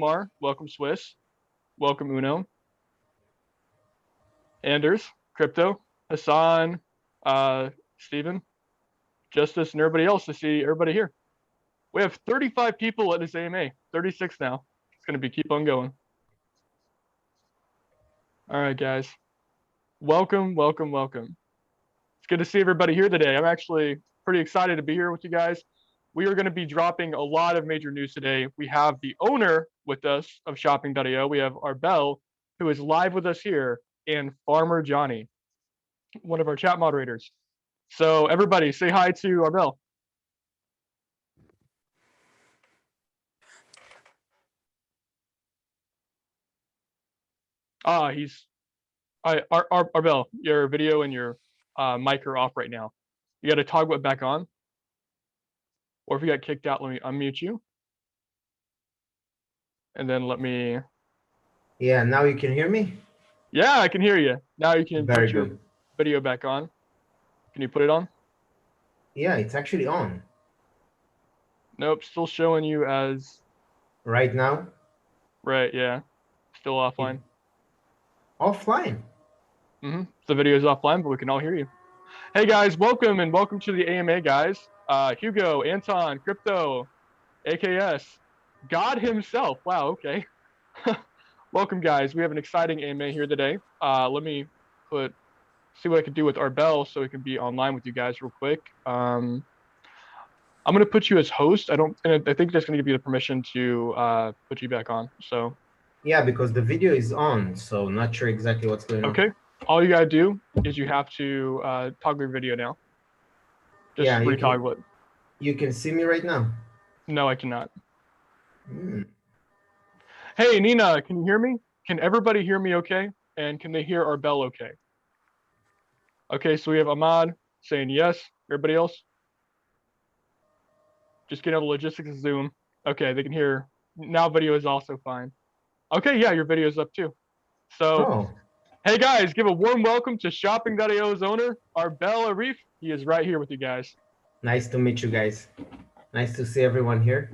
Omar. Welcome, Swiss. Welcome, Uno. Anders, Crypto, Hassan, Steven, Justice, and everybody else. I see everybody here. We have 35 people at this AMA, 36 now. It's going to be keep on going. All right, guys. Welcome. It's good to see everybody here today. I'm actually pretty excited to be here with you guys. We are going to be dropping a lot of major news today. We have the owner with us of Shopping.io. We have Arbel, who is live with us here, and Farmer Johnny, one of our chat moderators. So everybody say hi to Arbel. Arbel, your video and your mic are off right now. You got to toggle it back on. Or if you got kicked out, let me unmute you. And then let me. Yeah, now you can hear me? Yeah, I can hear you. Now you can Very put your good. video back on. Can you put it on? Yeah, it's actually on. Nope, still showing you as. Right now? Right, yeah. Still offline. Offline? The video is offline, but we can all hear you. Hey guys, welcome to the AMA, guys. Hugo, Anton, Crypto, AKS, God himself. Wow, okay. Welcome, guys. We have an exciting AMA here today. Let me see what I can do with Arbel so we can be online with you guys real quick. I'm gonna put you as host. I think that's gonna give you the permission to put you back on. So. Yeah, because the video is on, so not sure exactly what's going on. Okay. All you gotta do is you have to toggle your video now. Just yeah, retoggle it. You can see me right now? No, I cannot. Hey, Nina, can you hear me? Can everybody hear me okay? And can they hear Arbel okay? Okay, so we have Ahmad saying yes. Everybody else? Just getting all the logistics of Zoom. Okay, they can hear. Now video is also fine. Okay, yeah, your video is up too. So, Hey guys, give a warm welcome to Shopping.io's owner, Arbel Arif. He is right here with you guys. Nice to meet you guys. Nice to see everyone here.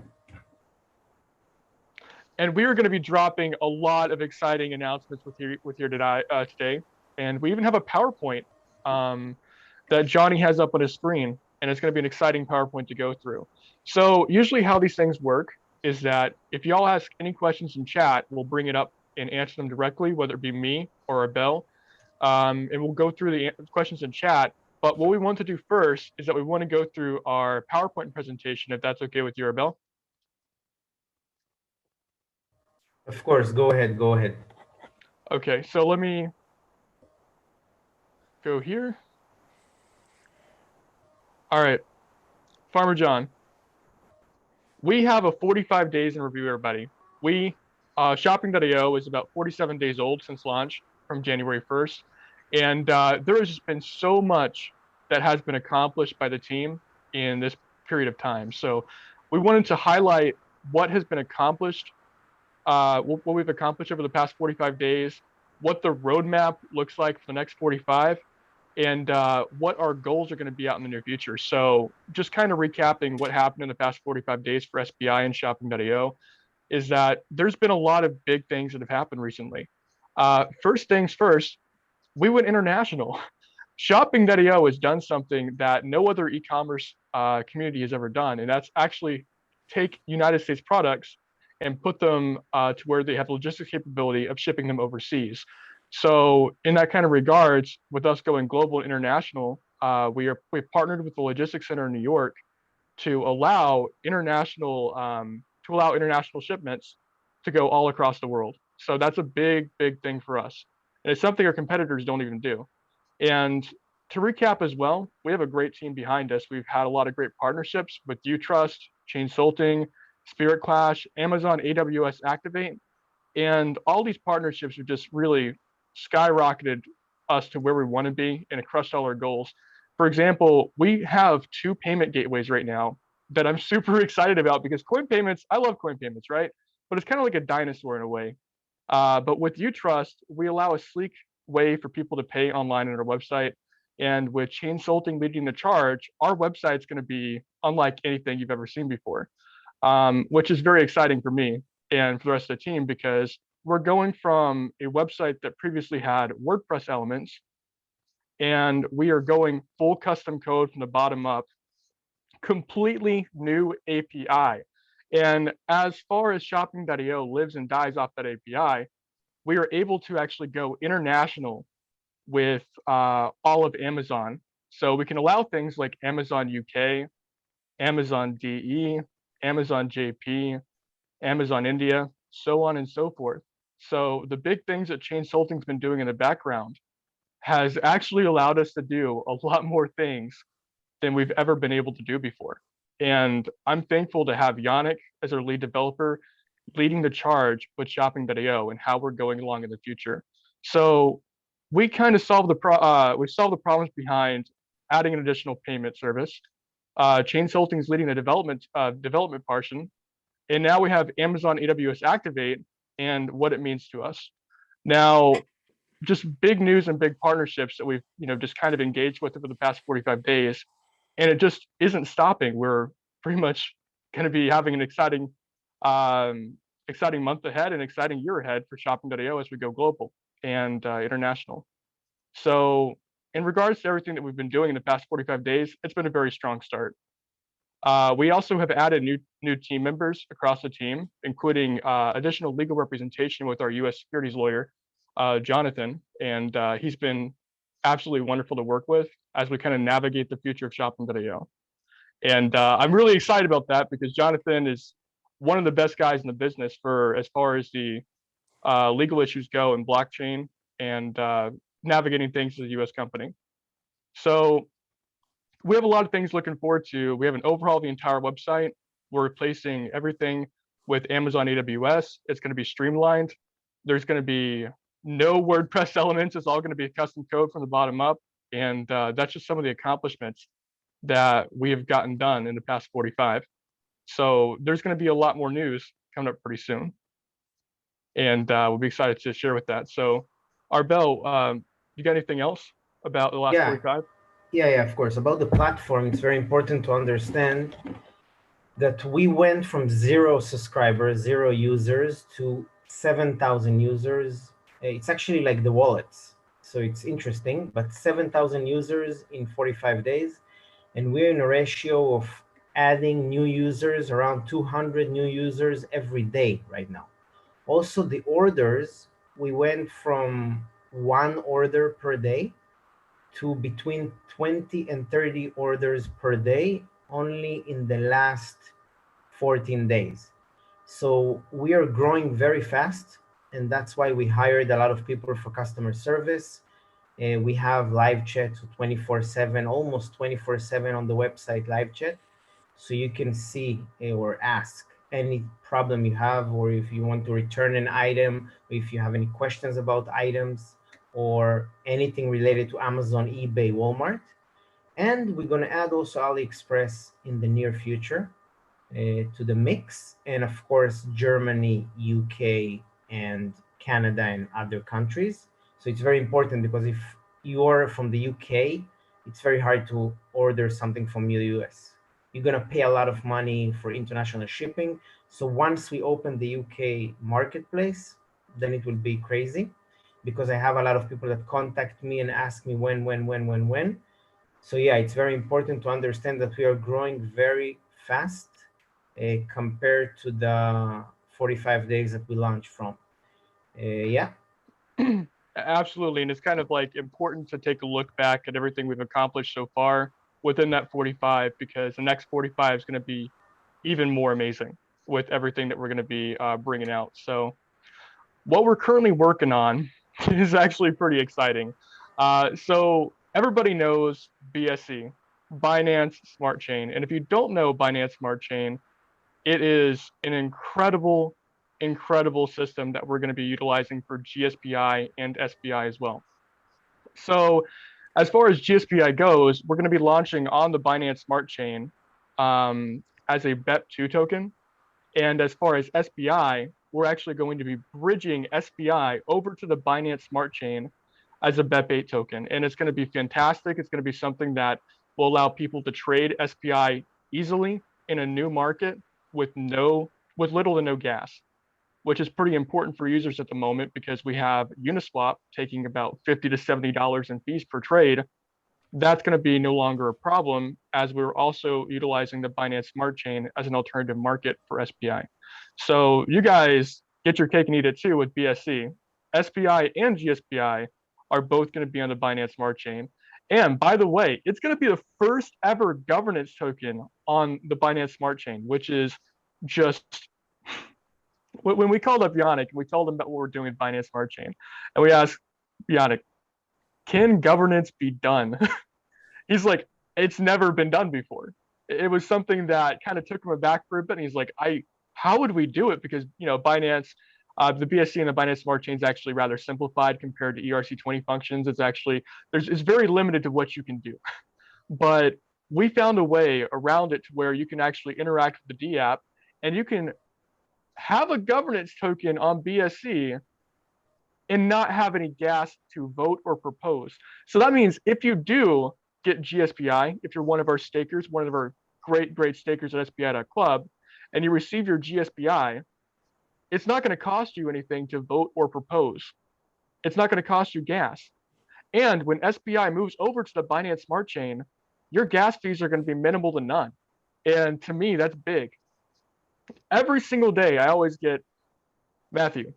And we are going to be dropping a lot of exciting announcements with you today. And we even have a PowerPoint that Johnny has up on his screen, and it's going to be an exciting PowerPoint to go through. So usually how these things work is that if y'all ask any questions in chat, we'll bring it up and answer them directly, whether it be me or Arbel. And we'll go through the questions in chat. But what we want to do first is that we want to go through our PowerPoint presentation, if that's okay with you, Arbel. Of course, go ahead. Okay, so let me go here. All right, Farmer John. We have a 45 days in review, everybody. Shopping.io is about 47 days old since launch from January 1st. And there has just been so much that has been accomplished by the team in this period of time. So we wanted to highlight what has been accomplished, what we've accomplished over the past 45 days, what the roadmap looks like for the next 45, and what our goals are going to be out in the near future. So just kind of recapping what happened in the past 45 days for SPI and Shopping.io is that there's been a lot of big things that have happened recently. First things first, we went international. Shopping.io has done something that no other e-commerce community has ever done, and that's actually take United States products and put them to where they have logistics capability of shipping them overseas. So in that kind of regards, with us going global and international, we've partnered with the Logistics Center in New York to allow international shipments to go all across the world. So that's a big thing for us. And it's something our competitors don't even do. And to recap as well, we have a great team behind us. We've had a lot of great partnerships with Utrust, Chainsulting, Spirit Clash, Amazon AWS Activate, and all these partnerships have just really skyrocketed us to where we want to be and crushed all our goals. For example, we have 2 payment gateways right now that I'm super excited about because coin payments, I love coin payments, right? But it's kind of like a dinosaur in a way. But with Utrust, we allow a sleek way for people to pay online on our website. And with Chainsulting leading the charge, our website's going to be unlike anything you've ever seen before, which is very exciting for me. and for the rest of the team, because we're going from a website that previously had WordPress elements, and we are going full custom code from the bottom up, completely new API. And as far as shopping.io lives and dies off that API, we are able to actually go international with all of Amazon. So we can allow things like Amazon UK, Amazon DE, Amazon JP, Amazon India, so on and so forth. So the big things that Chain Salting's been doing in the background has actually allowed us to do a lot more things than we've ever been able to do before. And I'm thankful to have Yannick as our lead developer leading the charge with shopping.io and how we're going along in the future. So we kind of solved we solved the problems behind adding an additional payment service. Chain Salting is leading the development portion, and now we have Amazon AWS Activate and what it means to us. Now, just big news and big partnerships that we've just kind of engaged with over the past 45 days, and it just isn't stopping. We're pretty much going to be having an exciting month ahead and exciting year ahead for shopping.io as we go global and international. So in regards to everything that we've been doing in the past 45 days, it's been a very strong start. We also have added new team members across the team, including additional legal representation with our U.S. securities lawyer, Jonathan, and he's been absolutely wonderful to work with as we kind of navigate the future of shopping.io. And I'm really excited about that because Jonathan is one of the best guys in the business for as far as the legal issues go in blockchain and navigating things as a U.S. company. So we have a lot of things looking forward to. We have an overhaul of the entire website. We're replacing everything with Amazon AWS. It's going to be streamlined. There's going to be no WordPress elements. It's all going to be custom code from the bottom up. And that's just some of the accomplishments that we have gotten done in the past 45. So there's going to be a lot more news coming up pretty soon. And we'll be excited to share with that. So Arbel, you got anything else about the last 45? Yeah, of course. About the platform, it's very important to understand that we went from 0 subscribers, 0 users to 7,000 users. It's actually like the wallets. So it's interesting, but 7,000 users in 45 days. And we're in a ratio of adding new users, around 200 new users every day right now. Also, the orders, we went from 1 order per day to between 20 and 30 orders per day only in the last 14 days. So we are growing very fast, and that's why we hired a lot of people for customer service. We have live chat 24/7, almost 24/7 on the website, live chat. So you can see or ask any problem you have, or if you want to return an item, or if you have any questions about items, or anything related to Amazon, eBay, Walmart. And we're going to add also AliExpress in the near future to the mix. And of course, Germany, UK, and Canada, and other countries. So it's very important because if you're from the UK, it's very hard to order something from the US. You're going to pay a lot of money for international shipping. So once we open the UK marketplace, then it will be crazy, because I have a lot of people that contact me and ask me when. So yeah, it's very important to understand that we are growing very fast compared to the 45 days that we launched from. Yeah. Absolutely. And it's kind of like important to take a look back at everything we've accomplished so far within that 45, because the next 45 is going to be even more amazing with everything that we're going to be bringing out. So what we're currently working on is actually pretty exciting. So everybody knows BSC, Binance Smart Chain. And if you don't know Binance Smart Chain, it is an incredible, incredible system that we're going to be utilizing for GSBI and SBI as well. So as far as GSBI goes, we're going to be launching on the Binance Smart Chain as a BEP2 token. And as far as SBI, we're actually going to be bridging SBI over to the Binance Smart Chain as a BEP8 token. And it's going to be fantastic. It's going to be something that will allow people to trade SBI easily in a new market with little to no gas. which is pretty important for users at the moment because we have Uniswap taking about $50 to $70 in fees per trade. That's going to be no longer a problem, as we're also utilizing the Binance Smart Chain as an alternative market for SPI. So you guys get your cake and eat it too with BSC. SPI and GSPI are both going to be on the Binance Smart Chain. And by the way, it's going to be the first ever governance token on the Binance Smart Chain, which is just when we called up Yannick, we told him about what we're doing with Binance Smart Chain, and we asked Yannick, can governance be done? He's like, it's never been done before. It was something that kind of took him aback for a bit. And he's like, how would we do it? Because, Binance, the BSC and the Binance Smart Chain is actually rather simplified compared to ERC20 functions. It's very limited to what you can do. But we found a way around it to where you can actually interact with the D app and you can have a governance token on BSC and not have any gas to vote or propose. So that means if you do get GSPI, if you're one of our stakers, one of our great stakers at SPI.club, and you receive your GSPI, it's not going to cost you anything to vote or propose. It's not going to cost you gas. And when SPI moves over to the Binance Smart Chain, your gas fees are going to be minimal to none. And to me, that's big. Every single day, I always get, Matthew,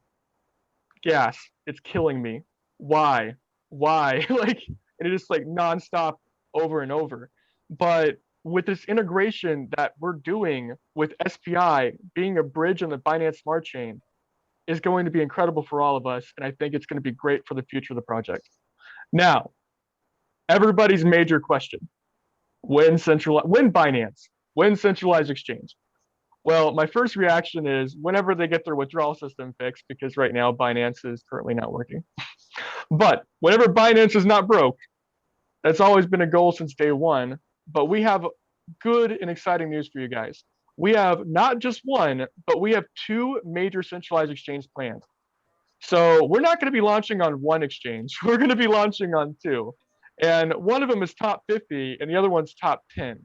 gas, it's killing me. Why? Like, and it is like nonstop over and over. But with this integration that we're doing with SPI being a bridge on the Binance Smart Chain is going to be incredible for all of us. And I think it's going to be great for the future of the project. Now, everybody's major question, when Binance, when centralized exchange? Well, my first reaction is whenever they get their withdrawal system fixed, because right now Binance is currently not working. But whenever Binance is not broke, that's always been a goal since day one. But we have good and exciting news for you guys. We have not just one, but we have two major centralized exchange plans. So we're not going to be launching on one exchange. We're going to be launching on two. And one of them is top 50 and the other one's top 10.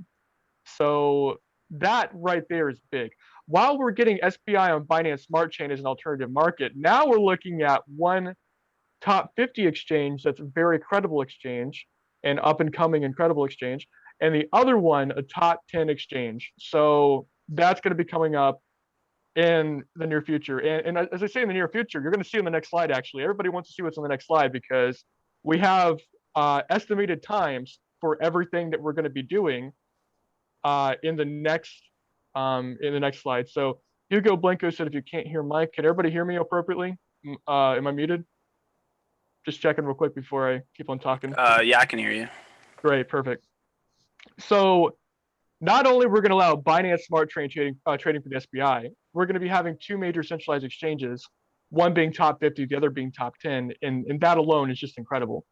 So that right there is big. While we're getting SPI on Binance Smart Chain as an alternative market, now we're looking at one top 50 exchange that's a very credible exchange and up and coming incredible exchange, and the other one a top 10 exchange. So that's going to be coming up in the near future. And as I say in the near future, you're going to see on the next slide, actually. Everybody wants to see what's on the next slide because we have estimated times for everything that we're going to be doing in the next slide. So Hugo Blanco said, if you can't hear Mike, can everybody hear me appropriately? Am I muted? Just checking real quick before I keep on talking. Yeah, I can hear you. Great, perfect. So not only we're going to allow Binance Smart Chain trading for the SPI, we're going to be having two major centralized exchanges, one being top 50, the other being top 10, and that alone is just incredible.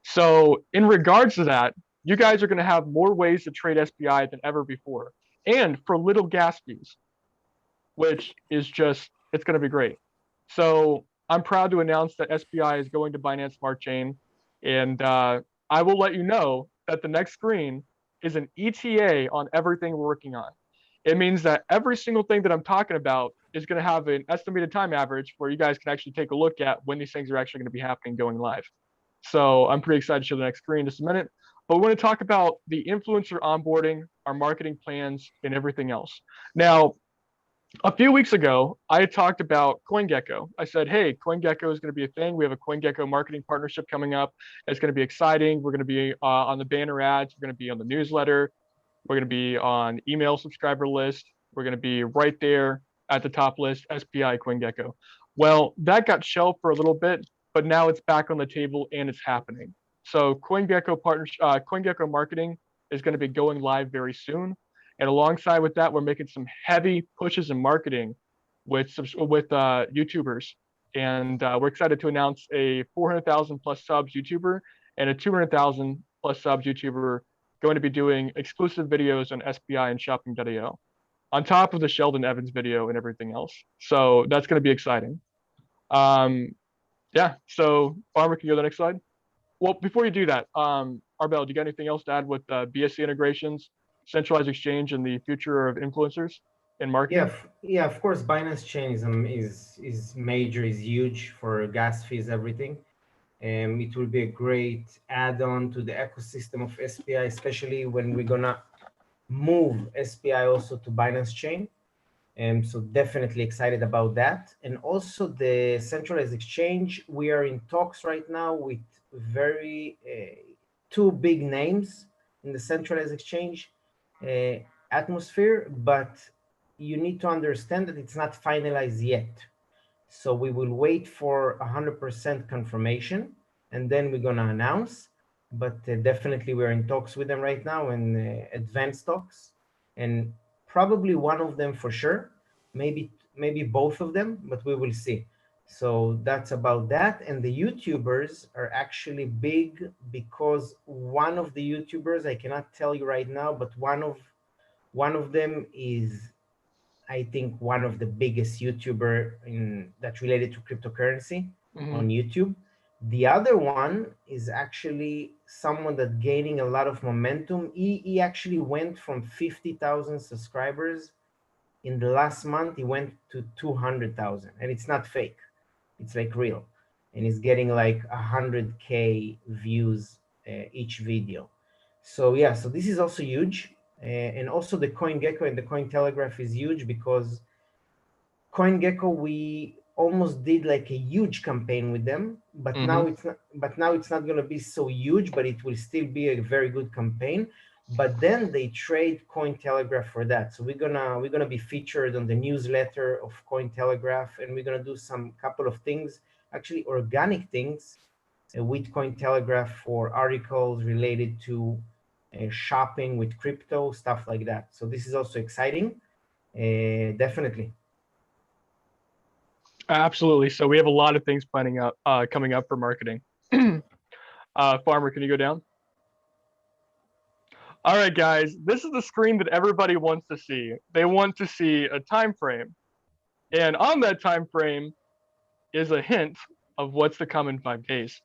So in regards to that, you guys are going to have more ways to trade SPI than ever before, and for little gas fees, which is just, it's going to be great. So I'm proud to announce that SPI is going to Binance Smart Chain, and I will let you know that the next screen is an ETA on everything we're working on. It means that every single thing that I'm talking about is going to have an estimated time average where you guys can actually take a look at when these things are actually going to be happening going live. So I'm pretty excited to show the next screen in just a minute. But we want to talk about the influencer onboarding, our marketing plans, and everything else. Now, a few weeks ago, I had talked about CoinGecko. I said, hey, CoinGecko is going to be a thing. We have a CoinGecko marketing partnership coming up. It's going to be exciting. We're going to be on the banner ads. We're going to be on the newsletter. We're going to be on email subscriber list. We're going to be right there at the top list, SPI CoinGecko. Well, that got shelved for a little bit, but now it's back on the table and it's happening. So CoinGecko marketing is going to be going live very soon. And alongside with that, we're making some heavy pushes in marketing with YouTubers. And we're excited to announce a 400,000 plus subs YouTuber and a 200,000 plus subs YouTuber going to be doing exclusive videos on SPI and shopping.io on top of the Sheldon Evans video and everything else. So that's going to be exciting. Yeah, so Farmer, can you go to the next slide? Well, before you do that, Arbel, do you got anything else to add with BSC integrations, centralized exchange, and the future of influencers in marketing? Yeah, of course. Binance Chain is major, is huge for gas fees, everything. It will be a great add-on to the ecosystem of SPI, especially when we're gonna move SPI also to Binance Chain. So definitely excited about that. And also the centralized exchange, we are in talks right now with very two big names in the centralized exchange atmosphere, but you need to understand that it's not finalized yet. So we will wait for 100% confirmation, and then we're gonna announce. But definitely we're in talks with them right now, and advanced talks, and probably one of them for sure, maybe both of them, but we will see. So that's about that. And the YouTubers are actually big because one of the YouTubers, I cannot tell you right now, but one of them is, I think, one of the biggest YouTuber that's related to cryptocurrency Mm-hmm. on YouTube. The other one is actually someone that gaining a lot of momentum. He actually went from 50,000 subscribers in the last month. He went to 200,000, and it's not fake. It's like real, and he's getting like 100K views each video. So yeah, so this is also huge. And also the CoinGecko and the Cointelegraph is huge because CoinGecko, we almost did like a huge campaign with them, but Mm-hmm. now it's not. But now it's not going to be so huge, but it will still be a very good campaign. But then they trade Cointelegraph for that, so we're gonna be featured on the newsletter of Cointelegraph, and we're gonna do some couple of things, actually organic things, with Cointelegraph for articles related to shopping with crypto stuff like that. So this is also exciting, definitely. Absolutely. So we have a lot of things coming up for marketing. Farmer, can you go down? All right, guys, this is the screen that everybody wants to see. They want to see a time frame. And on that time frame is a hint of what's to come in 5 days,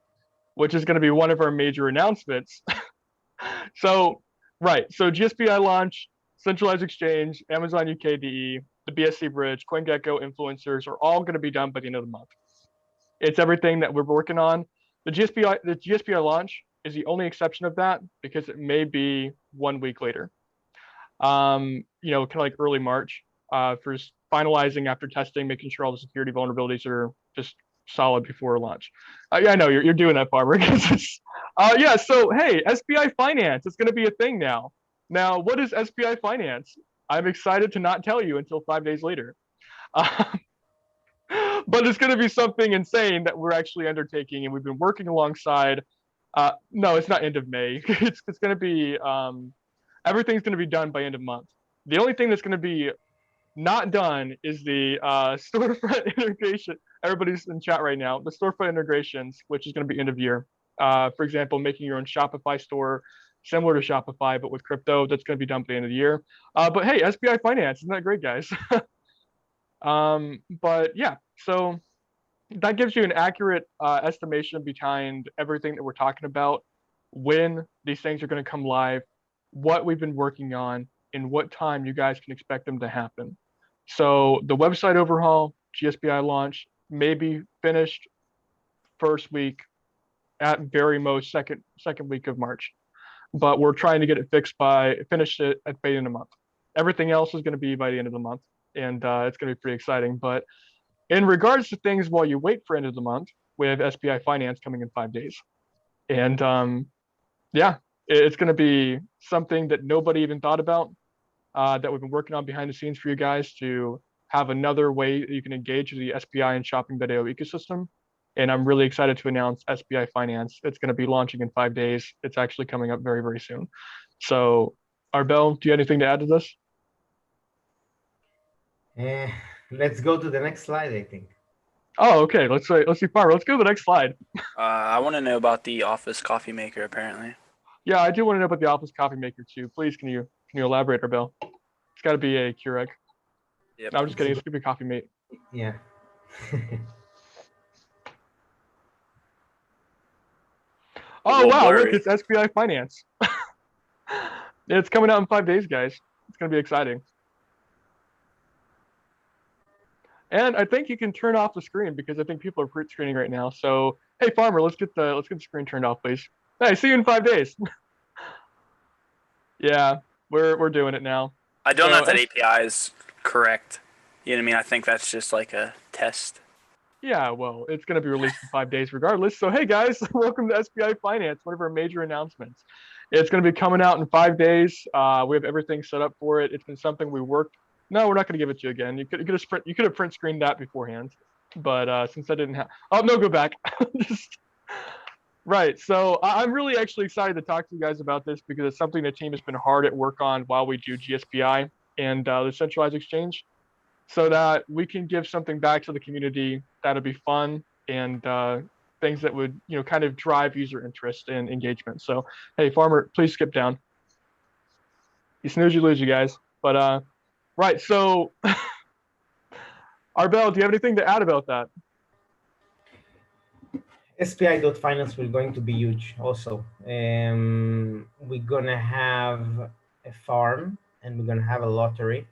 which is going to be one of our major announcements. So, right. So GSPI launch, centralized exchange, Amazon UKDE, the BSC bridge, CoinGecko influencers are all going to be done by the end of the month. It's everything that we're working on. The GSPI launch is the only exception of that because it may be 1 week later. Kind of like early March, for finalizing after testing, making sure all the security vulnerabilities are just solid before launch. Yeah, I know you're doing that, Farmer. Yeah. So hey, SPI Finance is going to be a thing now. Now, what is SPI Finance? I'm excited to not tell you until 5 days later. But it's going to be something insane that we're actually undertaking, and we've been working alongside. No, it's not end of May. It's going to be everything's going to be done by end of month. The only thing that's going to be not done is the storefront integration. Everybody's in chat right now. The storefront integrations, which is going to be end of year. For example, making your own Shopify store, similar to Shopify but with crypto. That's going to be done by the end of the year. But hey, SPI Finance, isn't that great, guys? But yeah, so that gives you an accurate estimation behind everything that we're talking about, when these things are going to come live, what we've been working on, and what time you guys can expect them to happen. So the website overhaul, GSPI launch, may be finished first week, at very most second week of March. But we're trying to get it finished it at the end of the month. Everything else is going to be by the end of the month, and it's going to be pretty exciting. But in regards to things while you wait for end of the month, we have SPI Finance coming in 5 days. And yeah, it's going to be something that nobody even thought about, that we've been working on behind the scenes for you guys to have another way that you can engage with the SPI and shopping.io ecosystem. And I'm really excited to announce SPI Finance. It's going to be launching in 5 days. It's actually coming up very, very soon. So, Arbel, do you have anything to add to this? Uh, let's go to the next slide, I think. Oh, okay. Let's see, Farmer. Let's go to the next slide. I want to know about the office coffee maker, apparently. Yeah, I do want to know about the Office Coffee Maker too. Please, can you elaborate, Arbel? It's got to be a Keurig. Yep. No, I'm just kidding. It's gonna be Coffee Mate. Yeah. Oh wow! blurry. Look, it's SPI Finance. It's coming out in 5 days, guys. It's gonna be exciting. And I think you can turn off the screen because I think people are print screening right now. So hey, Farmer, let's get the screen turned off, please. Hey, see you in 5 days. Yeah, we're doing it now. I don't know So if that API is correct. You know what I mean? I think that's just like a test. yeah, well, it's going to be released in 5 days regardless. So hey guys, welcome to SPI Finance, one of our major announcements. It's going to be coming out in 5 days. We have everything set up for it. It's been something we worked. No, we're not going to give it to you again. You could have print screened that beforehand, but since I didn't have, oh no, go back. Just right. So I'm really actually excited to talk to you guys about this because it's something the team has been hard at work on while we do GSPI and the centralized exchange, so that we can give something back to the community that'll be fun and things that would kind of drive user interest and engagement. So hey, Farmer, please skip down. You snooze, you lose, you guys. But right. So Arbel, do you have anything to add about that? SPI.finance will going to be huge also. We're gonna have a farm and we're gonna have a lottery,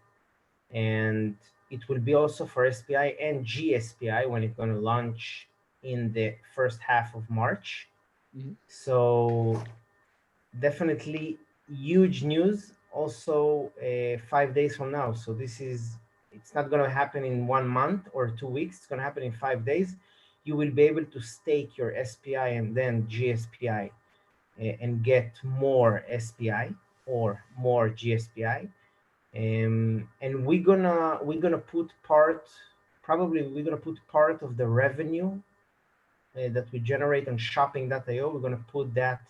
and it will be also for SPI and GSPI when it's gonna launch in the first half of March. So definitely huge news also 5 days from now. So it's not gonna happen in 1 month or 2 weeks, it's gonna happen in 5 days. You will be able to stake your SPI and then GSPI and get more SPI or more GSPI. And we're gonna put part, probably we're gonna put part of the revenue that we generate on shopping.io. We're gonna put that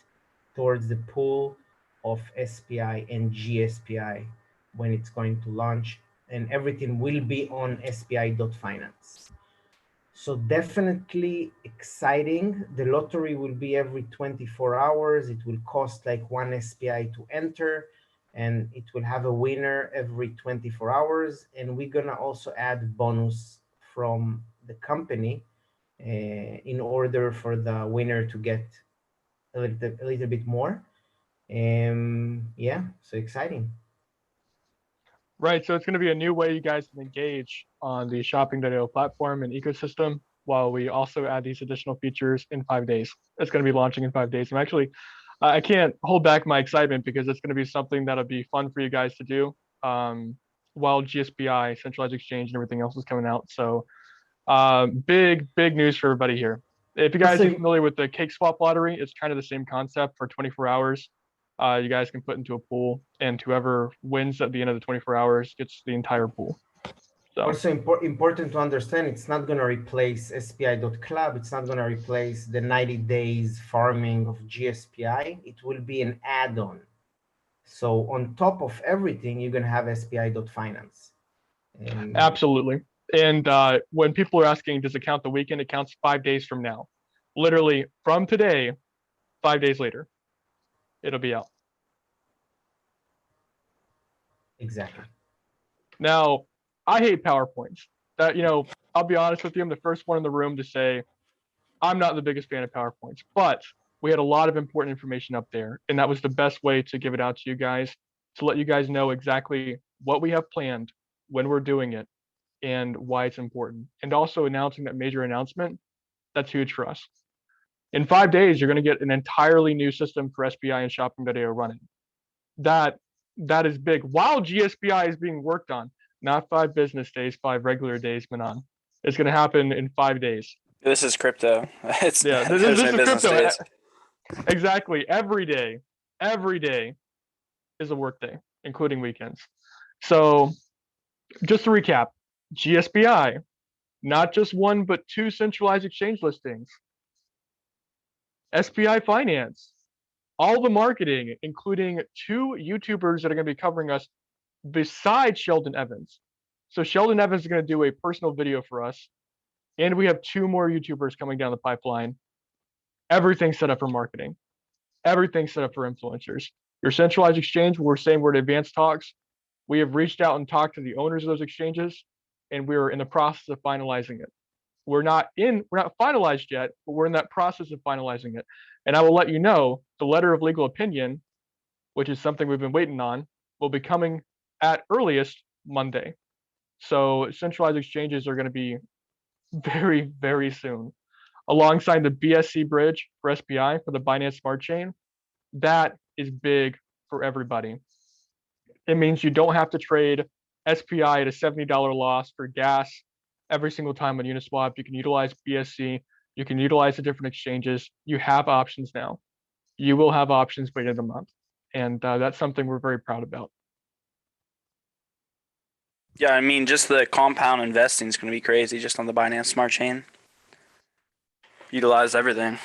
towards the pool of SPI and GSPI when it's going to launch, and everything will be on SPI.finance. So definitely exciting. The lottery will be every 24 hours. It will cost like 1 SPI to enter, and it will have a winner every 24 hours. And we're gonna also add bonus from the company in order for the winner to get a little bit more. Yeah, so exciting. Right. So it's going to be a new way you guys can engage on the shopping.io platform and ecosystem while we also add these additional features in 5 days. It's going to be launching in 5 days. I'm actually, I can't hold back my excitement because it's going to be something that'll be fun for you guys to do while GSPI, centralized exchange, and everything else is coming out. So big news for everybody here. If you guys are familiar with the cake swap lottery, it's kind of the same concept for 24 hours. You guys can put into a pool, and whoever wins at the end of the 24 hours gets the entire pool. So also important to understand, it's not going to replace SPI.club. It's not going to replace the 90 days farming of GSPI. It will be an add-on. So on top of everything, you're going to have SPI.finance. Absolutely. And when people are asking, does it count the weekend? It counts 5 days from now. Literally from today, 5 days later, it'll be out. Exactly. Now, I hate PowerPoints. That, I'll be honest with you, I'm the first one in the room to say I'm not the biggest fan of PowerPoints, but we had a lot of important information up there, and that was the best way to give it out to you guys, to let you guys know exactly what we have planned, when we're doing it, and why it's important. And also announcing that major announcement, that's huge for us. In 5 days, you're going to get an entirely new system for SPI and shopping.io running. That is big. While GSPI is being worked on, not 5 business days, 5 regular days, Manon. It's going to happen in 5 days. This is crypto. It's yeah, this there's is no business crypto. days. Exactly. Every day is a work day, including weekends. So just to recap, GSPI, not just 1, but 2 centralized exchange listings. SPI Finance, all the marketing, including 2 YouTubers that are going to be covering us besides Sheldon Evans. So Sheldon Evans is going to do a personal video for us. And we have 2 more YouTubers coming down the pipeline. Everything set up for marketing. Everything set up for influencers. Your centralized exchange, we're saying we're in advanced talks. We have reached out and talked to the owners of those exchanges, and we're in the process of finalizing it. We're not finalized yet, but we're in that process of finalizing it. And I will let you know the letter of legal opinion, which is something we've been waiting on, will be coming at earliest Monday. So centralized exchanges are going to be very, very soon. Alongside the BSC bridge for SPI for the Binance Smart Chain, that is big for everybody. It means you don't have to trade SPI at a $70 loss for gas every single time on Uniswap. You can utilize BSC. You can utilize the different exchanges. You have options now. You will have options by the end of the month. And that's something we're very proud about. Yeah, I mean, just the compound investing is going to be crazy just on the Binance Smart Chain. Utilize everything.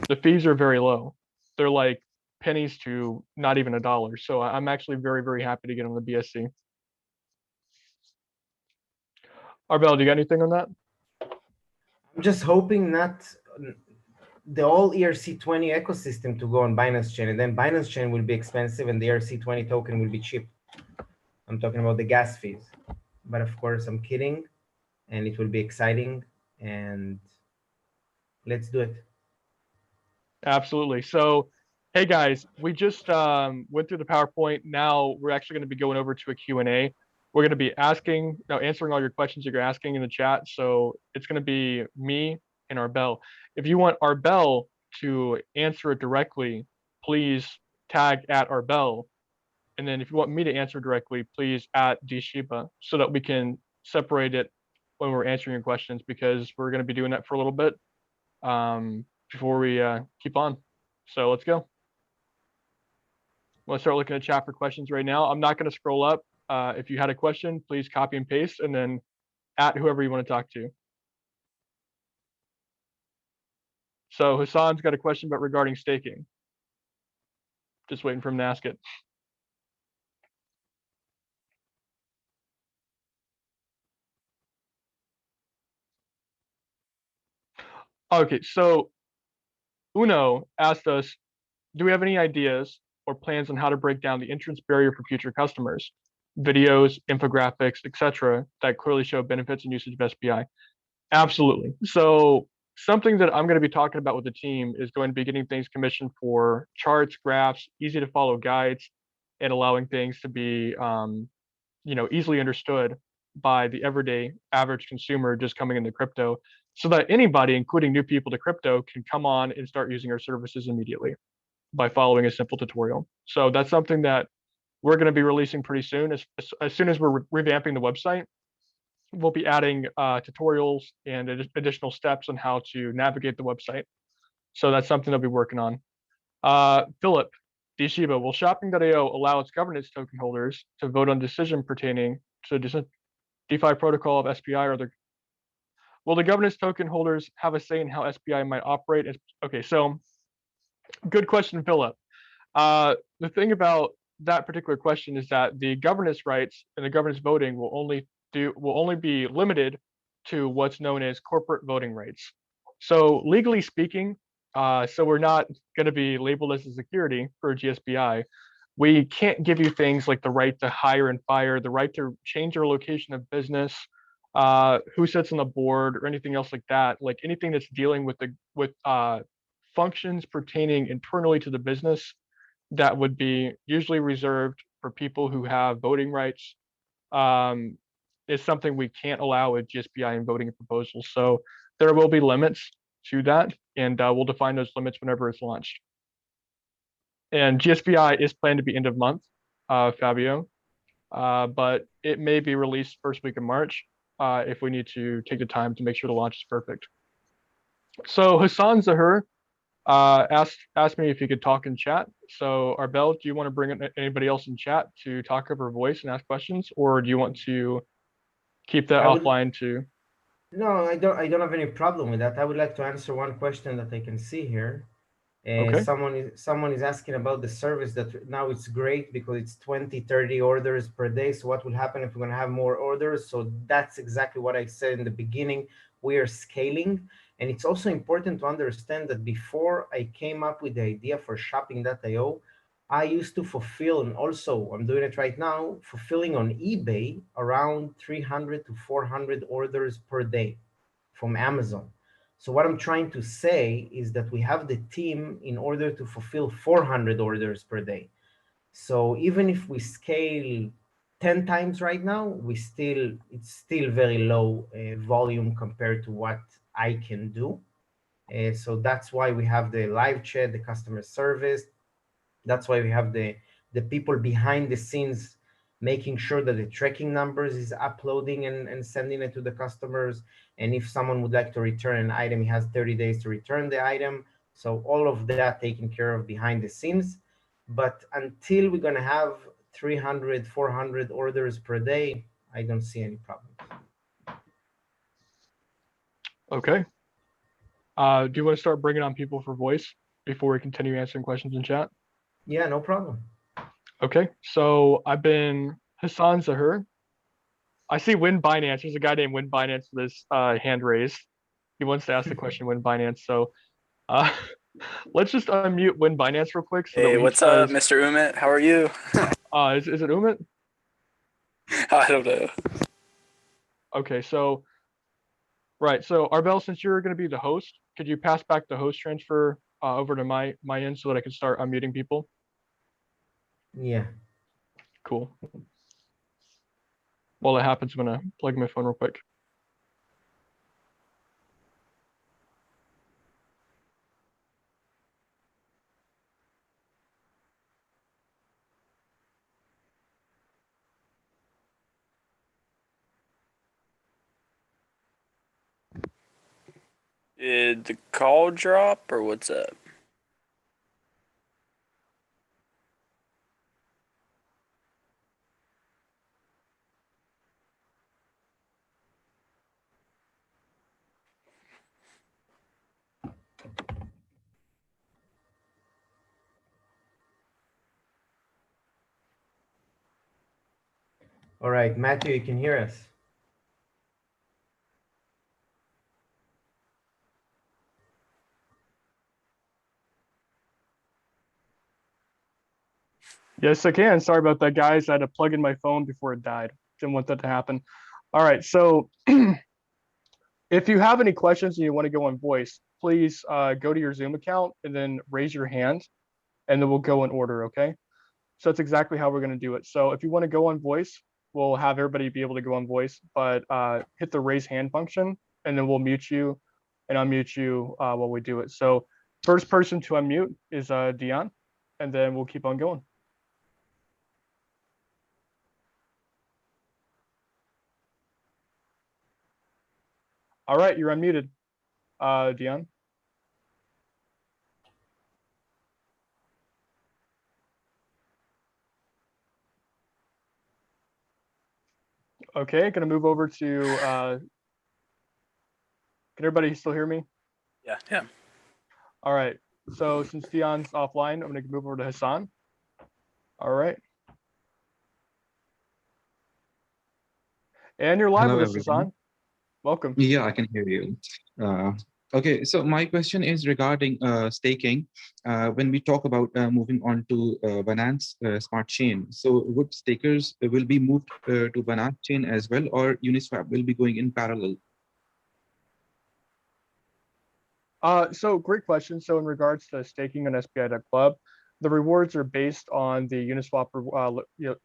The fees are very low. They're like pennies to not even $1. So I'm actually very, very happy to get on the BSC. Arbel, do you got anything on that? I'm just hoping not the whole ERC20 ecosystem to go on Binance Chain, and then Binance Chain will be expensive and the ERC20 token will be cheap. I'm talking about the gas fees. But of course, I'm kidding, and it will be exciting, and let's do it. Absolutely. So, hey guys, we just went through the PowerPoint. Now we're actually going to be going over to a Q&A. We're going to be answering all your questions that you're asking in the chat. So it's going to be me and Arbel. If you want Arbel to answer it directly, please tag at Arbel. And then if you want me to answer directly, please at Jsbi so that we can separate it when we're answering your questions, because we're going to be doing that for a little bit before we keep on. So let's go. Let's start looking at chat for questions right now. I'm not going to scroll up. If you had a question, please copy and paste and then at whoever you want to talk to. So Hassan's got a question about regarding staking. Just waiting for him to ask it. Okay, so Uno asked us, do we have any ideas or plans on how to break down the entrance barrier for future customers? Videos, infographics, etc., that clearly show benefits and usage of SPI. Absolutely. So something that I'm going to be talking about with the team is going to be getting things commissioned for charts, graphs, easy to follow guides, and allowing things to be, easily understood by the everyday average consumer just coming into crypto, so that anybody, including new people to crypto, can come on and start using our services immediately by following a simple tutorial. So that's something that we're going to be releasing pretty soon. As soon as we're revamping the website, we'll be adding tutorials and additional steps on how to navigate the website. So that's something they'll be working on. Philip, Jsbi, will shopping.io allow its governance token holders to vote on decision pertaining to DeFi protocol of SPI or the will the governance token holders have a say in how SPI might operate? Okay, so good question, Philip. The thing about that particular question is that the governance rights and the governance voting will only be limited to what's known as corporate voting rights. So legally speaking, so we're not going to be labeled as a security for GSBI. We can't give you things like the right to hire and fire, the right to change your location of business, who sits on the board, or anything else like that. Like anything that's dealing with functions pertaining internally to the business that would be usually reserved for people who have voting rights, is something we can't allow with GSBI and voting proposals. So there will be limits to that, and we'll define those limits whenever it's launched. And GSBI is planned to be end of month, Fabio, but it may be released first week of March if we need to take the time to make sure the launch is perfect. So Hassan Zahur asked me if you could talk in chat. So Arbel, do you want to bring in anybody else in chat to talk over voice and ask questions, or do you want to keep that offline too? No, I don't have any problem with that. I would like to answer one question that I can see here. Okay. Someone is asking about the service that now it's great because it's 20, 30 orders per day. So what will happen if we're going to have more orders? So that's exactly what I said in the beginning. We are scaling. And it's also important to understand that before I came up with the idea for shopping.io, I used to fulfill, and also I'm doing it right now, fulfilling on eBay around 300 to 400 orders per day from Amazon. So what I'm trying to say is that we have the team in order to fulfill 400 orders per day. So even if we scale 10 times right now, it's still very low volume compared to what I can do. So that's why we have the live chat, the customer service. That's why we have the people behind the scenes making sure that the tracking numbers is uploading and sending it to the customers. And if someone would like to return an item, he has 30 days to return the item. So all of that taken care of behind the scenes. But until we're going to have 300, 400 orders per day, I don't see any problems. Okay. Do you want to start bringing on people for voice before we continue answering questions in chat? Yeah, no problem. Okay. So I've been Hassan Zahir. I see Win Binance. There's a guy named Win Binance with his hand raised. He wants to ask the question Win Binance. So let's just unmute Win Binance real quick. So Hey, that what's up, Mr. Umit? How are you? Is it Umit? I don't know. Okay, so right. So Arbel, since you're going to be the host, could you pass back the host transfer over to my end so that I can start unmuting people? Yeah. Cool. While it happens, I'm gonna plug my phone real quick. Did the call drop or what's up? All right, Matthew, you can hear us. Yes, I can. Sorry about that, guys. I had to plug in my phone before it died. Didn't want that to happen. All right, so if you have any questions and you want to go on voice, please go to your Zoom account and then raise your hand, and then we'll go in order, okay? So that's exactly how we're going to do it. So if you want to go on voice, we'll have everybody be able to go on voice, but hit the raise hand function, and then we'll mute you and unmute you while we do it. So first person to unmute is Dion, and then we'll keep on going. All right, you're unmuted, Dion. Okay, gonna move over to, can everybody still hear me? Yeah. All right, so since Dion's offline, I'm gonna move over to Hassan. All right. And you're live Hello, with us, everyone. Hassan. Welcome. Yeah, I can hear you. Okay, so my question is regarding staking. When we talk about moving on to Binance Smart Chain, so would stakers will be moved to Binance Chain as well, or Uniswap will be going in parallel? So great question. So in regards to staking on SPI.club, the rewards are based on the Uniswap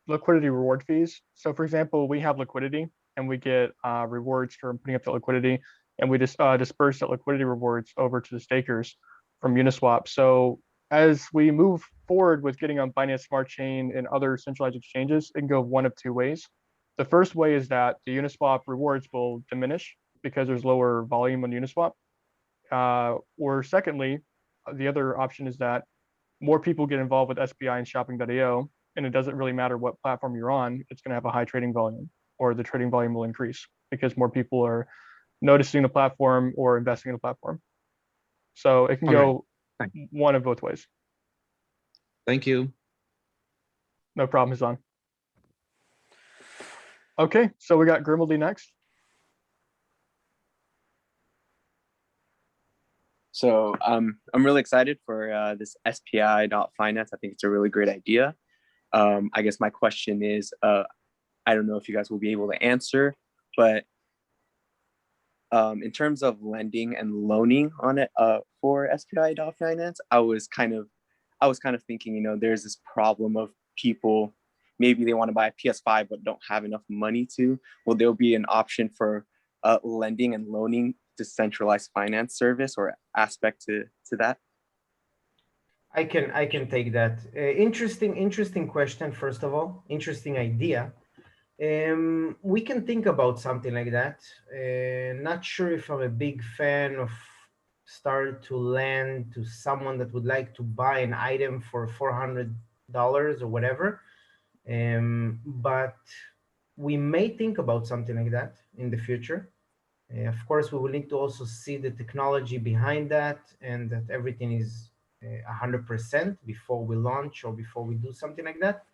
liquidity reward fees. So for example, we have liquidity and we get rewards for putting up the liquidity, and we just disperse that liquidity rewards over to the stakers from Uniswap. So as we move forward with getting on Binance Smart Chain and other centralized exchanges, it can go one of two ways. The first way is that the Uniswap rewards will diminish because there's lower volume on Uniswap. Or secondly, the other option is that more people get involved with SPI and shopping.io, and it doesn't really matter what platform you're on, it's going to have a high trading volume, or the trading volume will increase because more people are noticing the platform or investing in the platform. So it can go one of both ways. Thank you. No problem, Hassan. Okay, so we got Grimaldi next. So I'm really excited for this SPI.finance. I think it's a really great idea. I guess my question is, I don't know if you guys will be able to answer, but in terms of lending and loaning on it for SPI.finance, I was kind of thinking, there's this problem of people maybe they want to buy a PS5 but don't have enough money to, will there be an option for lending and loaning decentralized finance service or aspect to that? I can take that. Interesting question. First of all, interesting idea. We can think about something like that. Not sure if I'm a big fan of start to lend to someone that would like to buy an item for $400 or whatever. But we may think about something like that in the future. Of course, we will need to also see the technology behind that and that everything is 100% before we launch or before we do something like that.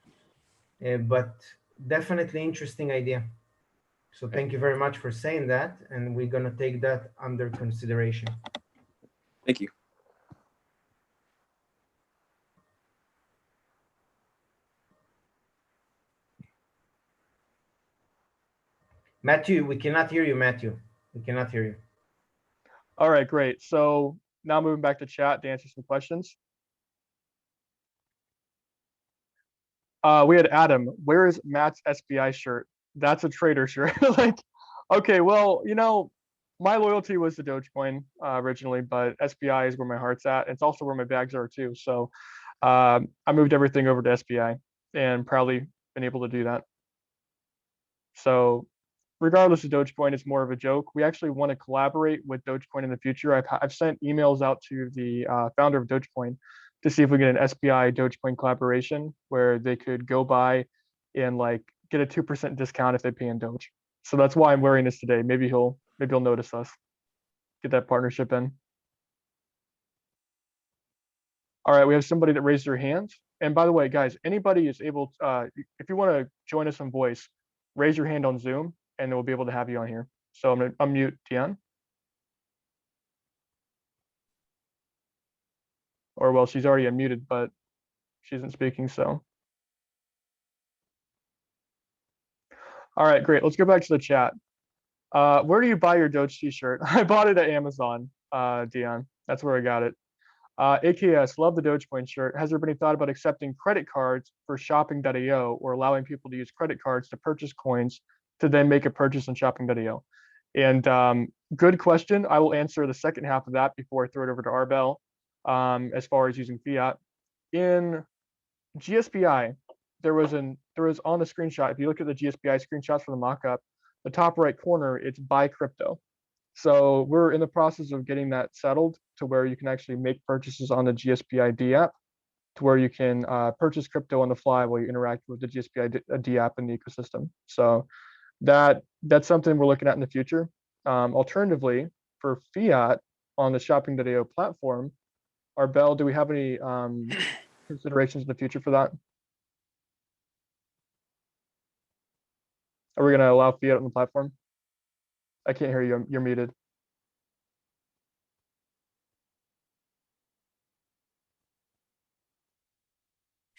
But definitely interesting idea. So thank you very much for saying that, and we're going to take that under consideration. Thank you. Matthew, we cannot hear you, Matthew. We cannot hear you. All right, great. So now moving back to chat to answer some questions. We had Adam. Where is Matt's SPI shirt? That's a trader shirt. Like, okay, well, you know, my loyalty was to Dogecoin originally, but SPI is where my heart's at. It's also where my bags are too. So I moved everything over to SPI and proudly been able to do that. So regardless of Dogecoin, it's more of a joke. We actually want to collaborate with Dogecoin in the future. I've sent emails out to the founder of Dogecoin to see if we get an SPI Dogecoin collaboration where they could go by and like get a 2% discount if they pay in Doge. So that's why I'm wearing this today. Maybe he'll notice us. Get that partnership in. All right, we have somebody that raised their hand. And by the way, guys, anybody is able to, if you want to join us on voice, raise your hand on Zoom and we'll be able to have you on here. So I'm going to unmute Tian. Or well, she's already unmuted, but she isn't speaking, so. All right, great. Let's go back to the chat. Where do you buy your Doge t-shirt? I bought it at Amazon, Dion. That's where I got it. AKS, love the Dogecoin shirt. Has there been any thought about accepting credit cards for shopping.io or allowing people to use credit cards to purchase coins to then make a purchase on shopping.io? And good question. I will answer the second half of that before I throw it over to Arbel. As far as using fiat. In GSBI, there was on the screenshot, if you look at the GSBI screenshots for the mockup, the top right corner, it's buy crypto. So we're in the process of getting that settled to where you can actually make purchases on the GSBI D app, to where you can purchase crypto on the fly while you interact with the GSBI D app in the ecosystem. So that's something we're looking at in the future. Alternatively, for fiat on the shopping.io platform, Arbel, do we have any considerations in the future for that? Are we going to allow fiat on the platform? I can't hear you. You're muted.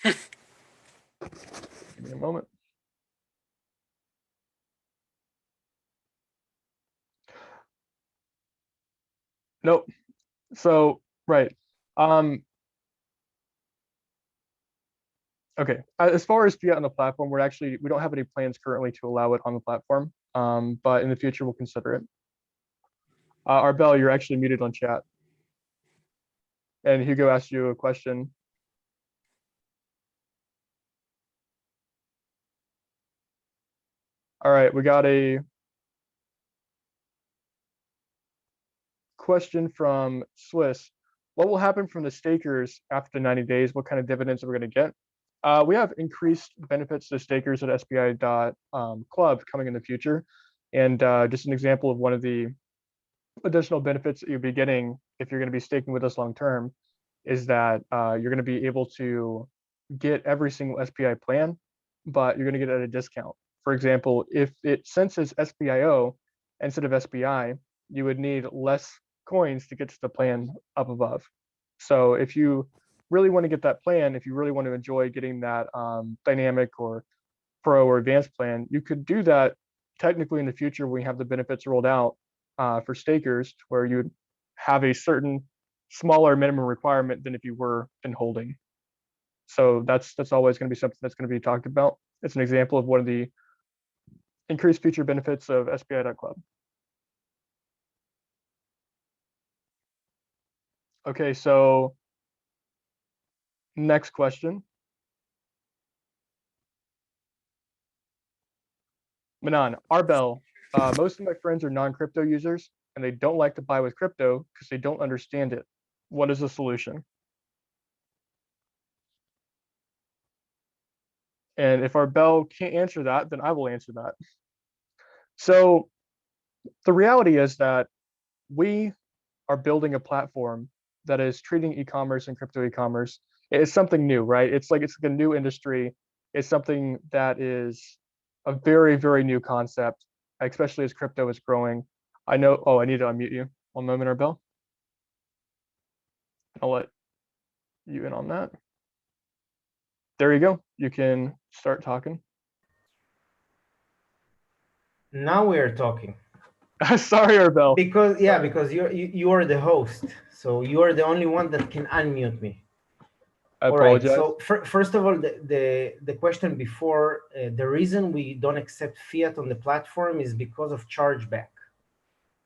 Give me a moment. Nope. So, right. Okay. As far as fiat on the platform, we don't have any plans currently to allow it on the platform. But in the future, we'll consider it. Arbel, you're actually muted on chat. And Hugo asked you a question. All right, we got a question from Swiss. What will happen from the stakers after the 90 days? What kind of dividends are we going to get? We have increased benefits to stakers at SPI.club coming in the future. And just an example of one of the additional benefits that you'll be getting if you're going to be staking with us long term is that you're going to be able to get every single SPI plan, but you're going to get it at a discount. For example, if it senses SPIO instead of SPI, you would need less coins to get to the plan up above. So if you really want to get that plan, if you really want to enjoy getting that dynamic or pro or advanced plan, you could do that technically in the future when we have the benefits rolled out for stakers, where you'd have a certain smaller minimum requirement than if you were in holding. So that's always going to be something that's going to be talked about. It's an example of one of the increased feature benefits of SPI.club. Okay, so next question. Manan, Arbel, most of my friends are non-crypto users and they don't like to buy with crypto because they don't understand it. What is the solution? And if Arbel can't answer that, then I will answer that. So the reality is that we are building a platform that is treating e-commerce and crypto e-commerce. It's something new, right? It's like a new industry. It's something that is a very, very new concept, especially as crypto is growing. I know, oh, I need to unmute you. One moment, Arbel. I'll let you in on that. There you go. You can start talking. Now we are talking. Sorry, Arbel. Because you are the host, so you are the only one that can unmute me. I All right. apologize. So first of all, the question before, the reason we don't accept fiat on the platform is because of chargeback.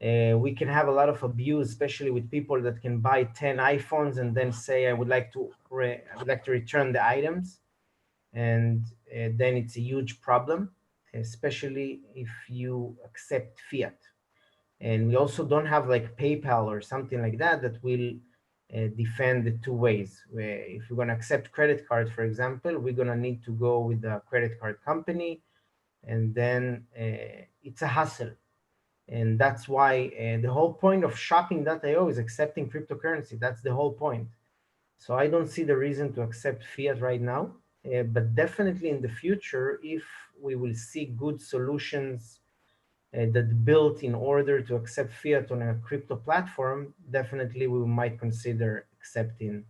We can have a lot of abuse, especially with people that can buy 10 iPhones and then say, I would like to return the items, and then it's a huge problem, especially if you accept fiat. And we also don't have like PayPal or something like that that will defend the two ways. Where if you're going to accept credit card, for example, we're going to need to go with the credit card company, and then it's a hassle. And that's why the whole point of shopping.io is accepting cryptocurrency. That's the whole point. So I don't see the reason to accept fiat right now, but definitely in the future, if we will see good solutions that built in order to accept fiat on a crypto platform, definitely we might consider accepting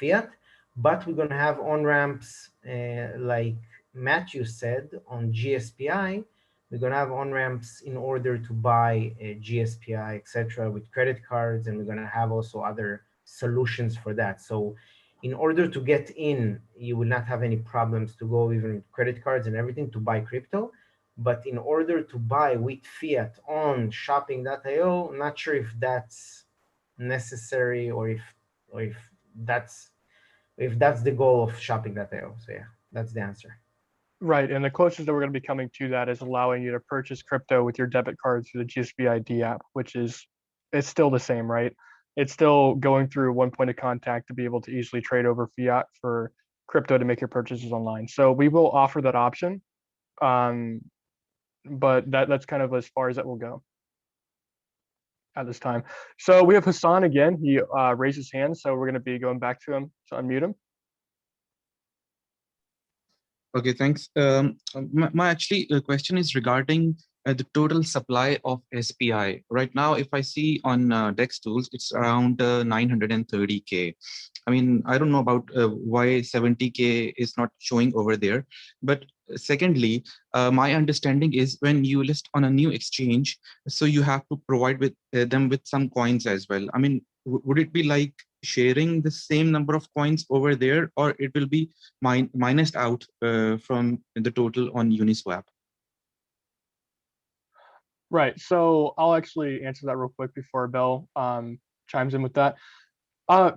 fiat. But we're going to have on-ramps like Matthew said on GSPI. We're going to have on-ramps in order to buy GSPI, etc., with credit cards, and we're going to have also other solutions for that. So in order to get in, you will not have any problems to go even with credit cards and everything to buy crypto. But in order to buy with fiat on shopping.io, I'm not sure if that's necessary or if that's the goal of shopping.io. So yeah, that's the answer. Right, and the closest that we're going to be coming to that is allowing you to purchase crypto with your debit card through the Jsbi ID app, which is, it's still the same, right? It's still going through one point of contact to be able to easily trade over fiat for crypto to make your purchases online. So we will offer that option, but that's kind of as far as that will go at this time. So we have Hassan again. He raised his hand, so we're going to be going back to him to unmute him. Okay, thanks. My actually question is regarding the total supply of SPI. Right now, if I see on Dex tools, it's around 930K. I mean, I don't know about why 70K is not showing over there. But secondly, my understanding is when you list on a new exchange, so you have to provide with them with some coins as well. I mean, would it be like sharing the same number of coins over there, or it will be minused out from the total on Uniswap? Right. So I'll actually answer that real quick before Bell chimes in with that.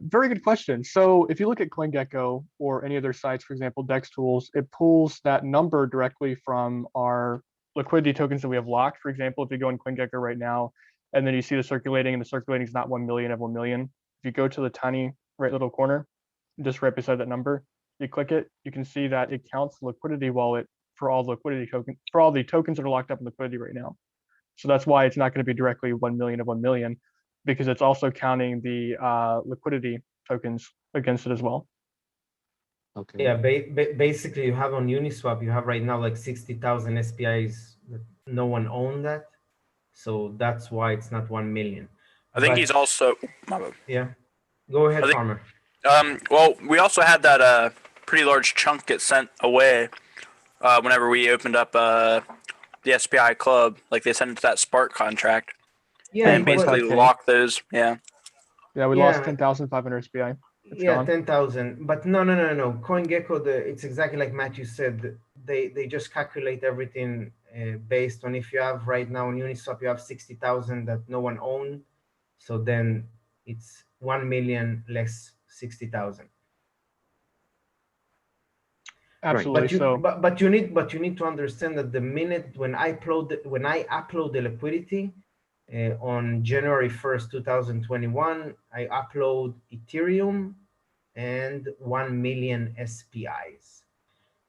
Very good question. So if you look at CoinGecko or any other sites, for example, Dex Tools, it pulls that number directly from our liquidity tokens that we have locked. For example, if you go in CoinGecko right now, and then you see the circulating, and the circulating is not 1 million of 1 million. If you go to the tiny right little corner, just right beside that number, you click it, you can see that it counts the liquidity wallet for all the liquidity tokens, for all the tokens that are locked up in liquidity right now. So that's why it's not going to be directly 1 million of 1 million, because it's also counting the liquidity tokens against it as well. Okay. Yeah, basically you have on Uniswap, you have right now like 60,000 SPIs. No one owned that. So that's why it's not 1 million. I think he's also... Yeah. Go ahead, Farmer. Well, we also had that pretty large chunk get sent away whenever we opened up the SPI club. Like they sent it to that Spark contract. Yeah, and basically lock those. Yeah. Yeah, we lost 10,500 SPI. It's yeah, gone. 10,000. But no. CoinGecko, it's exactly like Matthew said. they just calculate everything based on if you have right now on Uniswap, you have 60,000 that no one owned. So then it's 1 million less 60,000. Absolutely. But you So but you need to understand that the minute when I upload the liquidity on January 1st, 2021, I upload Ethereum and 1 million SPIs.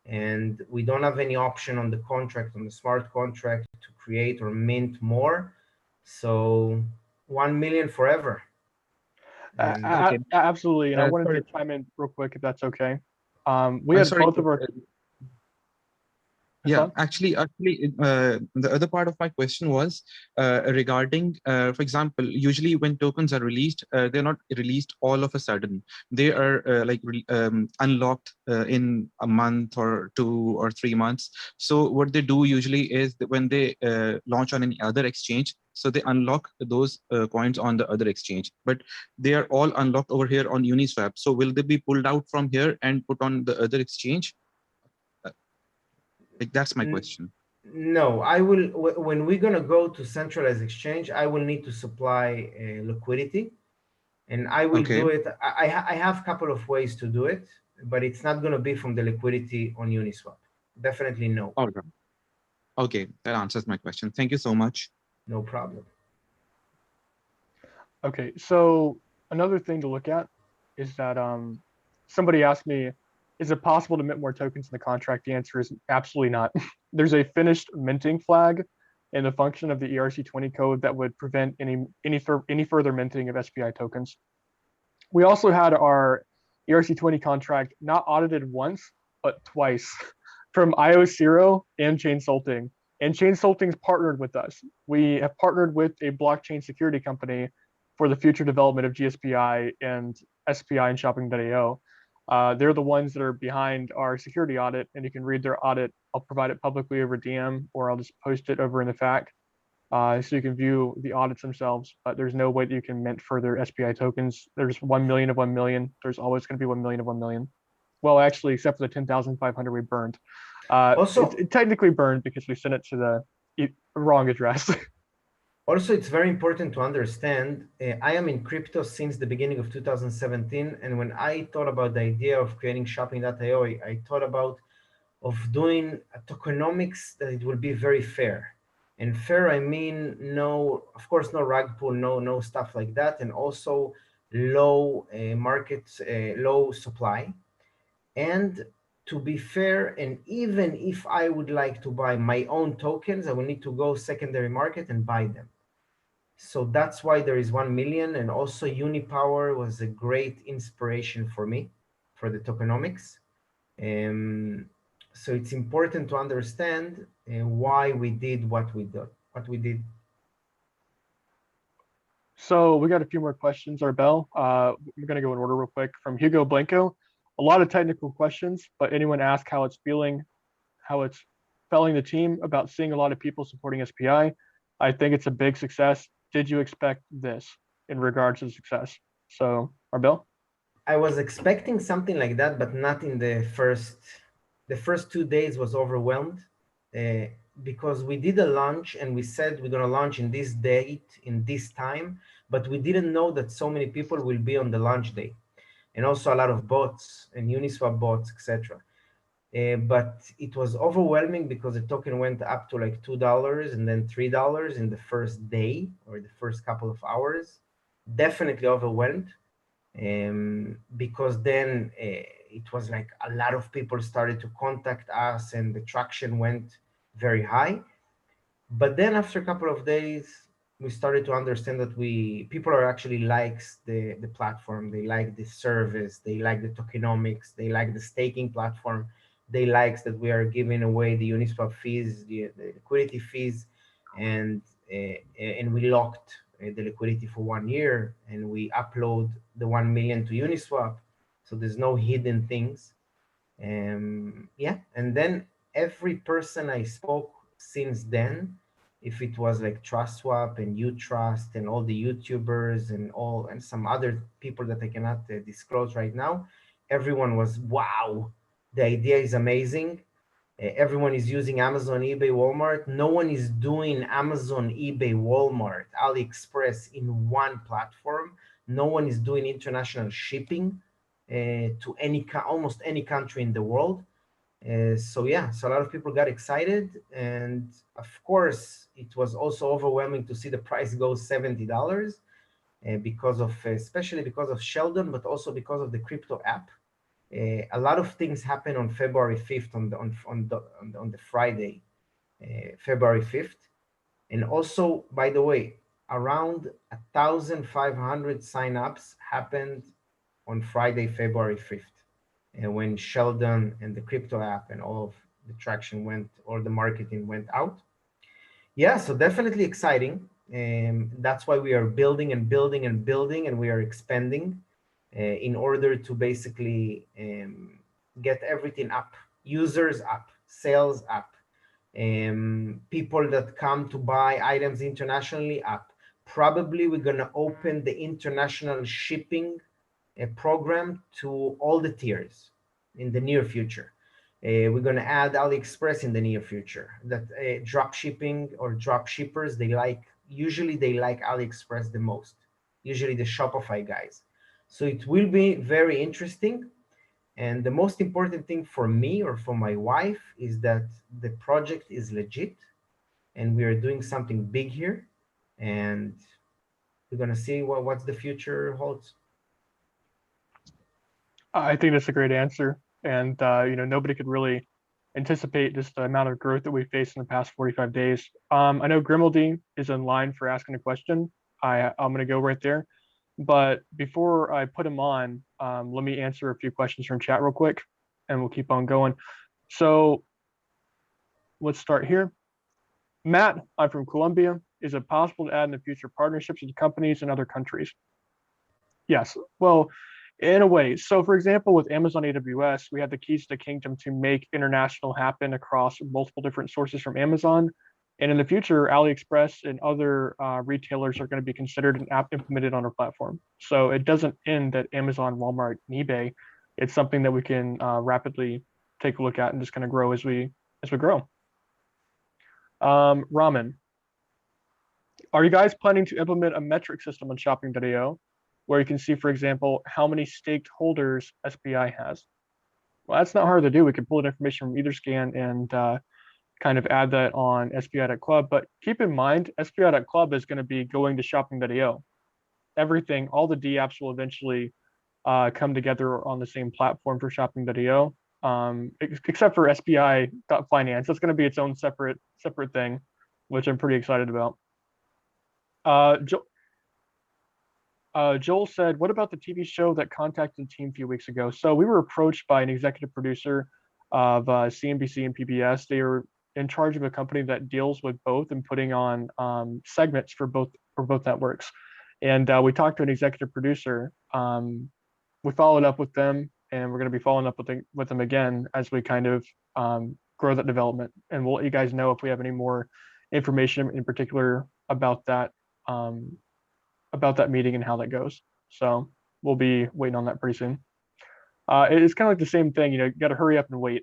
And we don't have any option on the contract, on the smart contract, to create or mint more. So 1 million forever. And Okay. absolutely. And I wanted Sorry. to chime in real quick, if that's okay. We had Sorry. both of our. Yeah, actually, the other part of my question was regarding, for example, usually when tokens are released, they're not released all of a sudden. They are unlocked in a month or 2 or 3 months. So what they do usually is that when they launch on any other exchange, so they unlock those coins on the other exchange, but they are all unlocked over here on Uniswap. So will they be pulled out from here and put on the other exchange? Like, that's my question. No, I will, when we're going to go to centralized exchange, I will need to supply liquidity, and I will do it. I have a couple of ways to do it, but it's not going to be from the liquidity on Uniswap. Definitely no. All right. Okay, that answers my question. Thank you so much. No problem. Okay, so another thing to look at is that somebody asked me, is it possible to mint more tokens in the contract? The answer is absolutely not. There's a finished minting flag in the function of the ERC20 code that would prevent any further minting of SPI tokens. We also had our ERC20 contract not audited once, but twice from IO0 and Chainsulting. And Chainsulting's partnered with us. We have partnered with a blockchain security company for the future development of GSPI and SPI and shopping.io. They're the ones that are behind our security audit, and you can read their audit. I'll provide it publicly over DM, or I'll just post it over in the FAQ. So you can view the audits themselves, but there's no way that you can mint further SPI tokens. There's 1 million of 1 million. There's always going to be 1 million of 1 million. Well, actually, except for the 10,500 we burned. Also, it technically burned because we sent it to the wrong address. Also, it's very important to understand, I am in crypto since the beginning of 2017. And when I thought about the idea of creating shopping.io, I thought about doing a tokenomics that it will be very fair. And fair, I mean, no, of course, no rug pull, no stuff like that. And also low low supply. And to be fair, and even if I would like to buy my own tokens, I will need to go secondary market and buy them. So that's why there is 1 million. And also Unipower was a great inspiration for me for the tokenomics. So it's important to understand why we did what we did. So we got a few more questions, Arbel. We're going to go in order real quick. From Hugo Blanco, a lot of technical questions, but anyone ask how it's feeling, how it's telling the team about seeing a lot of people supporting SPI. I think it's a big success. Did you expect this in regards to success? So, Arbel? I was expecting something like that, but not in the first 2 days was overwhelmed because we did a launch and we said we're going to launch in this date, in this time, but we didn't know that so many people will be on the launch day, and also a lot of bots and Uniswap bots, etc. But it was overwhelming because the token went up to like $2 and then $3 in the first day or the first couple of hours. Definitely overwhelmed because then it was like a lot of people started to contact us and the traction went very high. But then after a couple of days, we started to understand that people are actually likes the platform. They like the service. They like the tokenomics. They like the staking platform. They like that we are giving away the Uniswap fees, the liquidity fees, and we locked the liquidity for 1 year, and we upload the 1 million to Uniswap, so there's no hidden things. Yeah, and then every person I spoke since then, if it was like TrustSwap and UTrust and all the YouTubers and some other people that I cannot disclose right now, everyone was, wow, the idea is amazing. Everyone is using Amazon, eBay, Walmart. No one is doing Amazon, eBay, Walmart, AliExpress in one platform. No one is doing international shipping to almost any country in the world. So yeah, so a lot of people got excited, and of course, it was also overwhelming to see the price go $70 because of, especially because of Sheldon, but also because of the crypto app. A lot of things happen on February 5th on the Friday, February 5th, and also, by the way, around 1,500 signups happened on Friday, February 5th. And when Sheldon and the crypto app and all of the traction went, or the marketing went out. Yeah, so definitely exciting. That's why we are building and building and building, and we are expanding in order to basically get everything up. Users up, sales up, people that come to buy items internationally up. Probably we're gonna open the international shipping a program to all the tiers in the near future. We're going to add AliExpress in the near future. That drop shipping or drop shippers, usually they like AliExpress the most, usually the Shopify guys. So it will be very interesting. And the most important thing for me or for my wife is that the project is legit and we are doing something big here. And we're going to see what the future holds. I think that's a great answer. And, nobody could really anticipate just the amount of growth that we faced in the past 45 days. I know Grimaldi is in line for asking a question. I'm going to go right there. But before I put him on, let me answer a few questions from chat real quick, and we'll keep on going. So let's start here. Matt, I'm from Colombia. Is it possible to add in the future partnerships with companies in other countries? Yes. Well, in a way. So for example, with Amazon AWS, we have the keys to the kingdom to make international happen across multiple different sources from Amazon. And in the future, AliExpress and other retailers are going to be considered an app implemented on our platform. So it doesn't end at Amazon, Walmart, and eBay. It's something that we can rapidly take a look at and just kind of grow as we grow. Raman, are you guys planning to implement a metric system on shopping.io where you can see, for example, how many staked holders SPI has? Well, that's not hard to do. We can pull in information from Etherscan and kind of add that on SPI.club. But keep in mind, SPI.club is going to be going to shopping.io. Everything, all the DApps will eventually come together on the same platform for shopping.io, except for SPI.finance. That's going to be its own separate thing, which I'm pretty excited about. Joel said, what about the TV show that contacted the team a few weeks ago? So we were approached by an executive producer of CNBC and PBS. They were in charge of a company that deals with both and putting on segments for both networks. And we talked to an executive producer. We followed up with them, and we're going to be following up with them again as we kind of grow that development. And we'll let you guys know if we have any more information in particular about that meeting and how that goes. So we'll be waiting on that pretty soon. It's kind of like the same thing, you got to hurry up and wait.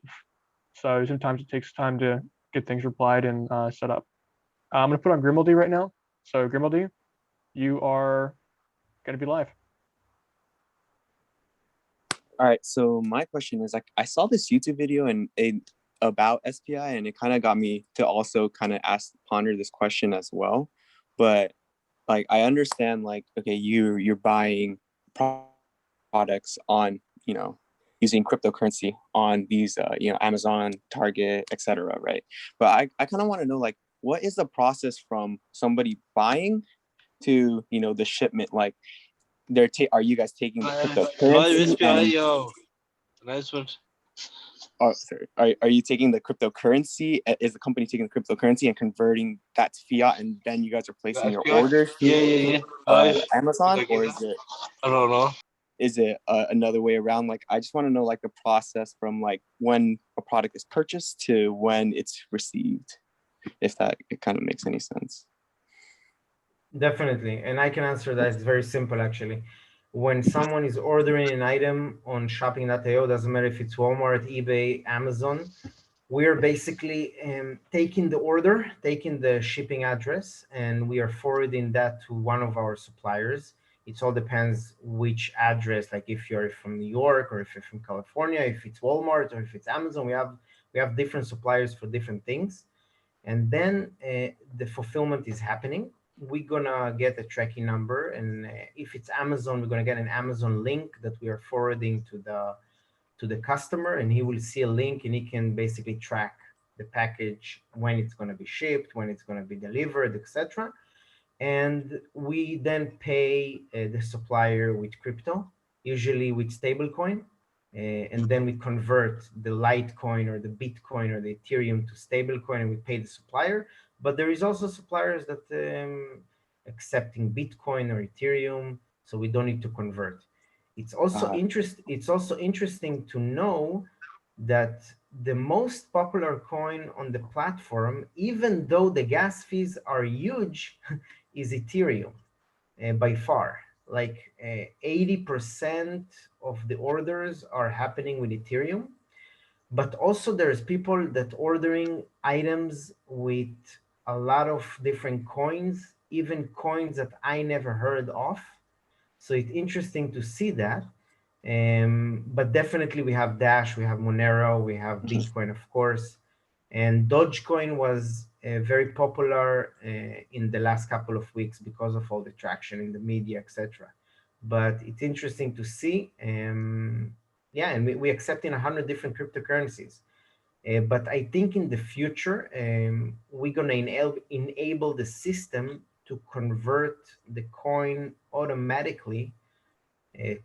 So sometimes it takes time to get things replied and set up. I'm going to put on Grimaldi right now. So Grimaldi, you are going to be live. All right. So my question is, I saw this YouTube video about SPI, and it kind of got me to also kind of ponder this question as well. But I understand, okay, you're buying products on, using cryptocurrency on these, Amazon, Target, etc. Right? But I kind of want to know, what is the process from somebody buying to, the shipment? Are you guys taking the cryptocurrency? Nice one. Oh, sorry. Are you taking the cryptocurrency? Is the company taking the cryptocurrency and converting that to fiat, and then you guys are placing your orders? Yeah. Amazon, or is it? I don't know. Is it another way around? I just want to know the process from when a product is purchased to when it's received, if it kind of makes any sense. Definitely, and I can answer that. It's very simple, actually. When someone is ordering an item on shopping.io, doesn't matter if it's Walmart, eBay, Amazon, we're basically taking the order, taking the shipping address, and we are forwarding that to one of our suppliers. It all depends which address, like if you're from New York or if you're from California, if it's Walmart or if it's Amazon. We have different suppliers for different things. And then the fulfillment is happening. We're gonna get a tracking number, and if it's Amazon, we're gonna get an Amazon link that we are forwarding to the customer, and he will see a link and he can basically track the package, when it's going to be shipped, when it's going to be delivered, etc. And we then pay the supplier with crypto, usually with stablecoin, and then we convert the Litecoin or the Bitcoin or the Ethereum to stablecoin, and we pay the supplier. But there is also suppliers that accepting Bitcoin or Ethereum, so we don't need to convert. It's also interesting to know that the most popular coin on the platform, even though the gas fees are huge, is Ethereum by far. Like 80% of the orders are happening with Ethereum, but also there's people that ordering items with a lot of different coins, even coins that I never heard of. So it's interesting to see that. But definitely we have Dash, we have Monero, we have Bitcoin, of course. And Dogecoin was very popular in the last couple of weeks because of all the traction in the media, etc. But it's interesting to see. Yeah, and we accept in 100 different cryptocurrencies. But I think in the future, we're going to enable the system to convert the coin automatically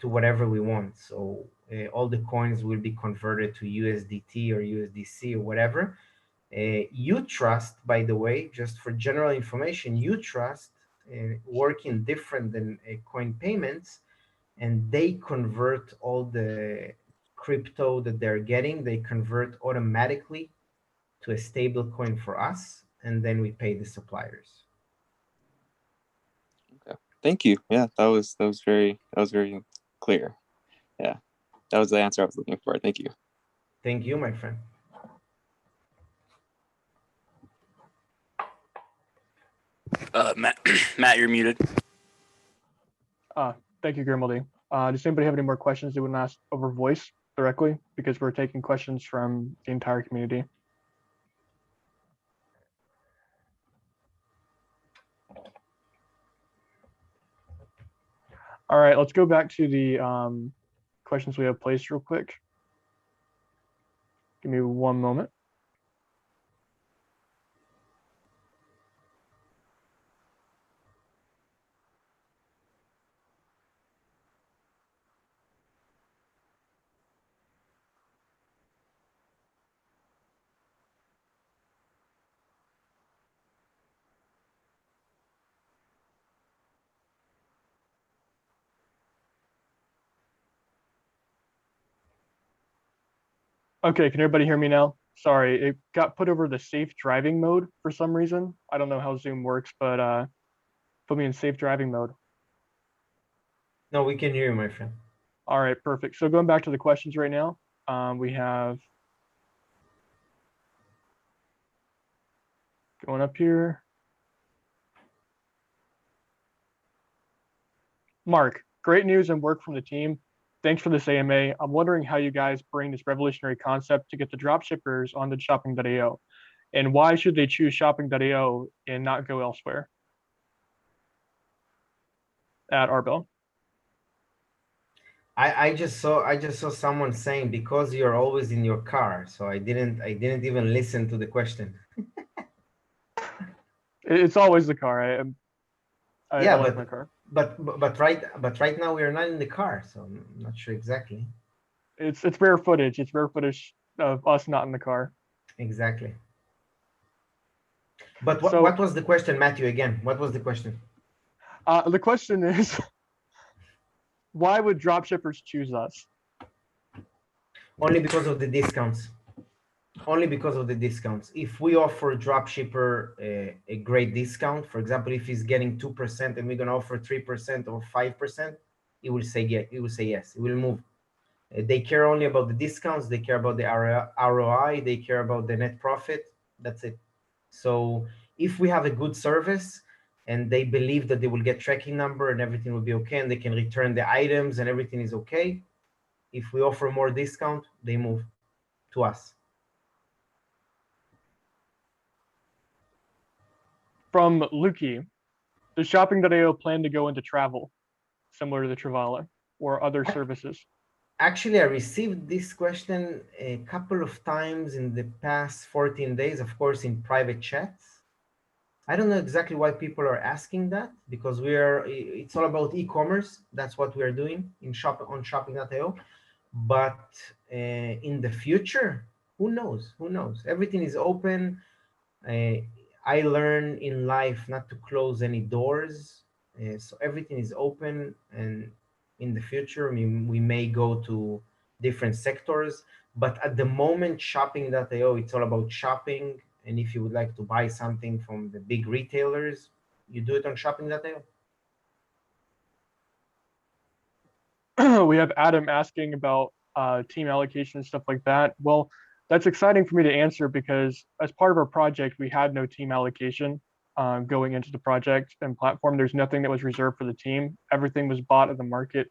to whatever we want. So all the coins will be converted to USDT or USDC or whatever. Utrust, by the way, just for general information, Utrust working different than coin payments, and they convert all the crypto that they're getting, they convert automatically to a stable coin for us, and then we pay the suppliers. Okay, thank you. Yeah, that was very clear. Yeah, that was the answer I was looking for. Thank you. Thank you, my friend. Matt, you're muted. Thank you, Grimaldi. Does anybody have any more questions they wouldn't ask over voice directly? Because we're taking questions from the entire community. All right, let's go back to the questions we have placed real quick. Give me one moment. Okay, can everybody hear me now? Sorry, it got put over the safe driving mode for some reason. I don't know how Zoom works, but put me in safe driving mode. No, we can hear you, my friend. All right, perfect. So going back to the questions right now, we have going up here. Mark, great news and work from the team. Thanks for this AMA. I'm wondering how you guys bring this revolutionary concept to get the dropshippers onto shopping.io, and why should they choose shopping.io and not go elsewhere? At Arbel. I just saw someone saying because you're always in your car, so I didn't even listen to the question. It's always the car. I like my car. But right now we are not in the car, so I'm not sure exactly. It's rare footage. It's rare footage of us not in the car. Exactly. But what was the question, Matthew? Again, what was the question? The question is, why would dropshippers choose us? Only because of the discounts. Only because of the discounts. If we offer a dropshipper a great discount, for example, if he's getting 2% and we're going to offer 3% or 5%, he will say yes. He will move. They care only about the discounts. They care about the ROI. They care about the net profit. That's it. So if we have a good service and they believe that they will get tracking number and everything will be okay and they can return the items and everything is okay, if we offer more discount, they move to us. From Luki, does Shopping.io plan to go into travel, similar to the Travala, or other services? Actually, I received this question a couple of times in the past 14 days, of course, in private chats. I don't know exactly why people are asking that, because it's all about e-commerce. That's what we are doing on shopping.io. But in the future, who knows? Who knows? Everything is open. I learn in life not to close any doors. So everything is open, and in the future, we may go to different sectors. But at the moment, shopping.io, it's all about shopping. And if you would like to buy something from the big retailers, you do it on shopping.io. We have Adam asking about team allocation and stuff like that. Well, that's exciting for me to answer because as part of our project, we had no team allocation going into the project and platform. There's nothing that was reserved for the team. Everything was bought at the market,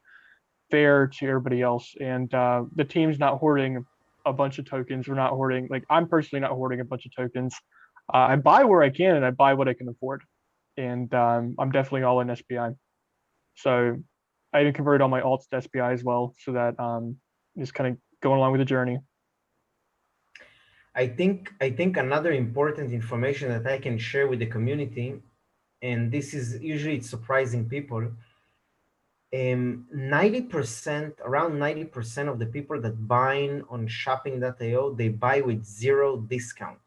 fair to everybody else. And the team's not hoarding a bunch of tokens. We're not hoarding, like I'm personally not hoarding a bunch of tokens. I buy where I can and I buy what I can afford. And I'm definitely all in SPI. So I even converted all my alts to SPI as well, so that just kind of going along with the journey. I think another important information that I can share with the community, and this is usually it's surprising people, 90%, around 90% of the people that buy on shopping.io, they buy with 0 discount.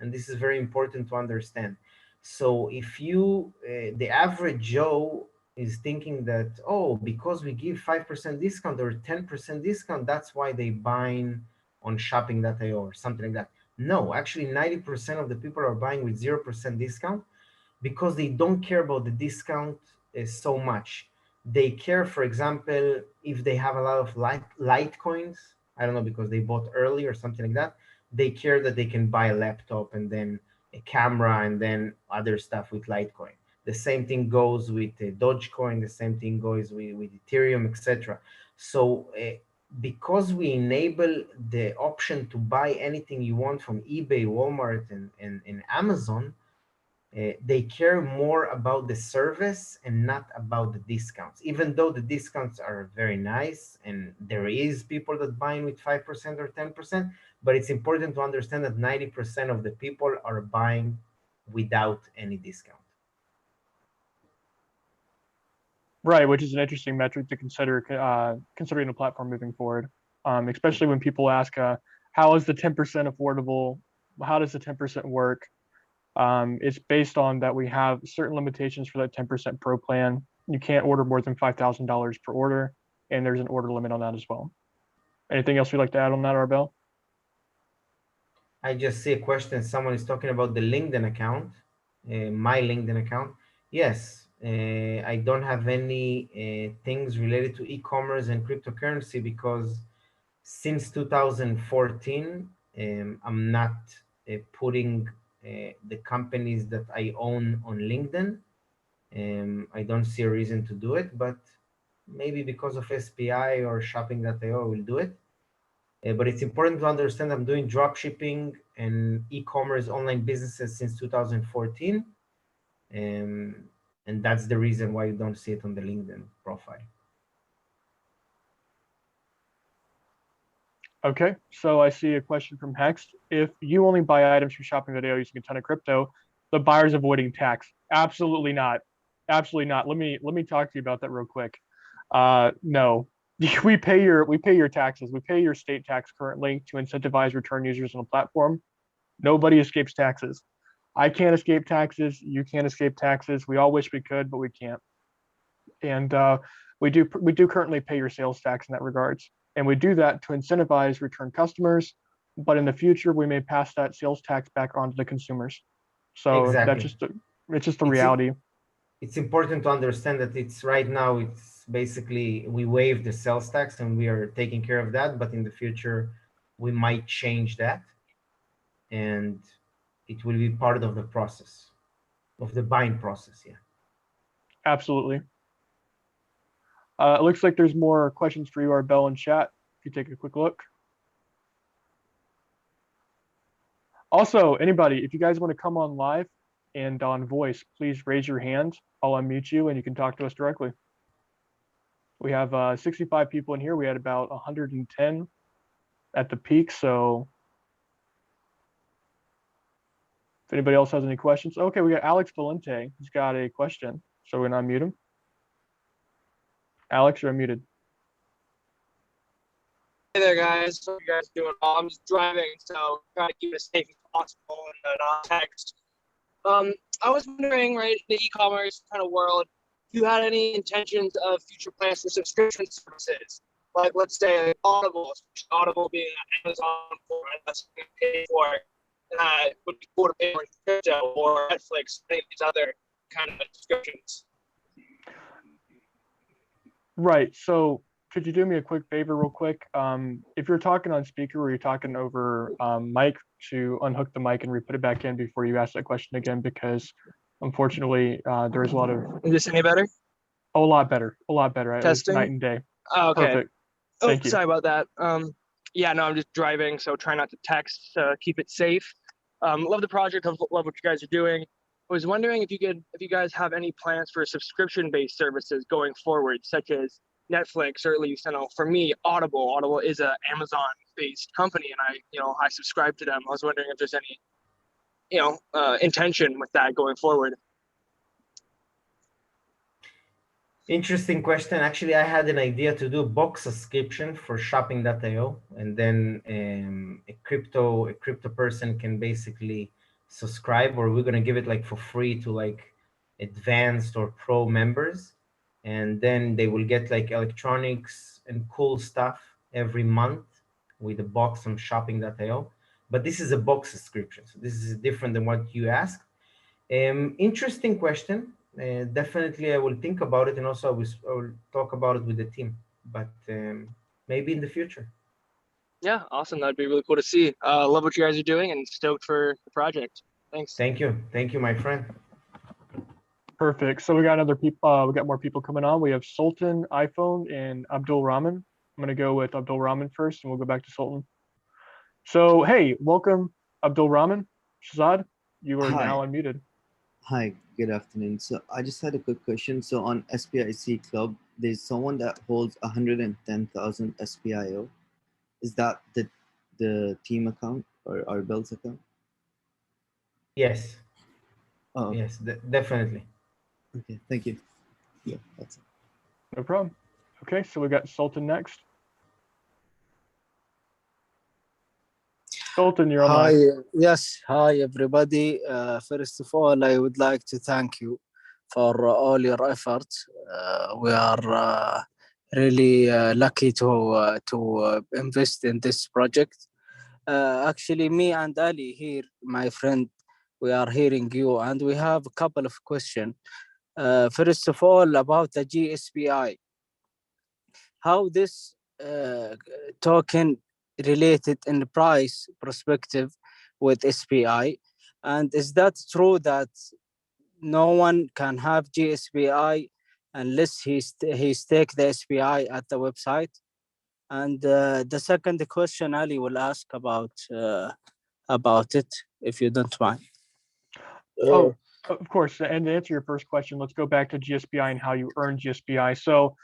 And this is very important to understand. So if you, the average Joe is thinking that, oh, because we give 5% discount or 10% discount, that's why they buy on shopping.io or something like that. No, actually 90% of the people are buying with 0% discount because they don't care about the discount so much. They care, for example, if they have a lot of Litecoins, I don't know, because they bought early or something like that, they care that they can buy a laptop and then a camera and then other stuff with Litecoin. The same thing goes with Dogecoin, the same thing goes with Ethereum, etc. So because we enable the option to buy anything you want from eBay, Walmart, and Amazon, they care more about the service and not about the discounts, even though the discounts are very nice and there is people that buying with 5% or 10%, but it's important to understand that 90% of the people are buying without any discount. Right, which is an interesting metric to consider considering the platform moving forward, especially when people ask, how is the 10% affordable? How does the 10% work? It's based on that we have certain limitations for that 10% pro plan. You can't order more than $5,000 per order, and there's an order limit on that as well. Anything else you'd like to add on that, Arbel? I just see a question. Someone is talking about the LinkedIn account, my LinkedIn account. Yes, I don't have any things related to e-commerce and cryptocurrency because since 2014, I'm not putting the companies that I own on LinkedIn. I don't see a reason to do it, but maybe because of SPI or shopping.io, I will do it. But it's important to understand I'm doing drop shipping and e-commerce online businesses since 2014. And that's the reason why you don't see it on the LinkedIn profile. Okay, so I see a question from Hex. If you only buy items from shopping.io using a ton of crypto, the buyer's avoiding tax. Absolutely not. Absolutely not. Let me talk to you about that real quick. No, we pay your taxes. We pay your state tax currently to incentivize return users on the platform. Nobody escapes taxes. I can't escape taxes. You can't escape taxes. We all wish we could, but we can't. And we do currently pay your sales tax in that regards. And we do that to incentivize return customers, but in the future, we may pass that sales tax back on to the consumers. So exactly. it's just a reality. It's important to understand that it's right now, it's it's basically we waived the sales tax and we are taking care of that, but in the future we might change that, and it will be part of the process, of the buying process. Yeah. Absolutely. It looks like there's more questions for you, Arbel, in chat. If you take a quick look. Also, anybody, if you guys want to come on live and on voice, please raise your hand. I'll unmute you and you can talk to us directly. We have 65 people in here. We had about 110 at the peak. So if anybody else has any questions. Okay, we got Alex Valente. He's got a question. So we're going to unmute him. Alex, you're unmuted. Hey there, guys. Hope you guys are doing well. I'm just driving, so trying to keep it as safe as possible and not text. I was wondering, right, in the e-commerce kind of world, if you had any intentions of future plans for subscription services, like let's say like Audible being an Amazon for it, that's going to pay for it. Would be cool to pay for crypto or Netflix, any of these other kind of subscriptions. Right. So could you do me a quick favor real quick? If you're talking on speaker or you're talking over mic, to unhook the mic and re-put it back in before you ask that question again, because unfortunately there is a lot of... Is this any better? Oh, a lot better. A lot better. Testing? Night and day. Oh, okay. Perfect. Thank you. Sorry about that. Yeah, no, I'm just driving, so try not to text, keep it safe. Love the project, love what you guys are doing. I was wondering if you guys have any plans for subscription-based services going forward, such as Netflix, or at least, for me, Audible. Audible is a Amazon-based company, and I subscribe to them. I was wondering if there's any, intention with that going forward. Interesting question. Actually, I had an idea to do a box subscription for shopping.io, and then a crypto person can basically subscribe, or we're gonna give it like for free to like advanced or pro members, and then they will get like electronics and cool stuff every month with a box on shopping.io. But this is a box subscription, so this is different than what you asked. Interesting question. Definitely, I will think about it, and also I will talk about it with the team. But maybe in the future. Yeah, awesome. That'd be really cool to see. Love what you guys are doing, and stoked for the project. Thanks. Thank you, my friend. Perfect. So we got other people. We got more people coming on. We have Sultan, iPhone, and Abdul Rahman. I'm gonna go with Abdul Rahman first, and we'll go back to Sultan. So hey, welcome, Abdul Rahman. Shazad, you are now unmuted. Hi, good afternoon. So I just had a quick question. So on SPIC Club, there's someone that holds 110,000 SPIO. Is that the team account or Arbel's account? Yes. Oh, okay. Yes, definitely. Okay, thank you. Yeah, that's it. No problem. Okay, so we got Sultan next. Sultan, you're on. Hi, yes, hi everybody. First of all, I would like to thank you for all your efforts. We are really lucky to invest in this project. Actually, me and Ali here, my friend, we are hearing you, and we have a couple of questions. First of all, about the Jsbi, how this token related in the price perspective with SPI, and is that true that no one can have Jsbi unless he stake the SPI at the website? And the second question Ali will ask about it, if you don't mind. Oh, of course. And to answer your first question, let's go back to Jsbi and how you earn Jsbi. So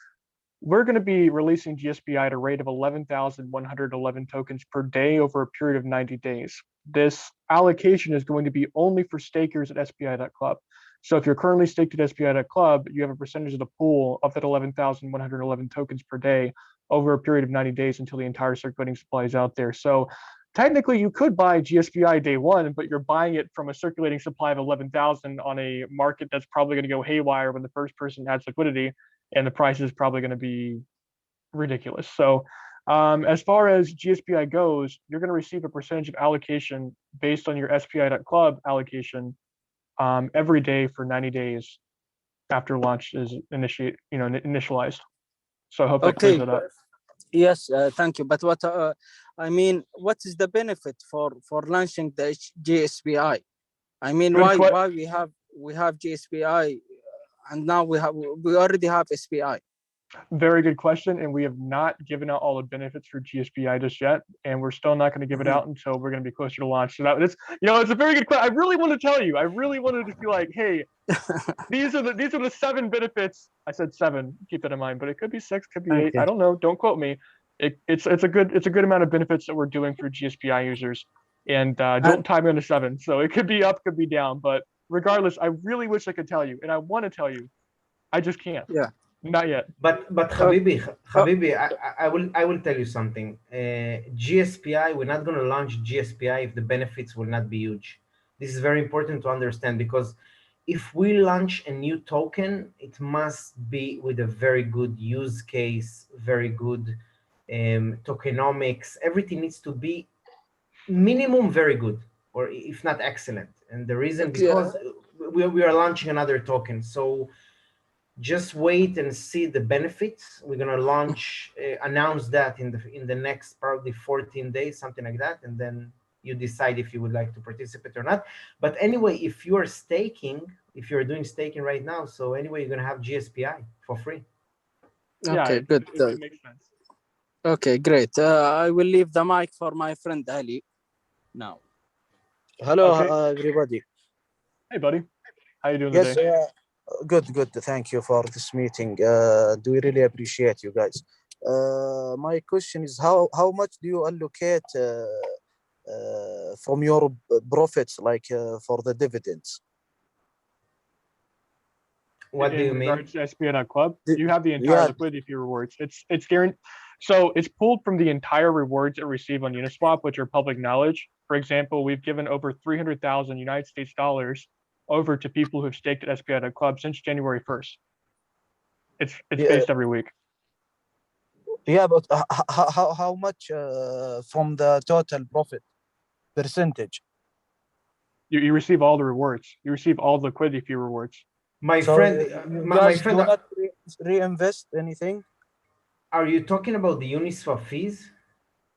we're going to be releasing Jsbi at a rate of 11,111 tokens per day over a period of 90 days. This allocation is going to be only for stakers at SPI.club. So if you're currently staked at SPI.club, you have a percentage of the pool of that 11,111 tokens per day over a period of 90 days until the entire circulating supply is out there. So technically you could buy Jsbi day one, but you're buying it from a circulating supply of 11,000 on a market that's probably going to go haywire when the first person adds liquidity, and the price is probably going to be ridiculous. So as far as Jsbi goes, you're going to receive a percentage of allocation based on your SPI.club allocation every day for 90 days after launch is initialized. So I hope that clears that up. Yes, thank you. But what I mean, what is the benefit for launching the GSPI? I mean, Good why we have GSPI and now we already have SPI? Very good question, and we have not given out all the benefits for GSPI just yet, and we're still not going to give it out until we're going to be closer to launch. So it's it's a very good question. I really want to tell you. I really wanted to be like, hey, these are the 7 benefits. I said 7. Keep that in mind, but it could be 6, could be 8. Okay. I don't know. Don't quote me. It's a good amount of benefits that we're doing for GSPI users, and don't tie me on to 7. So it could be up, could be down, but regardless, I really wish I could tell you, and I want to tell you, I just can't. Yeah. Not yet. But Habibi, I will tell you something. GSPI, we're not going to launch GSPI if the benefits will not be huge. This is very important to understand, because if we launch a new token, it must be with a very good use case, very good tokenomics. Everything needs to be minimum very good, or if not excellent. And the reason, because we are launching another token, so just wait and see the benefits. We're gonna launch, announce that in the next probably 14 days, something like that, and then you decide if you would like to participate or not. But anyway, if you are staking, if you're doing staking right now, so anyway, you're gonna have GSPI for free. Okay, good. It makes sense. Okay, great. I will leave the mic for my friend Ali now. Hello, everybody. Hey, buddy. How you doing yes, today? Good. Thank you for this meeting. Do we really appreciate you guys? My question is, how much do you allocate from your profits, like for the dividends? What do you mean? In regards to SPI.club, you have the entire liquidity fee rewards. It's guaranteed. So it's pulled from the entire rewards that we receive on Uniswap, which are public knowledge. For example, we've given over 300,000 United States dollars over to people who've staked at SPI.club since January 1st. It's based every week. Yeah, but how much from the total profit percentage? You receive all the rewards. You receive all the liquidity fee rewards. My So friend, my friend, do not reinvest anything. Are you talking about the Uniswap fees,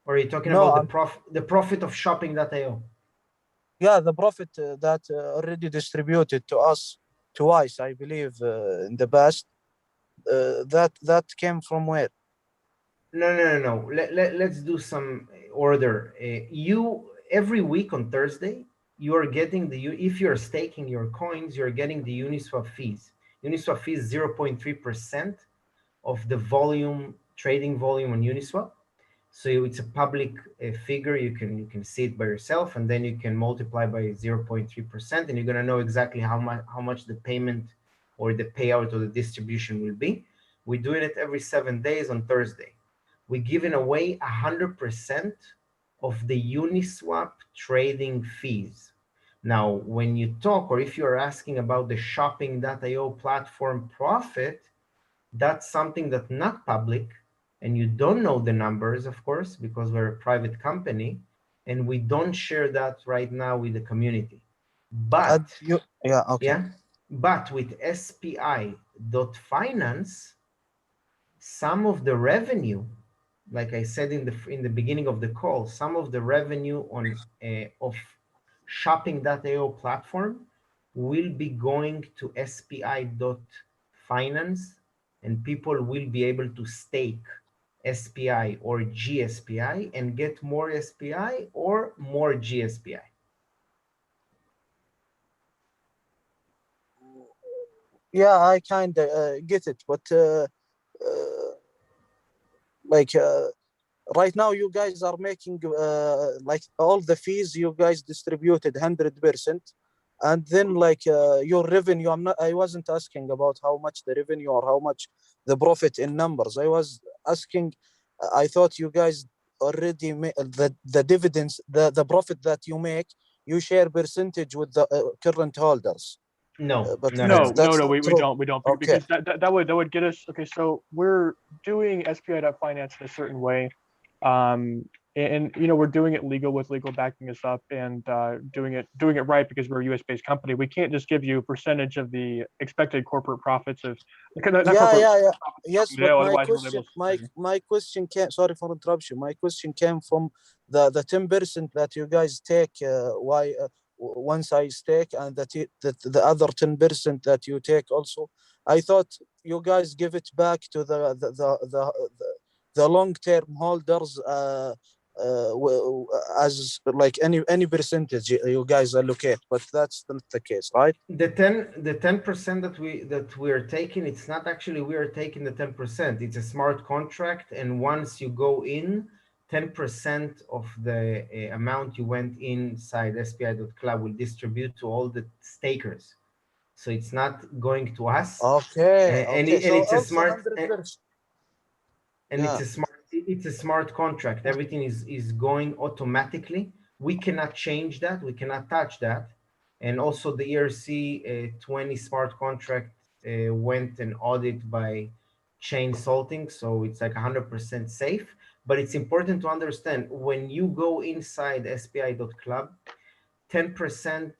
or are you talking about the profit of shopping.io? Yeah, the profit that already distributed to us twice, I believe, in the past. That came from where? No. Let's do some order. Every week on Thursday, you are getting if you're staking your coins, you're getting the Uniswap fees. Uniswap fee is 0.3% of the trading volume on Uniswap. So it's a public figure. You can see it by yourself, and then you can multiply by 0.3%, and you're gonna know exactly how much the payment or the payout or the distribution will be. We do it every 7 days on Thursday. We're giving away 100% of the Uniswap trading fees. Now, when you talk, or if you're asking about the shopping.io platform profit, that's something that's not public, and you don't know the numbers, of course, because we're a private company, and we don't share that right now with the community. But but with SPI.finance, some of the revenue, like I said in the beginning of the call, some of the revenue of shopping.io platform will be going to SPI.finance, and people will be able to stake SPI or GSPI and get more SPI or more GSPI. Yeah, I kind of get it, but right now you guys are making like all the fees you guys distributed 100%, and then like your revenue. I wasn't asking about how much the revenue or how much the profit in numbers. I was asking, I thought you guys already made the dividends, the profit that you make, you share percentage with the current holders. No, but we don't, okay. Because that would get us. Okay, so we're doing SPI.finance in a certain way. and we're doing it legal with legal backing us up, and doing it right because we're a US based company. We can't just give you a percentage of the expected corporate profits of not Yeah, corporate yeah, yeah. profits of Yes, company, but otherwise we're able to sue. my question came. Sorry for interruption. My question came from the 10% that you guys take. Once I stake, and the other 10% that you take also. I thought you guys give it back to the long term holders. As like any percentage you guys allocate, but that's not the case, right? The 10% that we are taking, it's not actually we are taking the 10%. It's a smart contract, and once you go in, 10% of the amount you went inside SPI.club will distribute to all the stakers. So it's not going to us. Okay, And okay. So it's a also smart 100%. and Yeah. it's a smart contract. Everything is going automatically. We cannot change that. We cannot touch that. And also the ERC 20 smart contract went and audited by chain salting, so it's like 100% safe. But it's important to understand when you go inside SPI.club, 10%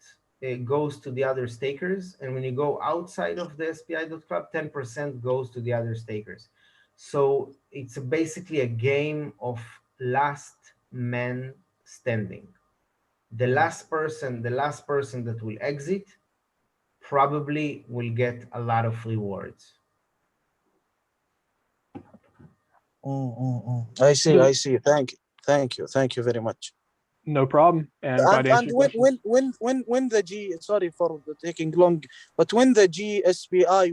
goes to the other stakers, and when you go outside of the SPI.club, 10% goes to the other stakers. So it's basically a game of last man standing. The last person that will exit probably will get a lot of rewards. I see. Thank you very much. No problem. And glad to answer your questions. When the G, sorry for taking long, but when the GSPI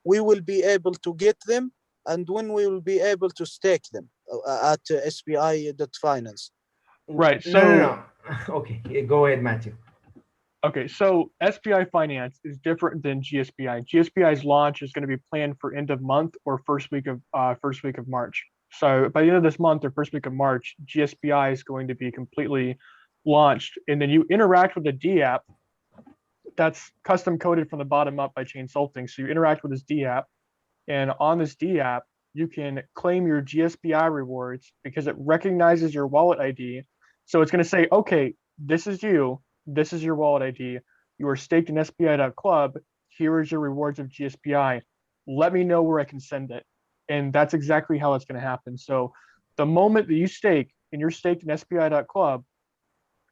we will be able to get them, and when we will be able to stake them at SPI.finance. Right. So No. Okay, go ahead, Matthew. Okay, so SPI Finance is different than GSPI. GSPI's launch is going to be planned for end of month or first week of March. So by the end of this month or first week of March, GSPI is going to be completely launched, and then you interact with the D app that's custom coded from the bottom up by Chain Salting. So you interact with this D app, and on this D app, you can claim your GSPI rewards because it recognizes your wallet ID. So it's going to say, okay, this is you. This is your wallet ID. You are staked in SPI.club. Here is your rewards of GSPI. Let me know where I can send it. And that's exactly how it's going to happen. So the moment that you stake and you're staked in SPI.club,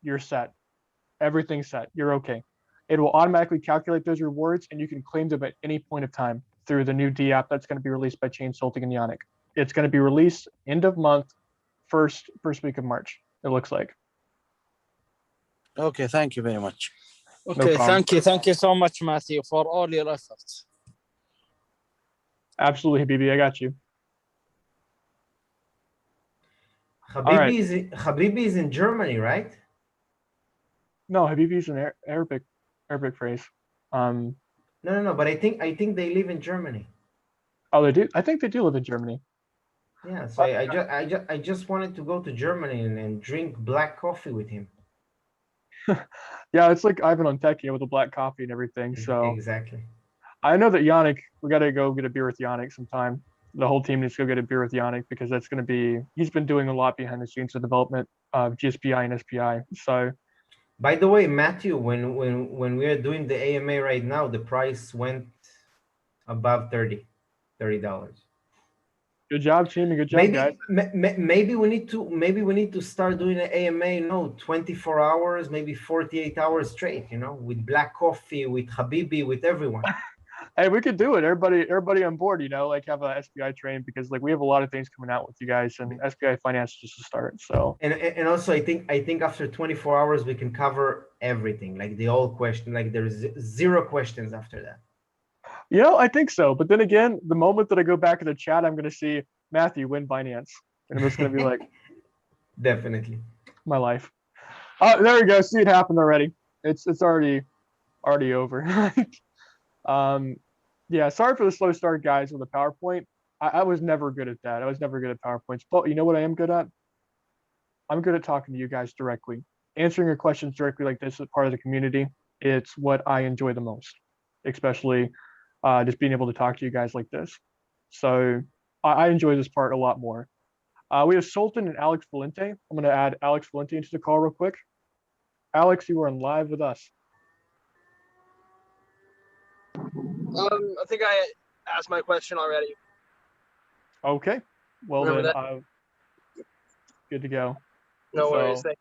you're set. Everything's set. You're okay. It will automatically calculate those rewards, and you can claim them at any point of time through the new D app that's going to be released by Chain Salting and Yannick. It's going to be released end of month, first week of March, it looks like. Okay, thank you very much. Okay, problem. thank you so much, Matthew, for all your efforts. Absolutely, Habibi, I got you. Habibi is in Germany, right? No, Habibi is an Arabic phrase. No, but I think they live in Germany. Oh, they do? I think they do live in Germany. Yeah, so I just wanted to go to Germany and drink black coffee with him. Yeah, it's like Ivan on Tekia with the black coffee and everything. So exactly. I know that Yannick, we got to go get a beer with Yannick sometime. The whole team needs to go get a beer with Yannick because that's going to be, he's been doing a lot behind the scenes of development of GSPI and SPI. So, by the way, Matthew, when we are doing the AMA right now, the price went above $30. Good job, team, and good job, guys. Maybe we need to start doing an AMA, 24 hours, maybe 48 hours straight, with black coffee, with Habibi, with everyone. Hey, we could do it. Everybody on board, like have a SPI train because like we have a lot of things coming out with you guys, and SPI Finance is just a start. So and also I think after 24 hours we can cover everything, like the whole question, like there's zero questions after that. I think so. But then again, the moment that I go back in the chat, I'm going to see Matthew win Binance, and it's going to be like, definitely my life. Oh, there we go. See, it happened already. It's already over. Yeah. Sorry for the slow start, guys, with the PowerPoint. I was never good at that. I was never good at PowerPoints. But you know what I am good at? I'm good at talking to you guys directly, answering your questions directly like this as part of the community. It's what I enjoy the most, especially just being able to talk to you guys like this. So I enjoy this part a lot more. We have Sultan and Alex Valente. I'm going to add Alex Valente into the call real quick. Alex, you are on live with us. I think I asked my question already. Okay. Well Remember then, good to go. No worries. So,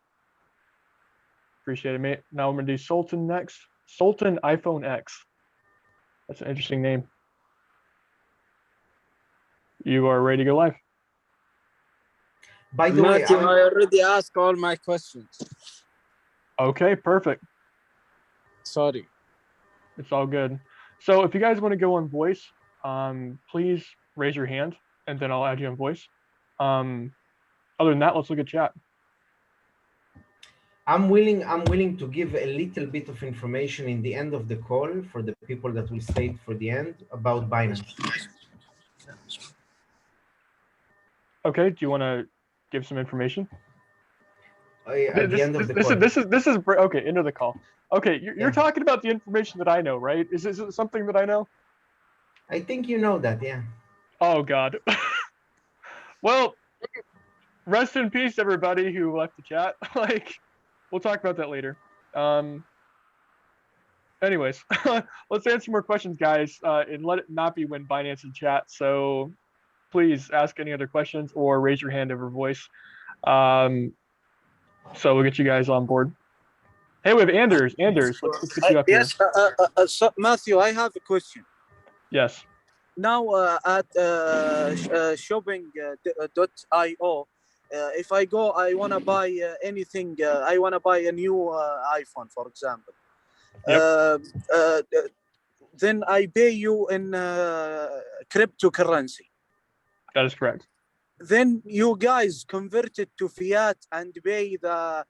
appreciate it, mate. Now I'm going to do Sultan next. Sultan iPhone X. That's an interesting name. You are ready to go live. By the way, Matthew, I already asked all my questions. Okay, perfect. Sorry. It's all good. So if you guys want to go on voice, please raise your hand and then I'll add you on voice. Other than that, let's look at chat. I'm willing to give a little bit of information in the end of the call for the people that will stay for the end about Binance. Okay, do you want to give some information? At the end of the call. This is okay. End of the call. Okay, you're talking about the information that I know, right? Is it something that I know? I think you know that, yeah. Oh God. Well, rest in peace, everybody who left the chat. Like, we'll talk about that later. Anyways, let's answer more questions, guys, and let it not be when Binance in chat. So please ask any other questions or raise your hand over voice. So we'll get you guys on board. Hey, we have Anders. Anders, let's get you up here. Yes, so Matthew, I have a question. Yes. Now at shopping.io, if I go, I want to buy anything. I want to buy a new iPhone, for example. Yep. Then I pay you in cryptocurrency. That is correct. Then you guys convert it to fiat and pay the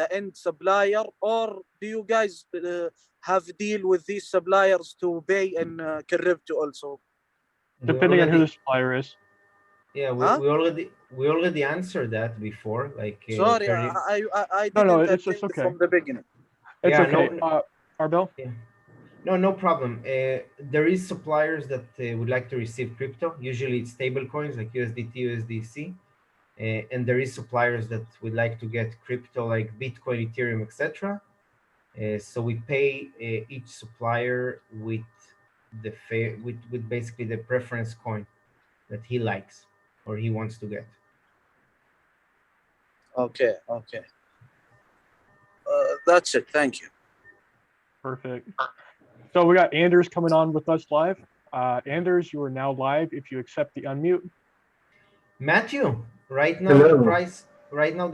end supplier, or do you guys have deal with these suppliers to pay in crypto also? Depending on who the supplier is. Yeah, we already answered that before. Like sorry, I didn't no, it's attend okay from the beginning. It's yeah, okay. No, Arbel? Yeah. No problem. There is suppliers that would like to receive crypto. Usually it's stable coins like USDT, USDC. And there is suppliers that would like to get crypto like Bitcoin, Ethereum, etc. So we pay each supplier with with basically the preference coin that he likes or he wants to get. Okay. That's it. Thank you. Perfect. So we got Anders coming on with us live. Anders, you are now live if you accept the unmute. Matthew, right now the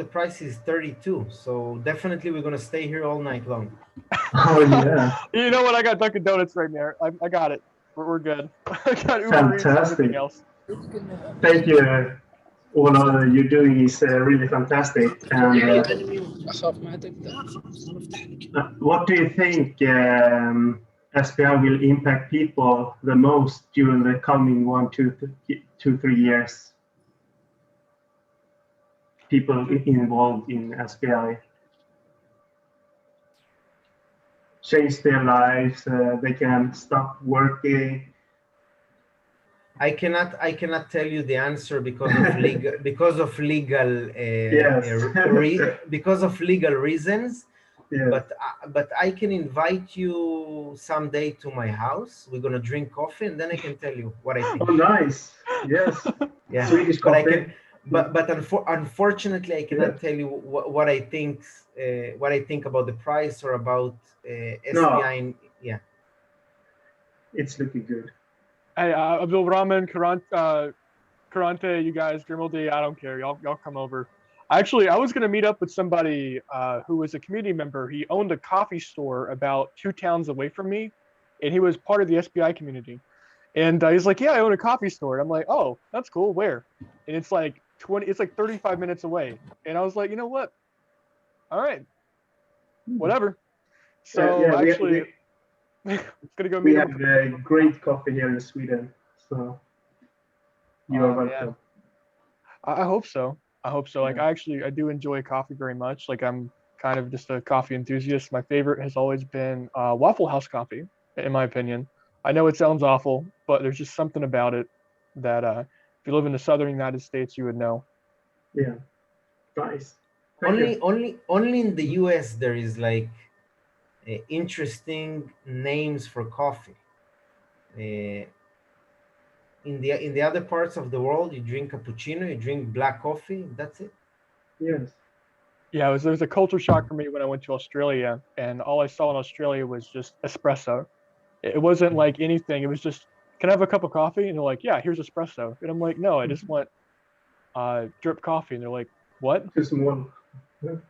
price is 32. So definitely we're gonna stay here all night long. Oh yeah. You know what? I got Dunkin' Donuts right there. I got it. We're good. I got Uber Eats and everything else. Thank you. All you're doing is really fantastic. And what do you think SPI will impact people the most during the coming 1, 2, 3 years? People involved in SPI. Change their lives, they can stop working. I cannot tell you the answer because of legal because of legal reasons. Yeah. But I can invite you someday to my house. We're gonna drink coffee and then I can tell you what I think. Oh, nice. Yes. Yeah. Swedish coffee. But unfortunately, I cannot tell you what I think about the price or about SPI. No. Yeah. It's looking good. Hey, Abdul Rahman, Karante, you guys, Grimaldi, I don't care. Y'all come over. Actually, I was going to meet up with somebody who was a community member. He owned a coffee store about 2 towns away from me, and he was part of the SPI community. And he's like, yeah, I own a coffee store. And I'm like, oh, that's cool. Where? And it's like 35 minutes away. And I was like, you know what? All right, whatever. So actually, it's gonna go meet up. We have great coffee here in Sweden, so you are welcome. I hope so. Like I do enjoy coffee very much. Like I'm kind of just a coffee enthusiast. My favorite has always been Waffle House coffee, in my opinion. I know it sounds awful, but there's just something about it that if you live in the southern United States, you would know. Yeah, nice. Thank you. Only in the US there is like interesting names for coffee. In the other parts of the world, you drink cappuccino, you drink black coffee. That's it. Yes. Yeah, there was a culture shock for me when I went to Australia, and all I saw in Australia was just espresso. It wasn't like anything. It was just, can I have a cup of coffee? And they're like, yeah, here's espresso. And I'm like, no, I just want drip coffee. And they're like, what? Too small. And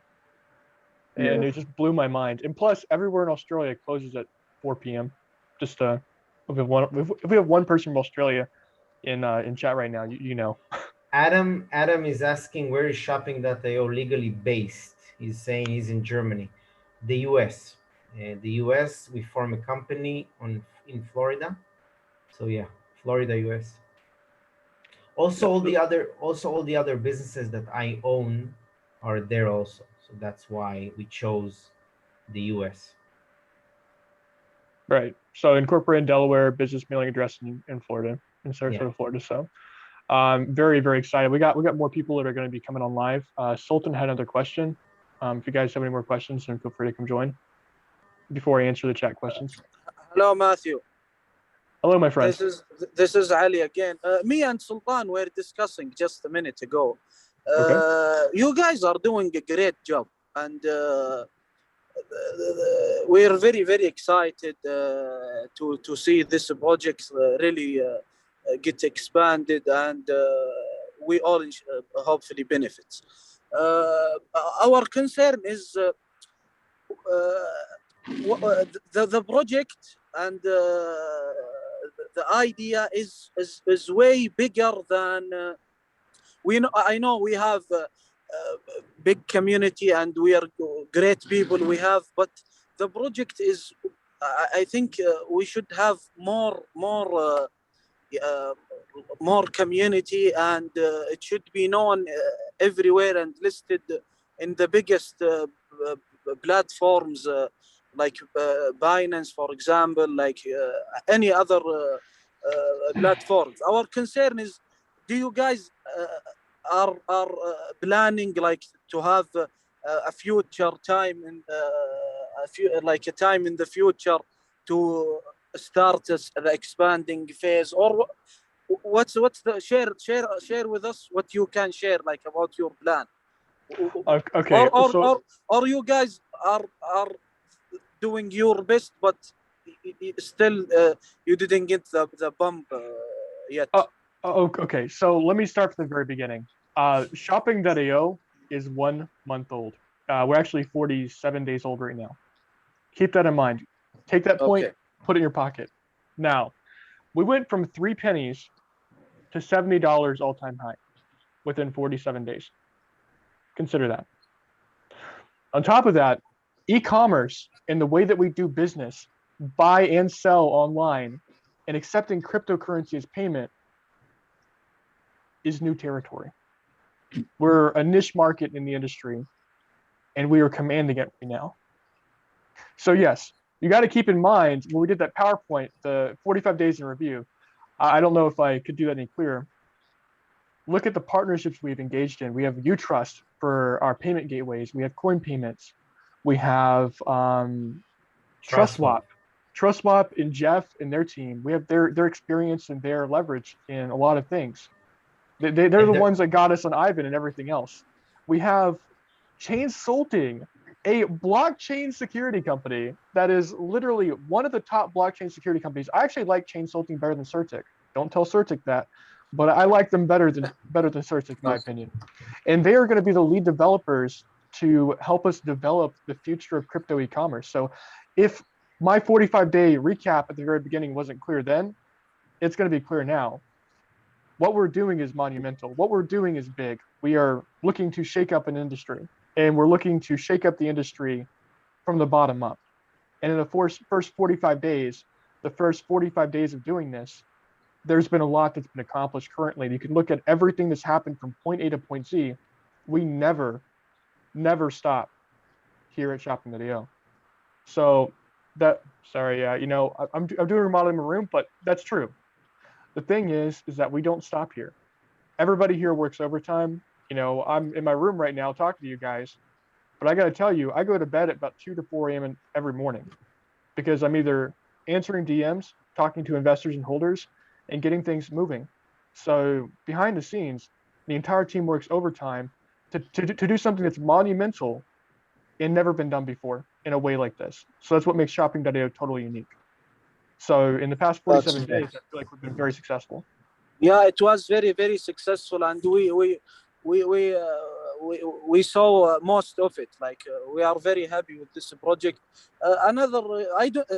Yeah. it just blew my mind. And plus, everywhere in Australia closes at 4 p.m. Just if we have one person from Australia in chat right now, you know. Adam is asking where is shopping.io legally based. He's saying he's in Germany, the US. The US, we form a company in Florida. So yeah, Florida, US. Also, all the other businesses that I own are there also. So that's why we chose the US. Right. So incorporate in Delaware, business mailing address in Florida, in Sarasota, Florida. So very, very excited. We got more people that are going to be coming on live. Sultan had another question. If you guys have any more questions, then feel free to come join before I answer the chat questions. Hello, Matthew. Hello, my friend. This is Ali again. Me and Sultan were discussing just a minute ago. Okay. You guys are doing a great job, and we're very, very excited to see this project really get expanded, and we all hopefully benefit. Our concern is the project and the idea is way bigger than we know. I know we have big community and we are great people we have, but the project is I think we should have more community, and it should be known everywhere and listed in the biggest platforms like Binance, for example, like any other platforms. Our concern is, do you guys are planning like to have a future time in a time in the future to start the expanding phase, or what's the share with us what you can share like about your plan? Okay. Or you guys are doing your best, but still you didn't get the bump yet. Okay. So let me start from the very beginning. Shopping.io is 1 month old. We're actually 47 days old right now. Keep that in mind. Take that point, put it in your pocket. Now, we went from 3 pennies to $70 all-time high within 47 days. Consider that. On top of that, e-commerce and the way that we do business, buy and sell online, and accepting cryptocurrency as payment is new territory. We're a niche market in the industry, and we are commanding it right now. So yes, you got to keep in mind when we did that PowerPoint, the 45 days in review, I don't know if I could do that any clearer. Look at the partnerships we've engaged in. We have Utrust for our payment gateways. We have Coin Payments. We have TrustSwap and Jeff and their team. We have their experience and their leverage in a lot of things. They're the ones that got us on Ivan and everything else. We have Chain Salting, a blockchain security company that is literally one of the top blockchain security companies. I actually like Chain Salting better than Certic. Don't tell Certic that, but I like them better than Certic, in my opinion. And they are going to be the lead developers to help us develop the future of crypto e-commerce. So if my 45-day recap at the very beginning wasn't clear then, it's going to be clear now. What we're doing is monumental. What we're doing is big. We are looking to shake up an industry, and we're looking to shake up the industry from the bottom up. And in the first 45 days, the first 45 days of doing this, there's been a lot that's been accomplished currently. You can look at everything that's happened from point A to point Z. We never stop here at Shopping.io. So I'm doing remodeling my room, but that's true. The thing is that we don't stop here. Everybody here works overtime. You know, I'm in my room right now talking to you guys, but I got to tell you, I go to bed at about 2 to 4 a.m. every morning because I'm either answering DMs, talking to investors and holders, and getting things moving. So behind the scenes, the entire team works overtime to do something that's monumental and never been done before in a way like this. So that's what makes shopping.io totally unique. So in the past 47 days, I feel like we've been very successful. Yeah, it was very successful, and we saw most of it. Like we are very happy with this project. Another, I don't,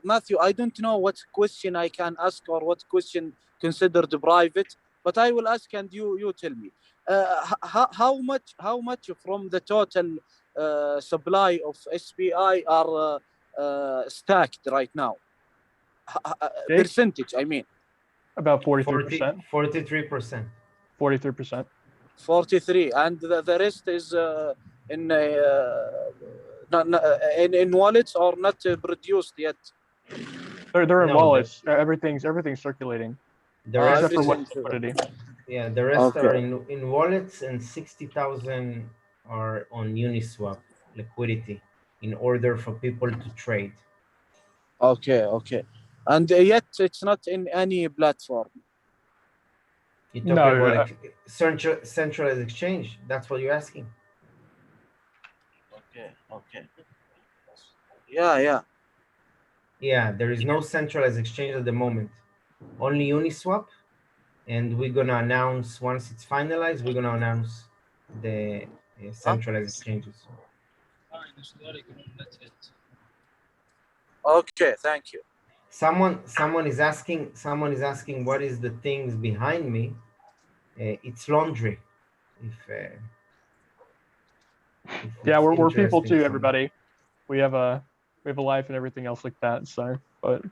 Matthew, I don't know what question I can ask or what question considered private, but I will ask and you tell me. How much from the total supply of SPI are stacked right now? Percentage, I mean. About 43%. 43%. 43%. 43, and the rest is in wallets or not produced yet. They're in No, wallets. Everything's circulating. The rest except for is, what liquidity. Yeah, the rest Okay. are in wallets, and 60,000 are on Uniswap liquidity in order for people to trade. Okay. And yet it's not in any platform. You're talking about centralized exchange. That's what you're asking. Okay. Yeah. Yeah, there is no centralized exchange at the moment. Only Uniswap, and we're gonna announce once it's finalized. We're gonna announce the centralized exchanges. Okay, thank you. Someone is asking what is the things behind me. It's laundry. Yeah, we're people too, everybody. We have a life and everything else like that. So, but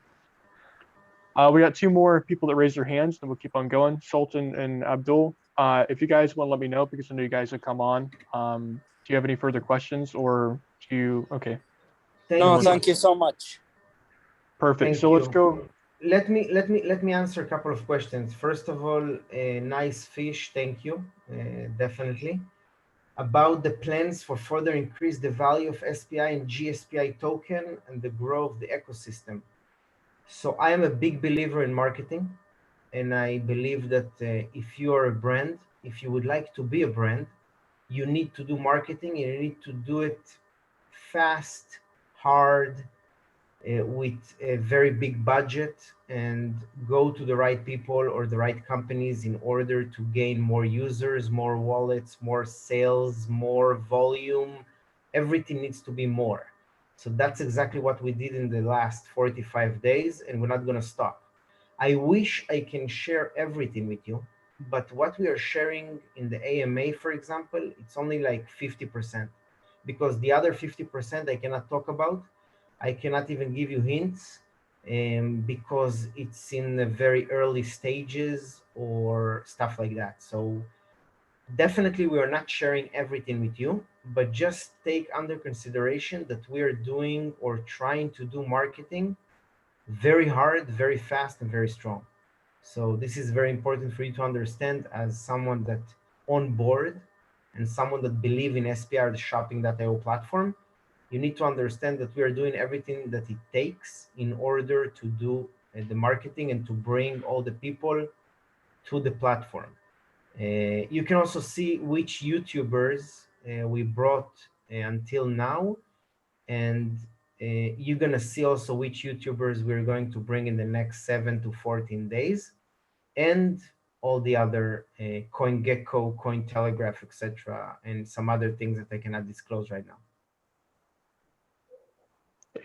we got 2 more people that raised their hands, and we'll keep on going. Sultan and Abdul. If you guys want to let me know, because I know you guys have come on. Do you have any further questions, or do you? Okay. Thank you so much. Perfect. So let's go. Let me answer a couple of questions. First of all, nice fish. Thank you. Definitely. About the plans for further increase the value of SPI and GSPI token and the growth of the ecosystem. So I am a big believer in marketing, and I believe that if you are a brand, if you would like to be a brand, you need to do marketing, and you need to do it fast, hard, with a very big budget, and go to the right people or the right companies in order to gain more users, more wallets, more sales, more volume. Everything needs to be more. So that's exactly what we did in the last 45 days, and we're not going to stop. I wish I can share everything with you, but what we are sharing in the AMA, for example, it's only like 50%, because the other 50% I cannot talk about. I cannot even give you hints because it's in the very early stages or stuff like that. So definitely we are not sharing everything with you, but just take under consideration that we are doing or trying to do marketing very hard, very fast, and very strong. So this is very important for you to understand as someone that on board and someone that believe in SPR, the shopping.io platform. You need to understand that we are doing everything that it takes in order to do the marketing and to bring all the people to the platform. You can also see which YouTubers we brought until now, and you're going to see also which YouTubers we're going to bring in the next 7 to 14 days, and all the other CoinGecko, Cointelegraph, etc., and some other things that I cannot disclose right now.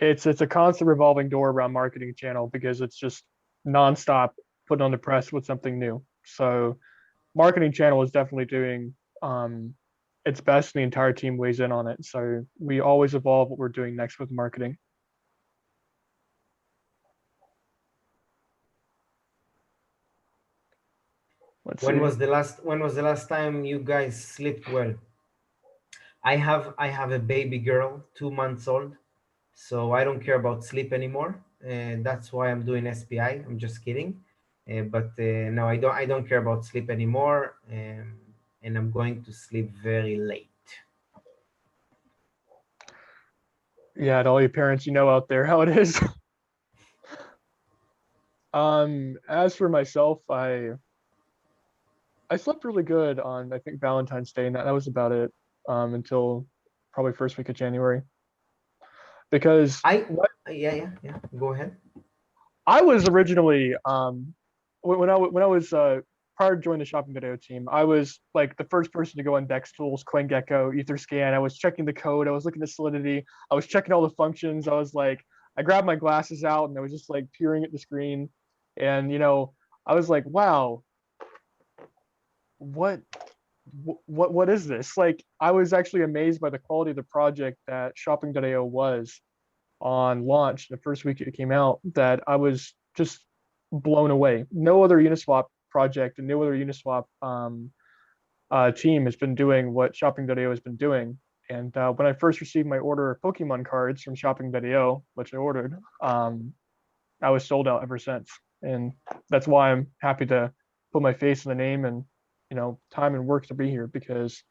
It's a constant revolving door around marketing channel because it's just nonstop putting on the press with something new. So marketing channel is definitely doing its best, and the entire team weighs in on it. So we always evolve what we're doing next with marketing. When was the last time you guys slept well? I have a baby girl, 2 months old, so I don't care about sleep anymore. That's why I'm doing SPI. I'm just kidding. But no, I don't care about sleep anymore. and I'm going to sleep very late. Yeah, to all you parents, you know out there how it is. As for myself, I slept really good on, I think, Valentine's Day, and that was about it until probably first week of January. Because yeah, go ahead. I was originally when I was prior to joining the shopping.io team, I was like the first person to go on Dex Tools, CoinGecko, Etherscan. I was checking the code. I was looking at Solidity. I was checking all the functions. I was like, I grabbed my glasses out and I was just like peering at the screen, and I was like, wow, what is this? Like, I was actually amazed by the quality of the project that shopping.io was on launch the first week it came out, that I was just blown away. No other Uniswap project and no other Uniswap team has been doing what shopping.io has been doing. And when I first received my order of Pokemon cards from shopping.io, which I ordered, I was sold out ever since. And that's why I'm happy to put my face in the name and time and work to be here, because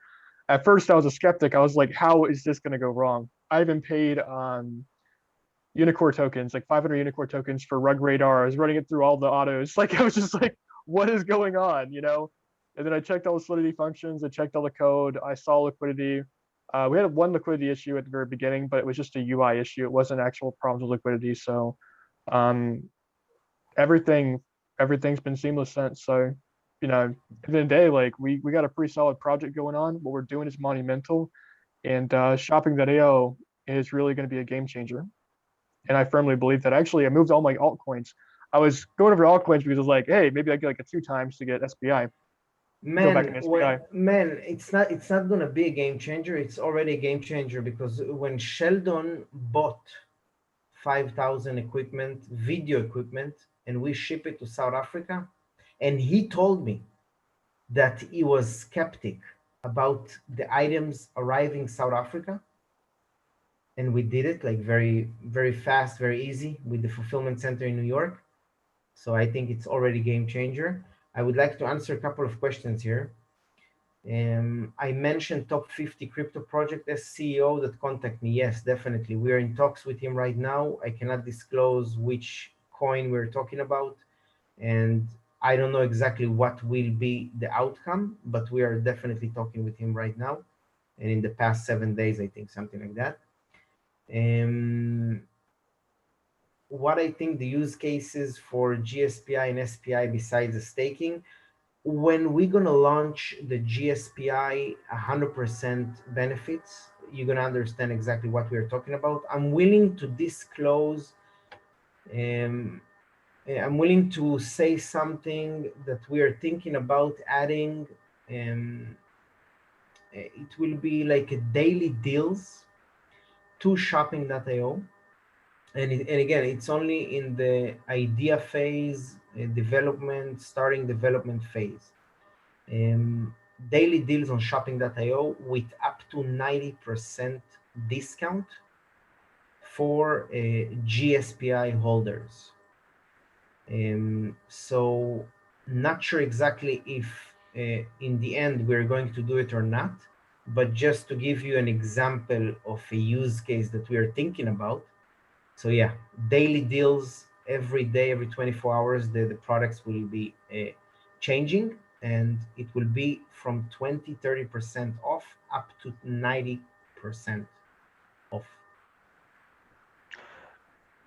at first I was a skeptic. I was like, how is this going to go wrong? I even paid Unicore tokens, like 500 Unicore tokens for Rug Radar. I was running it through all the autos. Like, I was just like, what is going on, And then I checked all the Solidity functions. I checked all the code. I saw liquidity. We had one liquidity issue at the very beginning, but it was just a UI issue. It wasn't actual problems with liquidity. So everything's been seamless since. So, at the end of the day, like we got a pretty solid project going on. What we're doing is monumental, and shopping.io is really going to be a game changer. And I firmly believe that. Actually, I moved all my altcoins. I was going over altcoins because I was like, hey, maybe I get like a 2 times to get SPI. Man, it's not gonna be a game changer. It's already a game changer, because when Sheldon bought 5,000 video equipment, and we ship it to South Africa, and he told me that he was skeptic about the items arriving South Africa. And we did it like very, very fast, very easy with the fulfillment center in New York. So I think it's already game changer. I would like to answer a couple of questions here. I mentioned top 50 crypto project as CEO that contact me. Yes, definitely. We are in talks with him right now. I cannot disclose which coin we're talking about, and I don't know exactly what will be the outcome, but we are definitely talking with him right now. And in the past 7 days, I think, something like that. What I think the use cases for GSPI and SPI besides the staking, when we're going to launch the GSPI 100% benefits, you're going to understand exactly what we're talking about. I'm willing to disclose, I'm willing to say something that we are thinking about adding. It will be like a daily deals to shopping.io. And again, it's only in the idea phase, starting development phase. Daily deals on shopping.io with up to 90% discount for GSPI holders. So not sure exactly if in the end we're going to do it or not, but just to give you an example of a use case that we are thinking about. So yeah, daily deals every day, every 24 hours, the products will be changing, and it will be from 20-30% off up to 90% off.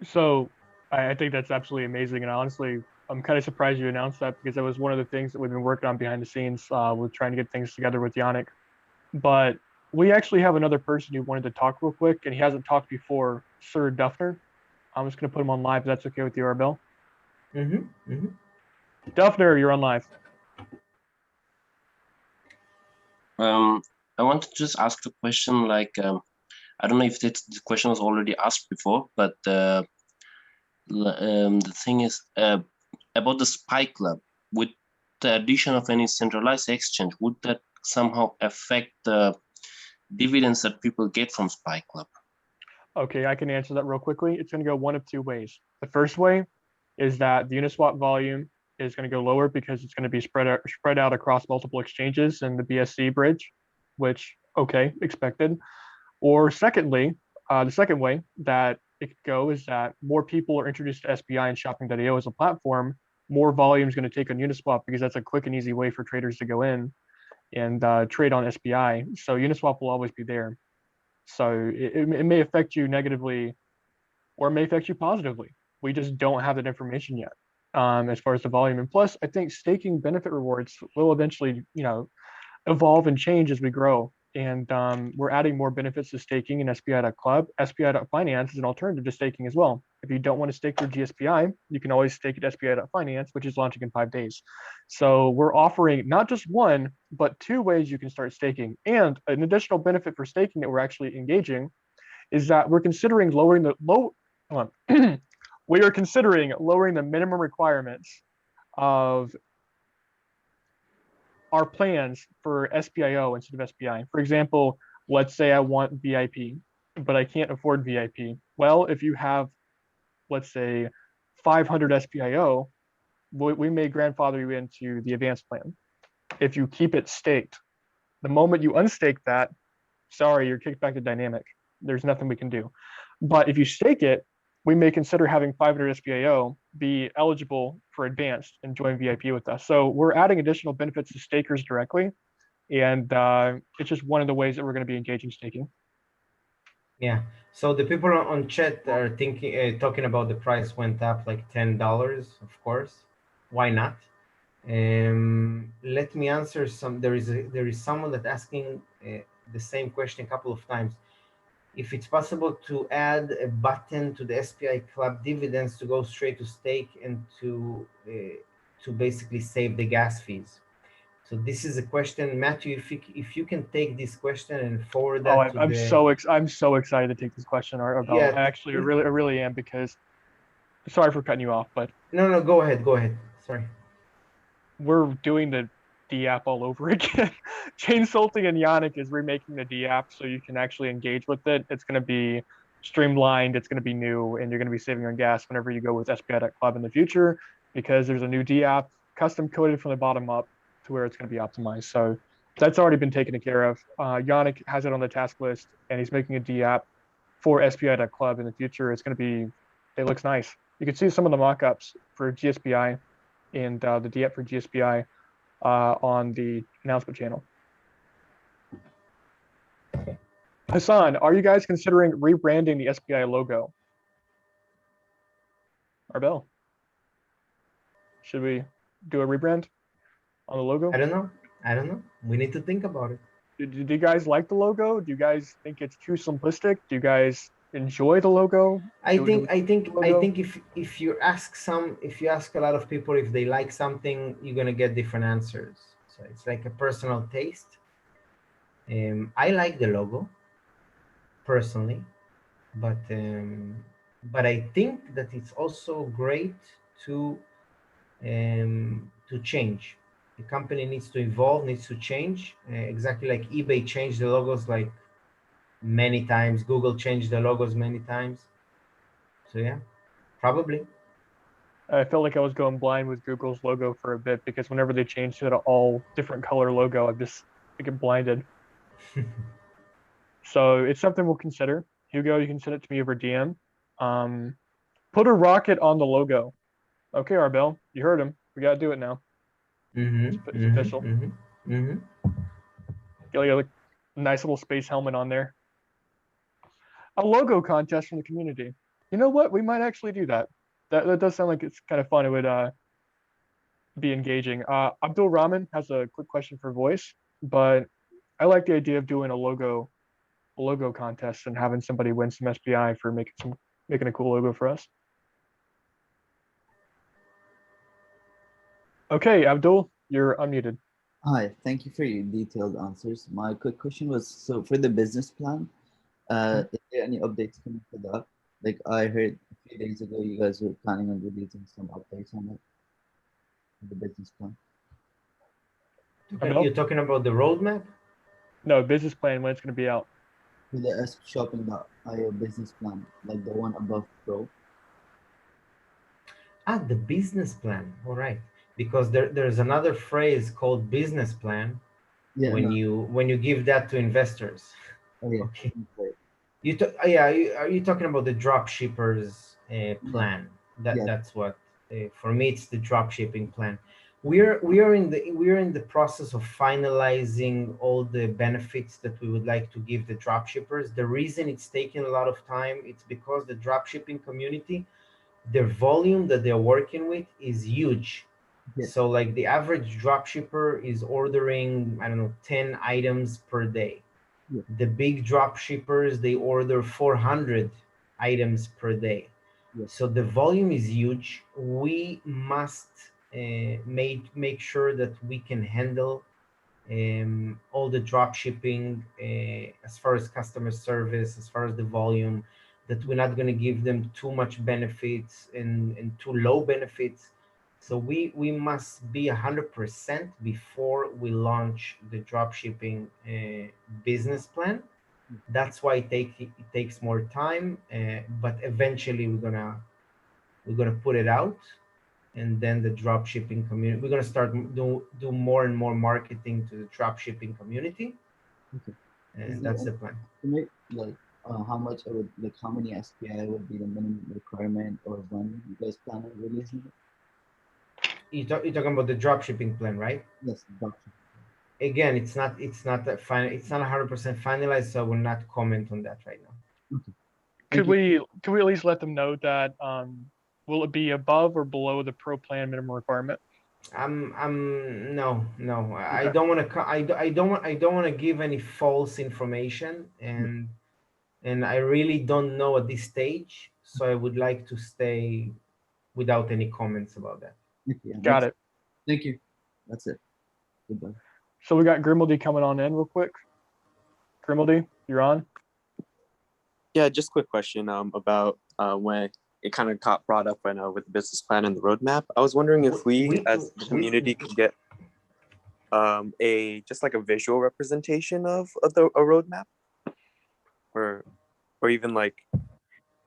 So I think that's absolutely amazing. And honestly, I'm kind of surprised you announced that, because that was one of the things that we've been working on behind the scenes with trying to get things together with Yannick. But we actually have another person who wanted to talk real quick, and he hasn't talked before, Sir Duffner. I'm just going to put him on live, if that's okay with you, Arbel. Duffner, you're on live. I want to just ask the question, like, I don't know if the question was already asked before, but the thing is about the Spi Club. With the addition of any centralized exchange, would that somehow affect the dividends that people get from Spi Club? Okay, I can answer that real quickly. It's going to go one of two ways. The first way is that the Uniswap volume is going to go lower because it's going to be spread out across multiple exchanges and the BSC bridge, which, okay, expected. Or secondly, the second way that it could go is that more people are introduced to SPI and shopping.io as a platform, more volume is going to take on Uniswap because that's a quick and easy way for traders to go in and trade on SPI. So Uniswap will always be there. So it may affect you negatively or it may affect you positively. We just don't have that information yet as far as the volume. And plus, I think staking benefit rewards will eventually, evolve and change as we grow. And we're adding more benefits to staking in SPI.club. SPI.finance is an alternative to staking as well. If you don't want to stake your GSPI, you can always stake at SPI.finance, which is launching in 5 days. So we're offering not just one, but 2 ways you can start staking. And an additional benefit for staking that we're actually engaging is that we're considering lowering the we are considering lowering the minimum requirements of our plans for SPIO instead of SPI. For example, let's say I want VIP, but I can't afford VIP. Well, if you have, let's say, 500 SPIO, we may grandfather you into the advanced plan. If you keep it staked, the moment you unstake that, sorry, you're kicked back to dynamic. There's nothing we can do. But if you stake it, we may consider having 500 SPIO be eligible for advanced and join VIP with us. So we're adding additional benefits to stakers directly. And it's just one of the ways that we're going to be engaging staking. Yeah. So the people on chat are talking about the price went up like $10, of course. Why not? Let me answer some. There is someone that asking the same question a couple of times. If it's possible to add a button to the SPI Club dividends to go straight to stake and to basically save the gas fees. So this is a question, Matthew. If you can take this question and forward that to I'm so excited to take this question, Arbel. Yeah, Actually, I really am, because sorry for cutting you off, but no, go ahead. Sorry. We're doing the D app all over again. Chain Salting and Yannick is remaking the D app so you can actually engage with it. It's going to be streamlined, it's going to be new, and you're going to be saving on gas whenever you go with SPI.club in the future, because there's a new D app custom coded from the bottom up to where it's going to be optimized. So that's already been taken care of. Yannick has it on the task list, and he's making a D app for SPI.club in the future. It's going to be, it looks nice. You can see some of the mock-ups for GSPI and the D app for GSPI on the announcement channel. Hassan, are you guys considering rebranding the SPI logo? Arbel, should we do a rebrand on the logo? I don't know. We need to think about it. Do you guys like the logo? Do you guys think it's too simplistic? Do you guys enjoy the logo? I think if you ask a lot of people if they like something, you're gonna get different answers. So it's like a personal taste. I like the logo personally, but I think that it's also great to change. The company needs to evolve, needs to change, exactly like eBay changed the logos like many times. Google changed the logos many times. So yeah, probably. I felt like I was going blind with Google's logo for a bit, because whenever they changed to an all different color logo, I get blinded. So it's something we'll consider. Hugo, you can send it to me over DM. Put a rocket on the logo. Okay, Arbel, you heard him. We got to do it now. It's official. Got like a nice little space helmet on there. A logo contest from the community. You know what? We might actually do that. That does sound like it's kind of fun. It would be engaging. Abdul Rahman has a quick question for voice, but I like the idea of doing a logo contest and having somebody win some SPI for making a cool logo for us. Okay, Abdul, you're unmuted. Hi, thank you for your detailed answers. My quick question was, so for the business plan, is there any updates coming for that? Like I heard a few days ago, you guys were planning on releasing some updates on it, the business plan. You're talking about the roadmap? No, business plan, when it's going to be out. For the shopping.io business plan, like the one above Pro. The business plan. All right. because there's another phrase called business plan Yeah. when No. you give that to investors. Oh, yeah. Okay. Right. Are you talking about the drop shippers plan? Yeah. That's what for me it's the drop shipping plan. We are in the process of finalizing all the benefits that we would like to give the drop shippers. The reason it's taking a lot of time, it's because the drop shipping community, the volume that they're working with is huge. Yeah. So like the average drop shipper is ordering, I don't know, 10 items per day. Yeah. The big drop shippers, they order 400 items per day. Yes. So the volume is huge. We must make sure that we can handle all the drop shipping as far as customer service, as far as the volume, that we're not going to give them too much benefits and too low benefits. So we must be 100% before we launch the drop shipping business plan. That's why it takes more time, but eventually we're gonna put it out, and then the drop shipping community, we're gonna start do more and more marketing to the drop shipping community, Okay. and that's the plan. Like how much how many SPI would be the minimum requirement, or when you guys plan on releasing it? You're talking about the drop shipping plan, right? Yes, drop. Again, it's not that final. It's not 100% finalized, so I will not comment on that right now. Okay. Could we at least let them know that will it be above or below the pro plan minimum requirement? No. I Okay. don't want to. I don't want to give any false information, and I really don't know at this stage. So I would like to stay without any comments about that. Yeah, Got it. Thank you. That's it. Goodbye. So we got Grimaldi coming on in real quick. Grimaldi, you're on. Yeah, just a quick question about when it kind of got brought up when with the business plan and the roadmap. I was wondering if we as the community could get just like a visual representation of a roadmap, or even like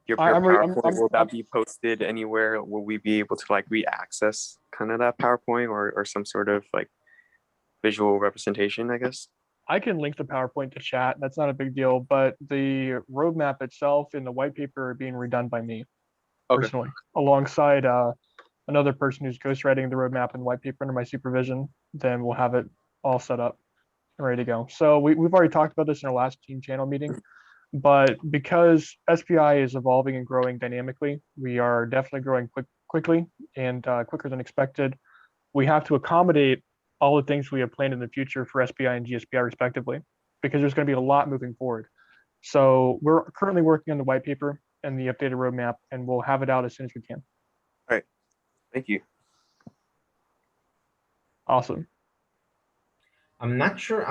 your PowerPoint. Will that be posted anywhere? Will we be able to like re-access kind of that PowerPoint or some sort of like visual representation, I guess? I can link the PowerPoint to chat. That's not a big deal, but the roadmap itself and the white paper are being redone by me personally, alongside another person who's ghostwriting the roadmap and white paper under my supervision. Then we'll have it all set up and ready to go. So we've already talked about this in our last team channel meeting, but because SPI is evolving and growing dynamically, we are definitely growing quickly and quicker than expected. We have to accommodate all the things we have planned in the future for SPI and GSPI respectively, because there's going to be a lot moving forward. So we're currently working on the white paper and the updated roadmap, and we'll have it out as soon as we can. All right. Thank you. Awesome. I'm not sure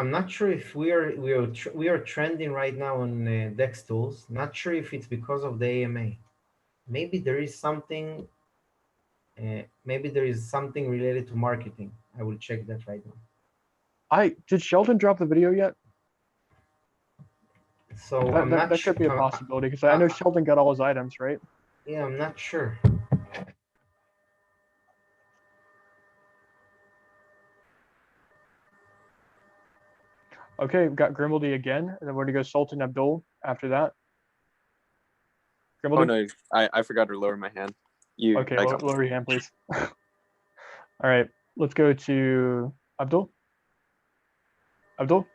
if we are trending right now on Dex tools. Not sure if it's because of the AMA. Maybe there is something. Maybe there is something related to marketing. I will check that right now. Did Sheldon drop the video yet? So that could be a possibility, because I know Sheldon got all his items, right? Yeah, I'm not sure. Okay, we've got Grimaldi again, and then we're gonna go Sultan Abdul after that. Grimaldi? Oh no, I forgot to lower my hand. Okay, lower your hand, please. All right, let's go to Abdul. Abdul?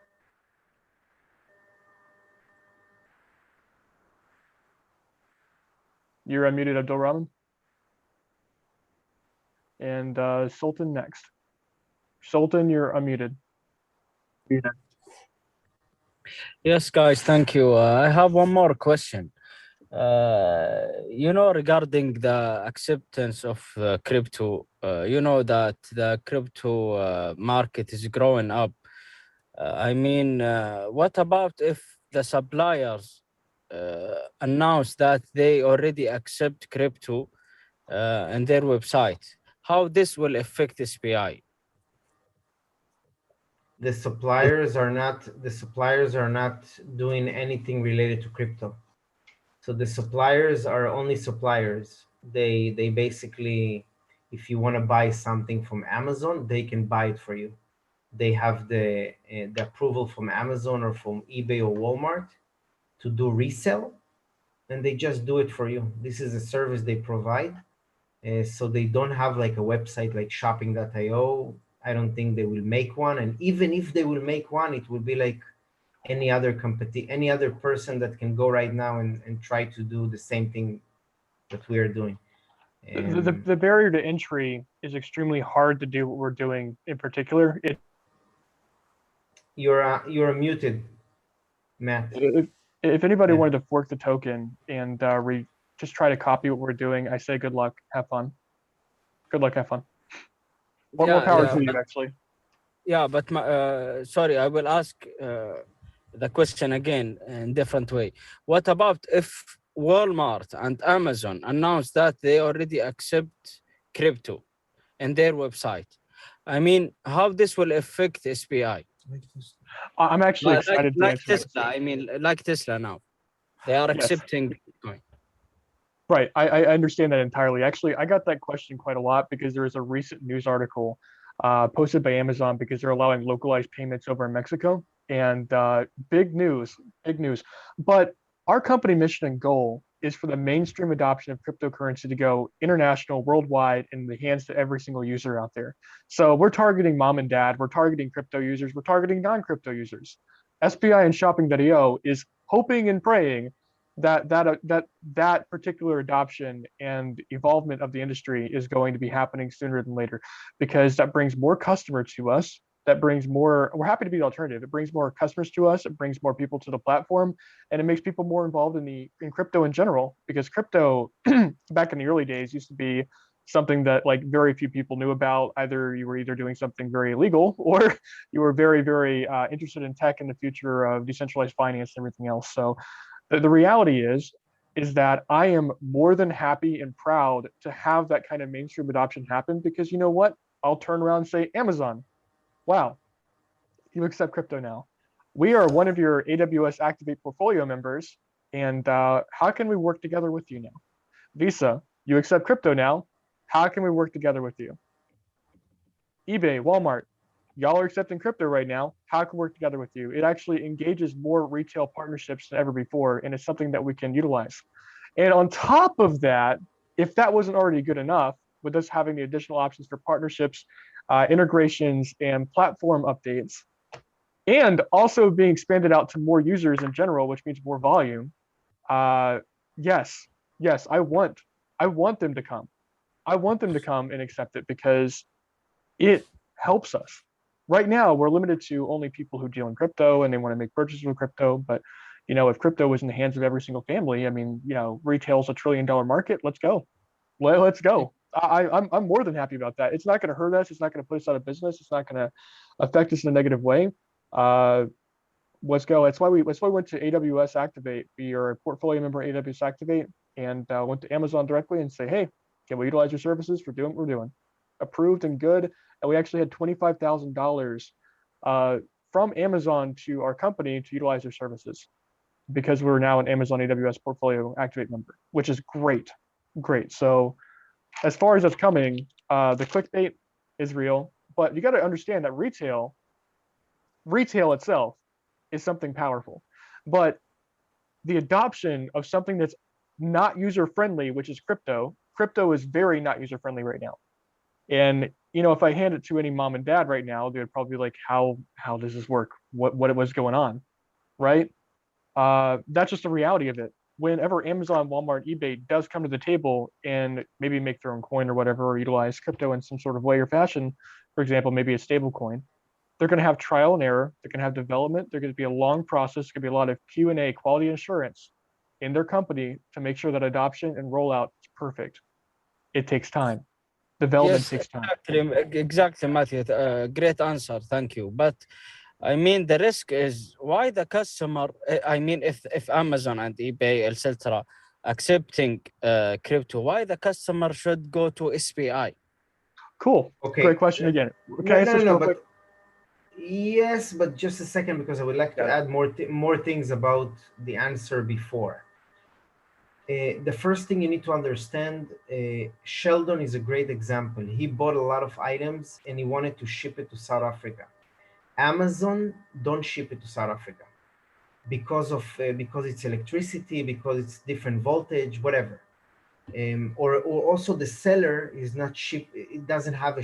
You're unmuted, Abdul Rahman. And Sultan next. Sultan, you're unmuted. Yes, guys, thank you. I have one more question. Regarding the acceptance of crypto, that the crypto market is growing up. What about if the suppliers announce that they already accept crypto in their website? How this will affect SPI? The suppliers are not doing anything related to crypto. So the suppliers are only suppliers. They basically, if you want to buy something from Amazon, they can buy it for you. They have the approval from Amazon or from eBay or Walmart to do resell, and they just do it for you. This is a service they provide. So they don't have like a website like shopping.io. I don't think they will make one. And even if they will make one, it will be like any other person that can go right now and try to do the same thing that we are doing. The barrier to entry is extremely hard to do what we're doing in particular. You're muted, Matt. If anybody Yeah. wanted to fork the token and just try to copy what we're doing, I say good luck, have fun. Good luck, have fun. More power to you, actually. Yeah, but sorry, I will ask the question again in different way. What about if Walmart and Amazon announce that they already accept crypto in their website? I mean, how this will affect SPI? I'm actually excited to answer Tesla. that. I mean, like Tesla now, they are accepting Bitcoin. Right, I understand that entirely. Actually, I got that question quite a lot because there was a recent news article posted by Amazon because they're allowing localized payments over in Mexico, and big news. But our company mission and goal is for the mainstream adoption of cryptocurrency to go international, worldwide, in the hands to every single user out there. So we're targeting mom and dad, we're targeting crypto users, we're targeting non-crypto users. SPI and Shopping.io is hoping and praying that particular adoption and evolvement of the industry is going to be happening sooner than later, because that brings more customers to us. That brings more, we're happy to be the alternative. It brings more customers to us. It brings more people to the platform, and it makes people more involved in crypto in general, because crypto back in the early days used to be something that like very few people knew about. Either you were doing something very illegal, or you were very, very interested in tech and the future of decentralized finance and everything else. So the reality is that I am more than happy and proud to have that kind of mainstream adoption happen, because you know what? I'll turn around and say, Amazon, wow, you accept crypto now. We are one of your AWS Activate portfolio members, and how can we work together with you now? Visa, you accept crypto now. How can we work together with you? eBay, Walmart, y'all are accepting crypto right now. How can we work together with you? It actually engages more retail partnerships than ever before, and it's something that we can utilize. And on top of that, if that wasn't already good enough, with us having the additional options for partnerships, integrations, and platform updates, and also being expanded out to more users in general, which means more volume, yes, I want them to come. I want them to come and accept it, because it helps us. Right now, we're limited to only people who deal in crypto and they want to make purchases with crypto. But if crypto was in the hands of every single family, I mean, retail's $1 trillion market. Let's go. Let's go. I'm more than happy about that. It's not going to hurt us. It's not going to put us out of business. It's not going to affect us in a negative way. Let's go. That's why we went to AWS Activate. We are a portfolio member at AWS Activate, and went to Amazon directly and say, hey, can we utilize your services for doing what we're doing? Approved and good. And we actually had $25,000 from Amazon to our company to utilize their services, because we're now an Amazon AWS portfolio Activate member, which is great. So as far as that's coming, the clickbait is real, but you got to understand that retail itself is something powerful, but the adoption of something that's not user-friendly, which is crypto is very not user-friendly right now. And if I hand it to any mom and dad right now, they'd probably be like, how does this work? What it was going on, right? That's just the reality of it. Whenever Amazon, Walmart, eBay does come to the table and maybe make their own coin or whatever, or utilize crypto in some sort of way or fashion, for example, maybe a stable coin, they're going to have trial and error. They're going to have development. There's going to be a long process. There's going to be a lot of Q&A, quality assurance in their company to make sure that adoption and rollout is perfect. It takes time. Development takes time. Exactly, Matthew. Great answer. Thank you. But I mean, the risk is why the customer, I mean, if Amazon and eBay, etc., accepting crypto, why the customer should go to SPI? Cool. Okay. Great question again. Okay, yes, but just a second, because I would like to add more things about the answer before. The first thing you need to understand, Sheldon is a great example. He bought a lot of items and he wanted to ship it to South Africa. Amazon don't ship it to South Africa because it's electricity, because it's different voltage, whatever. Or also the seller is not it doesn't have a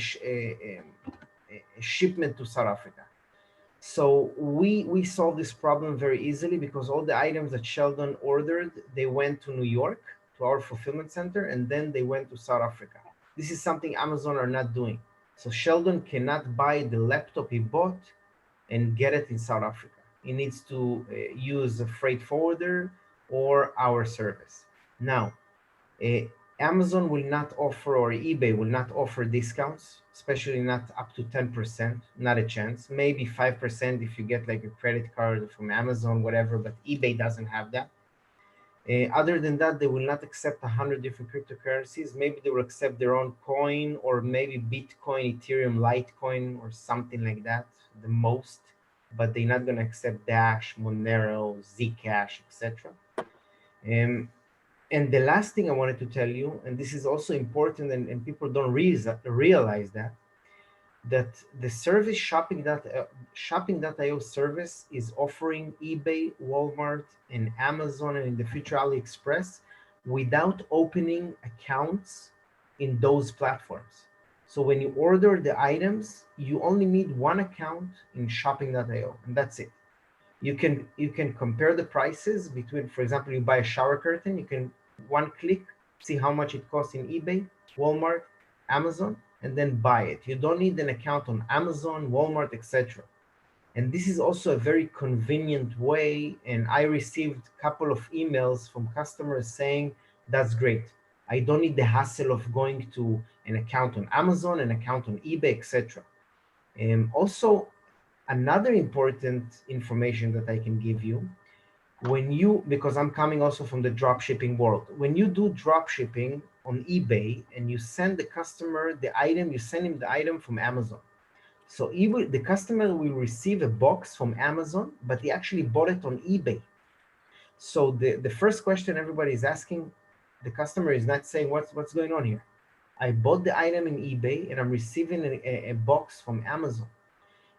shipment to South Africa. So we solved this problem very easily because all the items that Sheldon ordered, they went to New York, to our fulfillment center, and then they went to South Africa. This is something Amazon are not doing. So Sheldon cannot buy the laptop he bought and get it in South Africa. He needs to use a freight forwarder or our service. Now, Amazon will not offer, or eBay will not offer discounts, especially not up to 10%, not a chance. Maybe 5% if you get like a credit card from Amazon, whatever, but eBay doesn't have that. Other than that, they will not accept 100 different cryptocurrencies. Maybe they will accept their own coin, or maybe Bitcoin, Ethereum, Litecoin, or something like that, the most, but they're not gonna accept Dash, Monero, Zcash, etc. And the last thing I wanted to tell you, and this is also important, and people don't realize that the service shopping.io service is offering eBay, Walmart, and Amazon, and in the future AliExpress, without opening accounts in those platforms. So when you order the items, you only need one account in shopping.io, and that's it. You can compare the prices between, for example, you buy a shower curtain, you can one click see how much it costs in eBay, Walmart, Amazon, and then buy it. You don't need an account on Amazon, Walmart, etc. And this is also a very convenient way. And I received a couple of emails from customers saying, that's great. I don't need the hassle of going to an account on Amazon, an account on eBay, etc. Also, another important information that I can give you, because I'm coming also from the drop shipping world, when you do drop shipping on eBay and you send the customer the item, you send him the item from Amazon. So the customer will receive a box from Amazon, but he actually bought it on eBay. So the first question everybody is asking, the customer is not saying, what's going on here? I bought the item in eBay and I'm receiving a box from Amazon.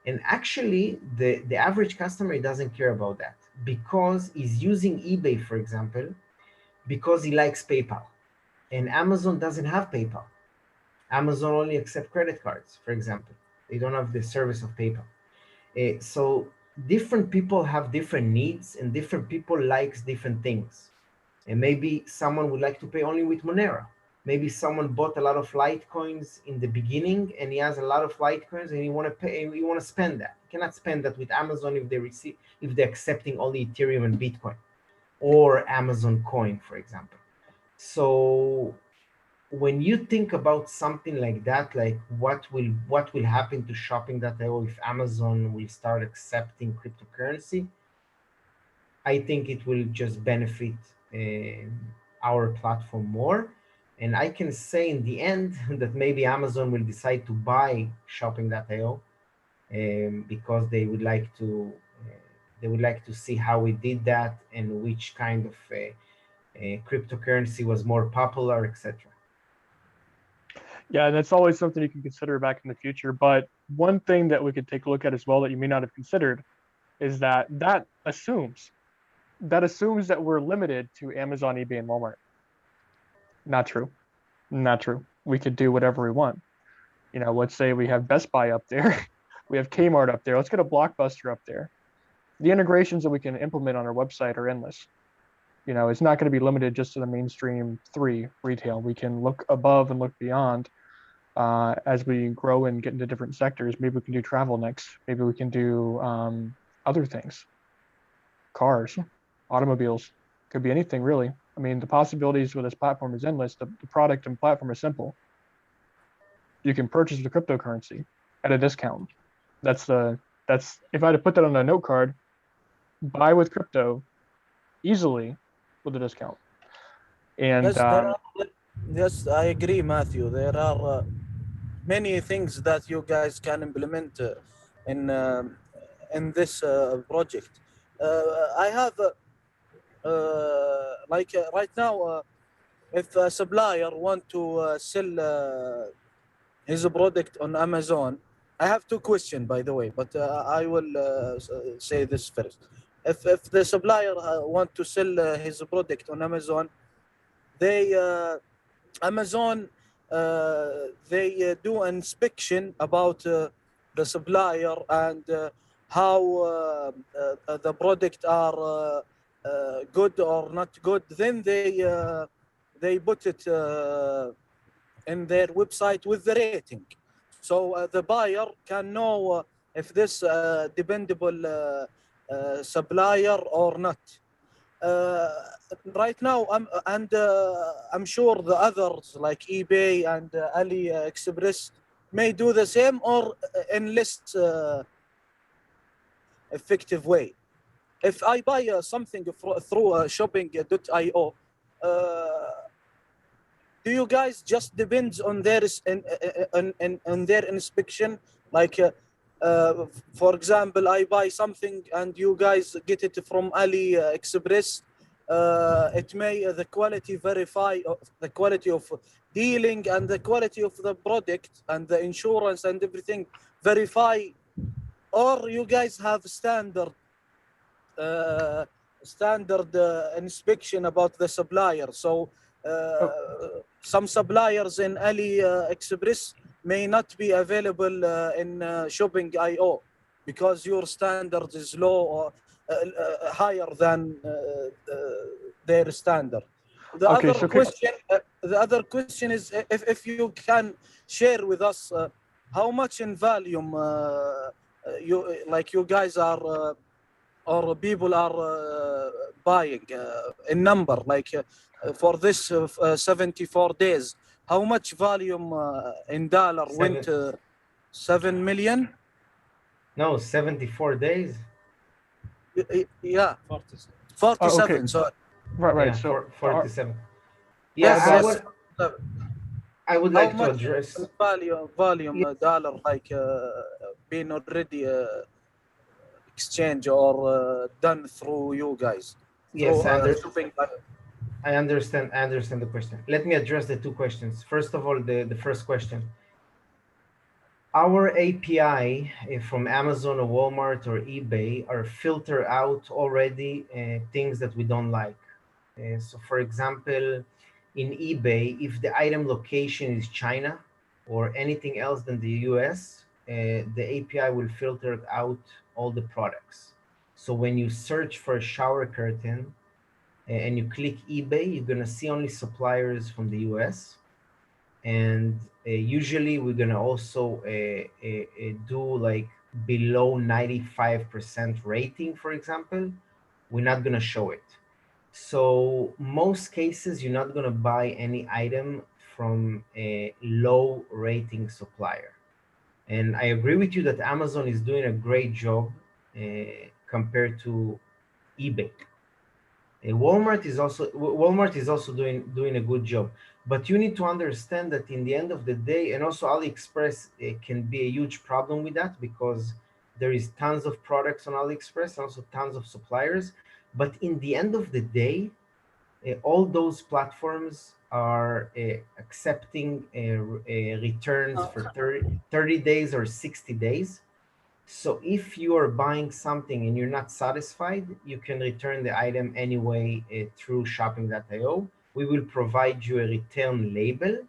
And actually, the average customer doesn't care about that because he's using eBay, for example, because he likes PayPal. And Amazon doesn't have PayPal. Amazon only accepts credit cards, for example. They don't have the service of PayPal. So different people have different needs and different people likes different things. And maybe someone would like to pay only with Monero. Maybe someone bought a lot of Litecoins in the beginning and he has a lot of Litecoins and you want to pay, you want to spend that. You cannot spend that with Amazon if they're accepting only Ethereum and Bitcoin or Amazon coin, for example. So when you think about something like that, like what will happen to shopping.io if Amazon will start accepting cryptocurrency, I think it will just benefit our platform more. And I can say in the end that maybe Amazon will decide to buy shopping.io because they would like to see how we did that and which kind of cryptocurrency was more popular, etc. Yeah, and that's always something you can consider back in the future. But one thing that we could take a look at as well that you may not have considered is that assumes that we're limited to Amazon, eBay, and Walmart. Not true. Not true. We could do whatever we want. You know, let's say we have Best Buy up there. We have Kmart up there. Let's get a Blockbuster up there. The integrations that we can implement on our website are endless. You know, it's not going to be limited just to the mainstream 3 retail. We can look above and look beyond as we grow and get into different sectors. Maybe we can do travel next. Maybe we can do other things. Cars, automobiles, could be anything really. I mean, the possibilities with this platform is endless. The product and platform is simple. You can purchase the cryptocurrency at a discount. That's if I had to put that on a note card, buy with crypto easily with a discount. And yes, I agree, Matthew. There are many things that you guys can implement in this project. I have right now, if a supplier want to sell his product on Amazon, I have two questions, by the way, but I will say this first. If the supplier want to sell his product on Amazon, they Amazon they do inspection about the supplier and how the product are good or not good. Then they put it in their website with the rating, so the buyer can know if this dependable supplier or not. Right now, I'm sure the others like eBay and AliExpress may do the same or in less effective way. If I buy something through shopping.io, do you guys just depends on their on their inspection? Like, for example, I buy something and you guys get it from AliExpress. It may the quality verify the quality of dealing and the quality of the product and the insurance and everything verify, or you guys have standard inspection about the supplier. So some suppliers in AliExpress may not be available in shopping.io because your standard is low or higher than their standard. The other question is if you can share with us how much in volume you guys are or people are buying in number, like for this 74 days, how much volume in dollar went 7 million? No, 74 days. Yeah, 47. Okay. Sorry. Right. Yeah, So 47. Yes, Yeah, I would how like to much address volume dollar like been already exchange or done through you guys? Yes, Shopping. I understand the question. Let me address the two questions. First of all, the first question. Our API from Amazon or Walmart or eBay are filter out already things that we don't like. So for example, in eBay, if the item location is China or anything else than the US, the API will filter out all the products. So when you search for a shower curtain and you click eBay, you're gonna see only suppliers from the US. And usually we're gonna also do like below 95% rating, for example. We're not gonna show it. So most cases, you're not gonna buy any item from a low rating supplier. And I agree with you that Amazon is doing a great job compared to eBay. Walmart is also doing a good job, but you need to understand that in the end of the day, and also AliExpress can be a huge problem with that because there is tons of products on AliExpress and also tons of suppliers. But in the end of the day, all those platforms are accepting returns for 30 days or 60 days. So if you are buying something and you're not satisfied, you can return the item anyway through shopping.io. We will provide you a return label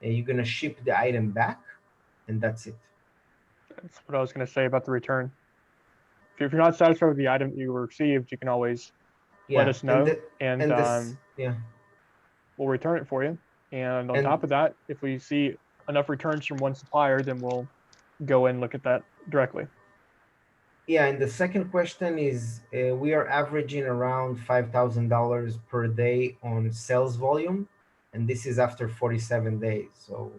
and you're gonna ship the item back, and that's it. That's what I was gonna say about the return. If you're not satisfied with the item you received, you can always let us know, we'll return it for you. And on top of that, if we see enough returns from one supplier, then we'll go and look at that directly. Yeah, and the second question is, we are averaging around $5,000 per day on sales volume, and this is after 47 days. So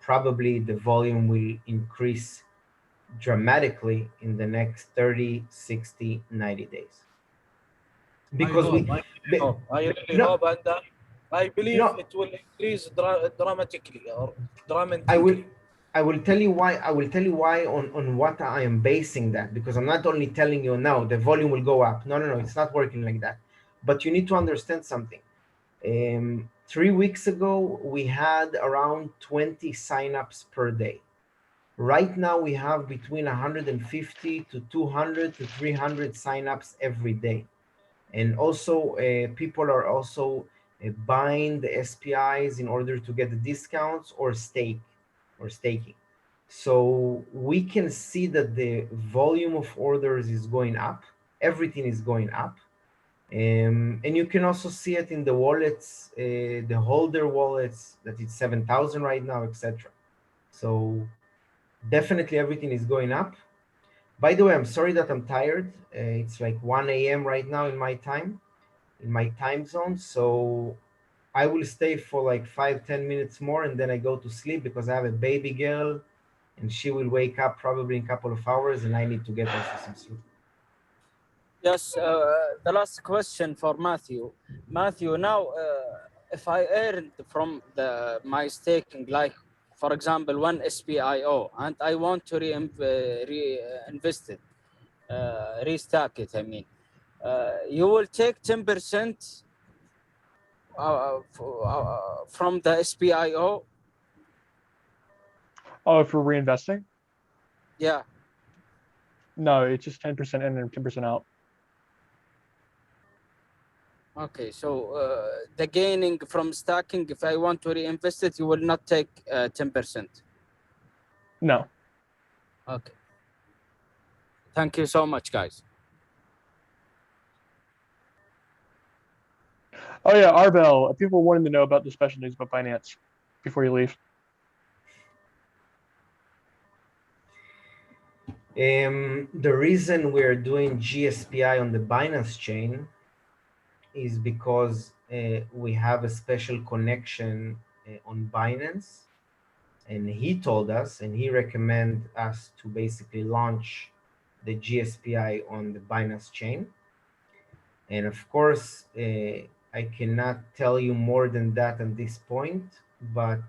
probably the volume will increase dramatically in the next 30, 60, 90 days. Because I really hope, and I believe it will increase dramatically or dramatically. I will tell you why. I will tell you why on what I am basing that, because I'm not only telling you now the volume will go up. No, it's not working like that. But you need to understand something. 3 weeks ago, we had around 20 signups per day. Right now, we have between 150 to 200 to 300 signups every day. And also, people are also buying the SPIs in order to get the discounts or staking. So we can see that the volume of orders is going up. Everything is going up. And you can also see it in the wallets, the holder wallets, that it's 7,000 right now, etc. So definitely everything is going up. By the way, I'm sorry that I'm tired. It's like 1 a.m. right now in my time zone. So I will stay for like 5-10 minutes more, and then I go to sleep because I have a baby girl and she will wake up probably in a couple of hours, and I need to get also some sleep. Yes, the last question for Matthew. Matthew, now, if I earned from my staking, like, for example, 1 SPIO, and I want to reinvest it, restack it, I mean, you will take 10% from the SPIO? Oh, if we're reinvesting? Yeah. No, it's just 10% in and 10% out. Okay, so the gaining from stacking, if I want to reinvest it, you will not take 10%? No. Okay. Thank you so much, guys. Oh yeah, Arbel, people wanted to know about the special news about Binance before you leave. The reason we're doing GSPI on the Binance chain is because we have a special connection on Binance, and he told us, and he recommended us to basically launch the GSPI on the Binance chain. And of course, I cannot tell you more than that at this point, but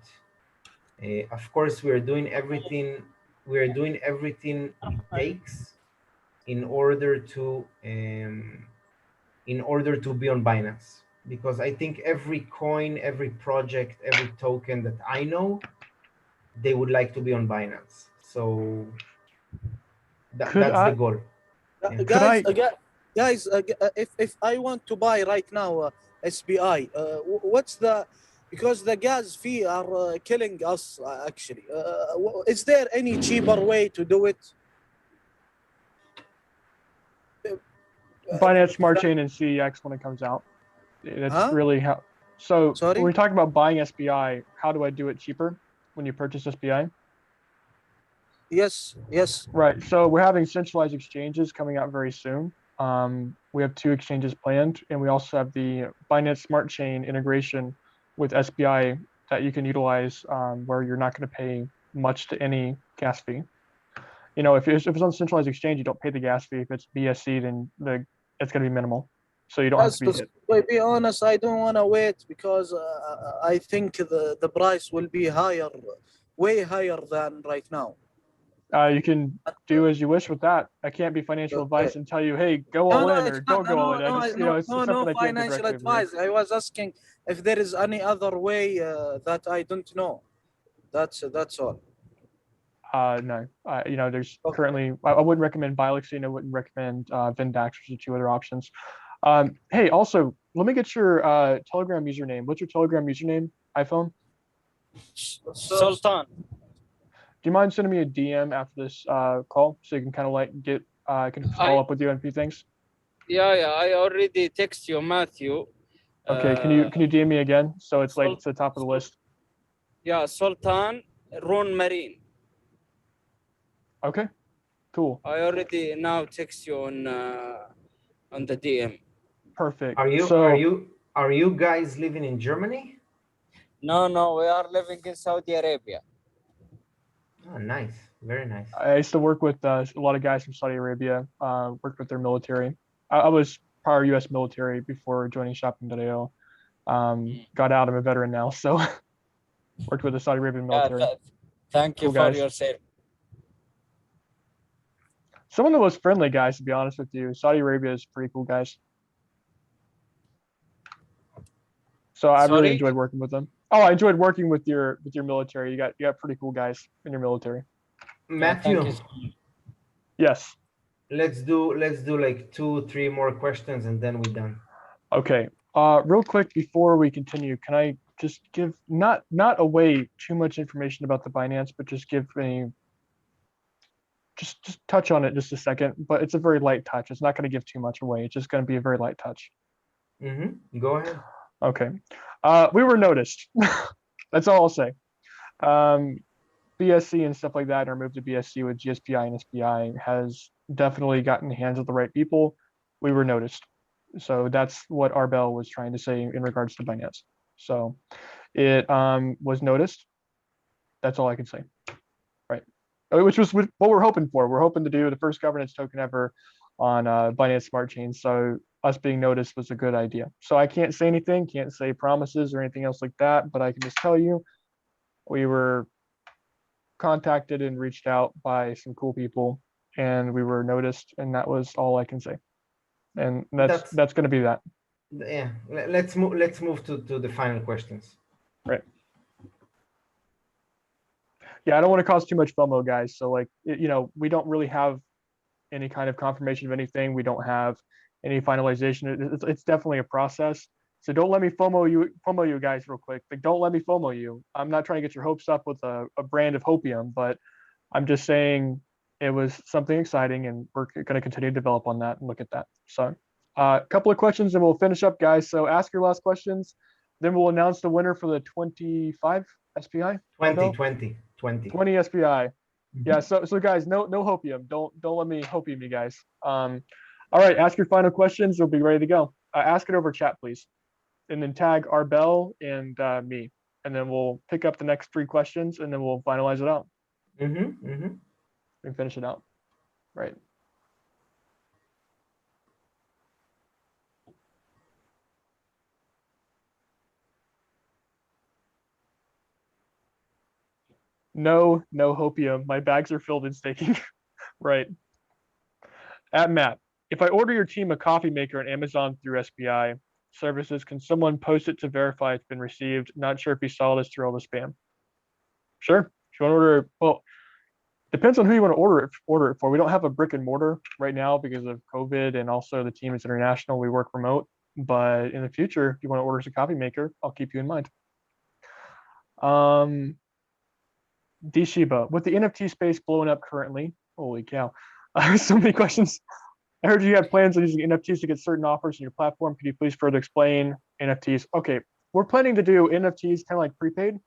of course, we're doing everything it takes in order to be on Binance, because I think every coin, every project, every token that I know, they would like to be on Binance. So that's the goal. Guys, if I want to buy right now SPI, what's the, because the gas fee are killing us actually. Is there any cheaper way to do it? Binance Smart Chain and CEX when it comes out. That's really how. So when we're talking about buying SPI, how do I do it cheaper when you purchase SPI? Yes. Right. So we're having centralized exchanges coming out very soon. We have 2 exchanges planned, and we also have the Binance Smart Chain integration with SPI that you can utilize, where you're not going to pay much to any gas fee. You know, if it's on centralized exchange, you don't pay the gas fee. If it's BSC, then it's going to be minimal. So you don't have to be hit. To be honest, I don't want to wait because I think the price will be higher, way higher than right now. You can do as you wish with that. I can't be financial advice and tell you, hey, go all in or don't go all in. No financial advice. I was asking if there is any other way that I don't know. That's all. No, you know, there's currently, I wouldn't recommend Biolexine. I wouldn't recommend Vindax, which are 2 other options. Hey, also, let me get your Telegram username. What's your Telegram username, iPhone? Sultan. Do you mind sending me a DM after this call so you can kind of like get, I can follow up with you on a few things? Yeah, I already text you, Matthew. Okay, can you DM me again so it's like to the top of the list? Yeah, Sultan Ron Marine. Okay, cool. I already now text you on the DM. Perfect. Are you guys living in Germany? No, we are living in Saudi Arabia. Oh, nice, very nice. I used to work with a lot of guys from Saudi Arabia. Worked with their military. I was prior U.S. military before joining Shopping.io. Got out. I'm a veteran now, so worked with the Saudi Arabian military. Thank you for your service. Some of the most friendly guys, to be honest with you. Saudi Arabia is pretty cool guys. So I really Sorry? enjoyed working with them. Oh, I enjoyed working with your military. You got pretty cool guys in your military. Matthew, thank you. Yes. let's do like 2-3 more questions and then we're done. Okay. Real quick before we continue, can I just give not away too much information about the Binance, but just give a just touch on it just a second. But it's a very light touch. It's not going to give too much away. It's just going to be a very light touch. Go ahead. Okay. We were noticed. That's all I'll say. BSC and stuff like that, our move to BSC with GSPI and SPI has definitely gotten the hands of the right people. We were noticed. So that's what Arbel was trying to say in regards to Binance. So it was noticed. That's all I can say. Right. Which was what we're hoping for. We're hoping to do the first governance token ever on Binance Smart Chain. So us being noticed was a good idea. So I can't say anything, can't say promises or anything else like that, but I can just tell you we were contacted and reached out by some cool people and we were noticed, and that was all I can say. And that's going to be that. Yeah, let's move to the final questions. Right. Yeah, I don't want to cause too much FOMO, guys. So like, we don't really have any kind of confirmation of anything. We don't have any finalization. It's definitely a process. So don't let me FOMO you guys real quick. Like, don't let me FOMO you. I'm not trying to get your hopes up with a brand of hopium, but I'm just saying it was something exciting, and we're going to continue to develop on that and look at that. So a couple of questions and we'll finish up, guys. So ask your last questions. Then we'll announce the winner for the 25 SPI. 20 SPI. Yeah. So guys, no hopium. Don't let me hopium you guys. All right. Ask your final questions. We'll be ready to go. Ask it over chat, please. And then tag Arbel and me, and then we'll pick up the next 3 questions, and then we'll finalize it out. And finish it out. Right. No hopium. My bags are filled in staking. Right. At Matt, if I order your team a coffee maker on Amazon through SPI services, can someone post it to verify it's been received? Not sure if you saw this through all the spam. Sure. If you want to order, well, depends on who you want to order it for. We don't have a brick and mortar right now because of COVID, and also the team is international. We work remote, but in the future, if you want to order us a coffee maker, I'll keep you in mind. Dshiba, with the NFT space blowing up currently, holy cow, so many questions. I heard you have plans on using NFTs to get certain offers on your platform. Could you please further explain NFTs? Okay, we're planning to do NFTs kind of like prepaid,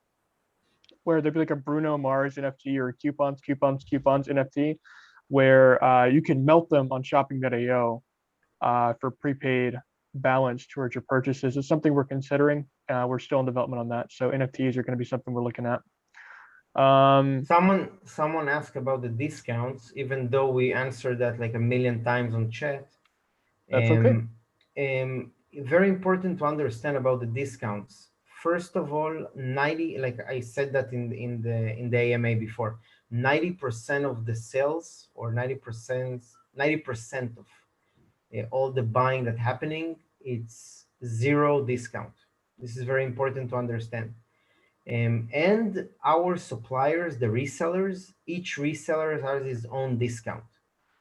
where there'd be like a Bruno Mars NFT or coupons NFT, where you can melt them on shopping.io for prepaid balance towards your purchases. It's something we're considering. We're still in development on that. So NFTs are going to be something we're looking at. Someone asked about the discounts, even though we answered that like 1,000,000 times on chat. That's okay. Very important to understand about the discounts. First of all, 90, like I said that in the AMA before, 90% of the sales, or 90% of all the buying that's happening, it's 0 discount. This is very important to understand. And our suppliers, the resellers, each reseller has his own discount.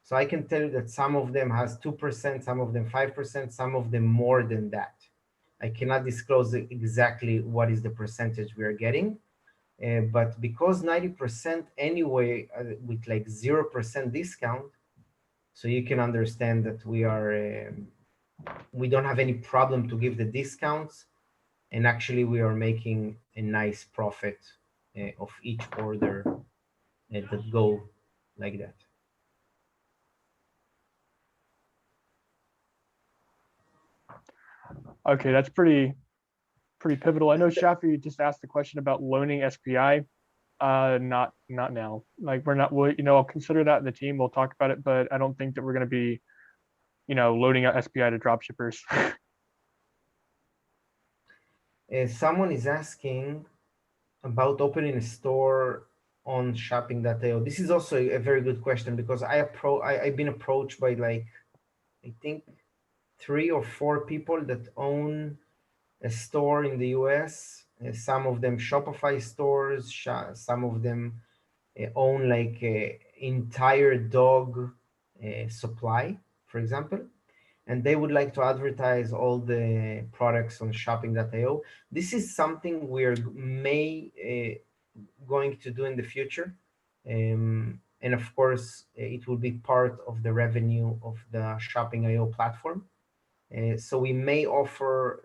So I can tell you that some of them has 2%, some of them 5%, some of them more than that. I cannot disclose exactly what is the percentage we are getting, but because 90% anyway with like 0% discount, so you can understand that we don't have any problem to give the discounts. And actually, we are making a nice profit of each order that go like that. Okay, that's pretty pivotal. I know Shafi just asked the question about loaning SPI. Not now. Like, we're not. I'll consider that in the team. We'll talk about it, but I don't think that we're going to be, loading out SPI to dropshippers. Someone is asking about opening a store on shopping.io. This is also a very good question, because I've been approached by, like, I think 3 or 4 people that own a store in the US. Some of them Shopify stores, some of them own like a entire dog supply, for example, and they would like to advertise all the products on shopping.io. This is something we're going to do in the future. And of course, it will be part of the revenue of the shopping.io platform. So we may offer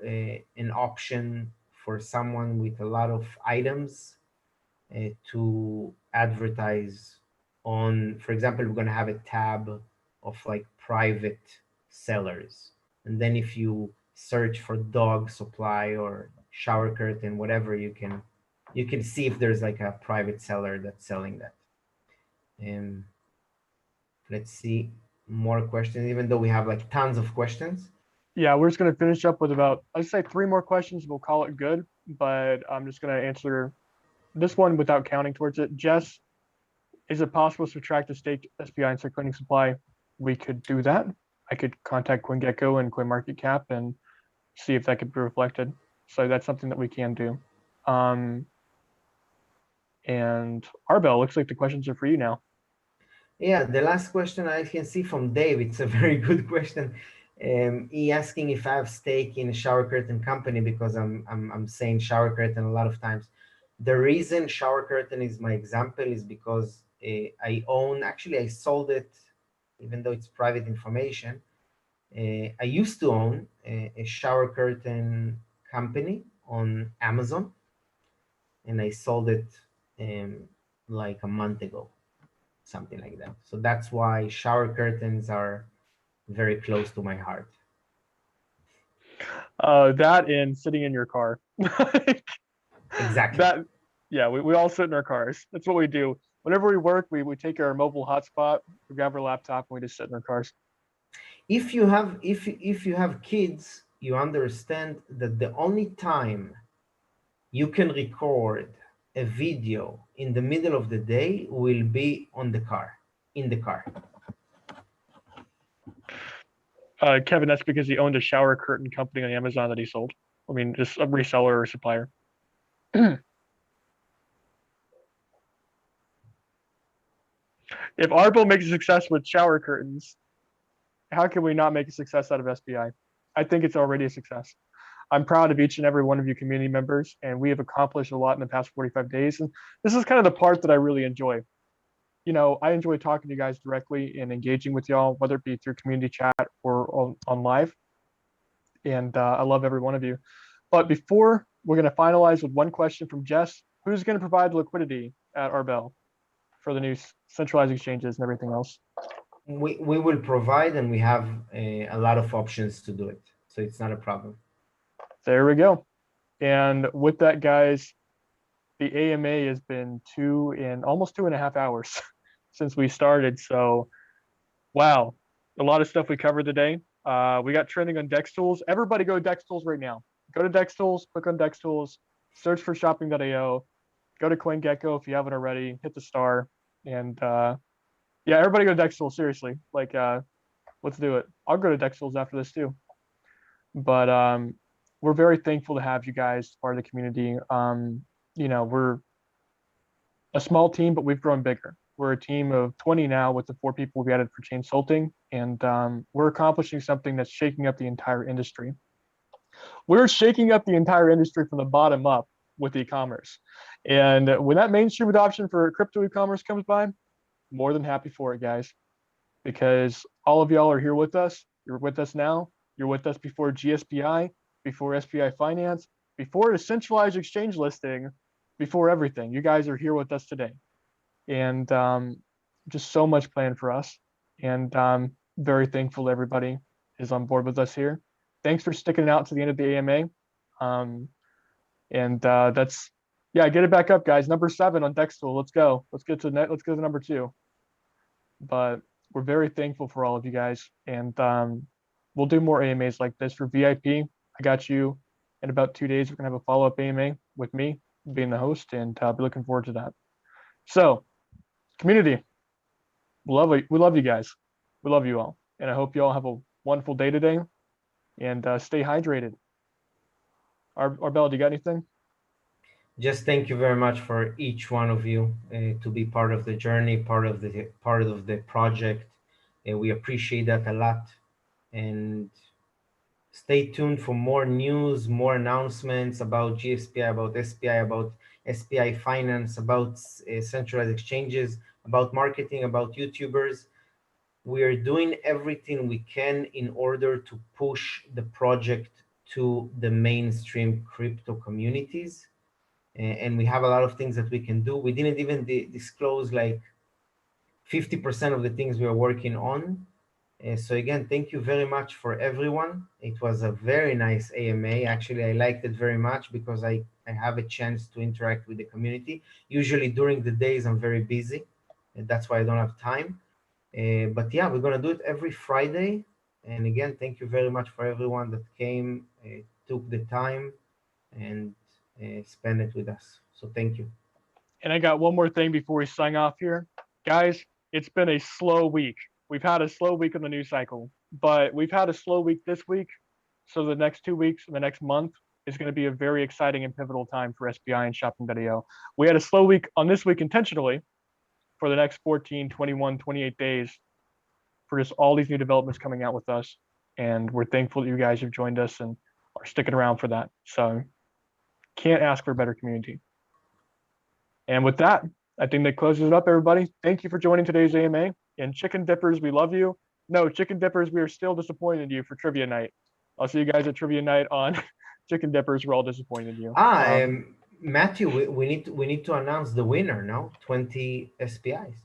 an option for someone with a lot of items to advertise on. For example, we're going to have a tab of like private sellers. And then if you search for dog supply or shower curtain, whatever, you can see if there's like a private seller that's selling that. Let's see more questions, even though we have like tons of questions. Yeah, we're just going to finish up with about, I'd say 3 more questions. We'll call it good, but I'm just going to answer this one without counting towards it. Jess, is it possible to subtract the stake SPI and circulating supply? We could do that. I could contact CoinGecko and CoinMarketCap and see if that could be reflected. So that's something that we can do. And Arbel, looks like the questions are for you now. Yeah, the last question I can see from Dave, it's a very good question. He asking if I have stake in a shower curtain company because I'm saying shower curtain a lot of times. The reason shower curtain is my example is because I own, actually I sold it, even though it's private information. I used to own a shower curtain company on Amazon, and I sold it like a month ago, something like that. So that's why shower curtains are very close to my heart. That and sitting in your car. Exactly. That, yeah, we all sit in our cars. That's what we do. Whenever we work, we take our mobile hotspot, we grab our laptop, and we just sit in our cars. If you have kids, you understand that the only time you can record a video in the middle of the day will be in the car. Kevin, that's because he owned a shower curtain company on Amazon that he sold. I mean, just a reseller or supplier. If Arbel makes a success with shower curtains, how can we not make a success out of SPI? I think it's already a success. I'm proud of each and every one of you community members, and we have accomplished a lot in the past 45 days. And this is kind of the part that I really enjoy. You know, I enjoy talking to you guys directly and engaging with y'all, whether it be through community chat or on live. And I love every one of you. But before we're going to finalize with one question from Jess, who's going to provide liquidity at Arbel for the new centralized exchanges and everything else? We will provide, and we have a lot of options to do it. So it's not a problem. There we go. And with that, guys, the AMA has been almost 2.5 hours since we started. So, wow, a lot of stuff we covered today. We got trending on Dex Tools. Everybody go to Dex Tools right now. Go to Dex Tools, click on Dex Tools, search for shopping.io, go to CoinGecko if you haven't already, hit the star. And yeah, everybody go to Dex Tools, seriously. Like, let's do it. I'll go to Dex Tools after this too. But we're very thankful to have you guys part of the community. You know, we're a small team, but we've grown bigger. We're a team of 20 now with the 4 people we added for chain salting, and we're accomplishing something that's shaking up the entire industry. We're shaking up the entire industry from the bottom up with e-commerce. And when that mainstream adoption for crypto e-commerce comes by, more than happy for it, guys, because all of y'all are here with us. You're with us now. You're with us before GSBI, before SPI Finance, before the centralized exchange listing, before everything. You guys are here with us today. And just so much planned for us. And very thankful everybody is on board with us here. Thanks for sticking it out to the end of the AMA. That's, yeah, get it back up, guys. Number 7 on Dextool. Let's go. Let's get to number 2. But we're very thankful for all of you guys. And we'll do more AMAs like this for VIP. I got you. In about 2 days, we're gonna have a follow-up AMA with me being the host, and I'll be looking forward to that. So, community, we love you guys. We love you all. And I hope you all have a wonderful day today, and stay hydrated. Arbel, do you got anything? Just thank you very much for each one of you to be part of the journey, part of the project. We appreciate that a lot, and stay tuned for more news, more announcements about GSPI, about SPI, about SPI finance, about centralized exchanges, about marketing, about YouTubers. We are doing everything we can in order to push the project to the mainstream crypto communities. And we have a lot of things that we can do. We didn't even disclose like 50% of the things we are working on. So again, thank you very much for everyone. It was a very nice AMA. Actually, I liked it very much because I have a chance to interact with the community. Usually during the days, I'm very busy, and that's why I don't have time. But yeah, we're gonna do it every Friday. And again, thank you very much for everyone that came, took the time, and spent it with us. So thank you. And I got one more thing before we sign off here. Guys, it's been a slow week. We've had a slow week on the news cycle, but we've had a slow week this week. So the next 2 weeks and the next month is going to be a very exciting and pivotal time for SPI and shopping.io. We had a slow week on this week intentionally for the next 14, 21, 28 days for just all these new developments coming out with us. And we're thankful that you guys have joined us and are sticking around for that. So can't ask for a better community. And with that, I think that closes it up, everybody. Thank you for joining today's AMA. And Chicken Dippers, we love you. No, Chicken Dippers, we are still disappointed in you for trivia night. I'll see you guys at trivia night on Chicken Dippers. We're all disappointed in you. Matthew, we need to announce the winner, no? 20 SPIs.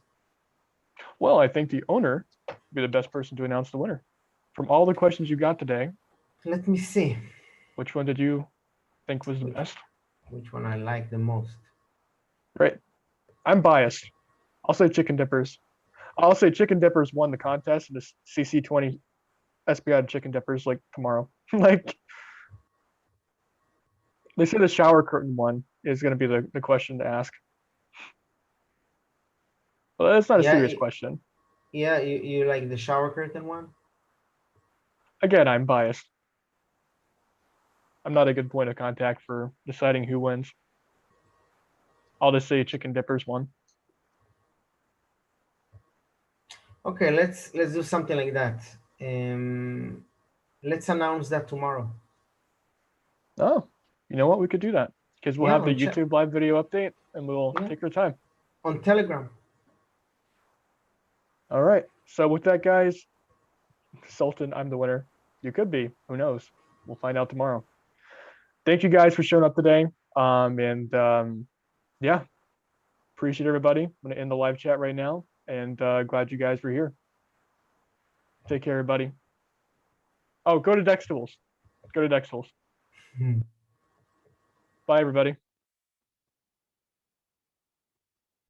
Well, I think the owner would be the best person to announce the winner. From all the questions you got today, let me see. Which one did you think was the best? Which one I like the most? Right. I'm biased. I'll say Chicken Dippers. I'll say Chicken Dippers won the contest and the CC20 SPI Chicken Dippers like tomorrow. Like they say the shower curtain one is going to be the question to ask. Well, that's not a serious question. Yeah, you like the shower curtain one? Again, I'm biased. I'm not a good point of contact for deciding who wins. I'll just say Chicken Dippers won. Okay, let's do something like that. Let's announce that tomorrow. Oh, you know what? We could do that because we'll have the YouTube live video update and we'll take our time. On Telegram. All right. So with that, guys, Sultan, I'm the winner. You could be. Who knows? We'll find out tomorrow. Thank you guys for showing up today. Yeah, appreciate everybody. I'm going to end the live chat right now and glad you guys were here. Take care, everybody. Oh, go to Dex Tools. Go to Dex Tools. Bye, everybody.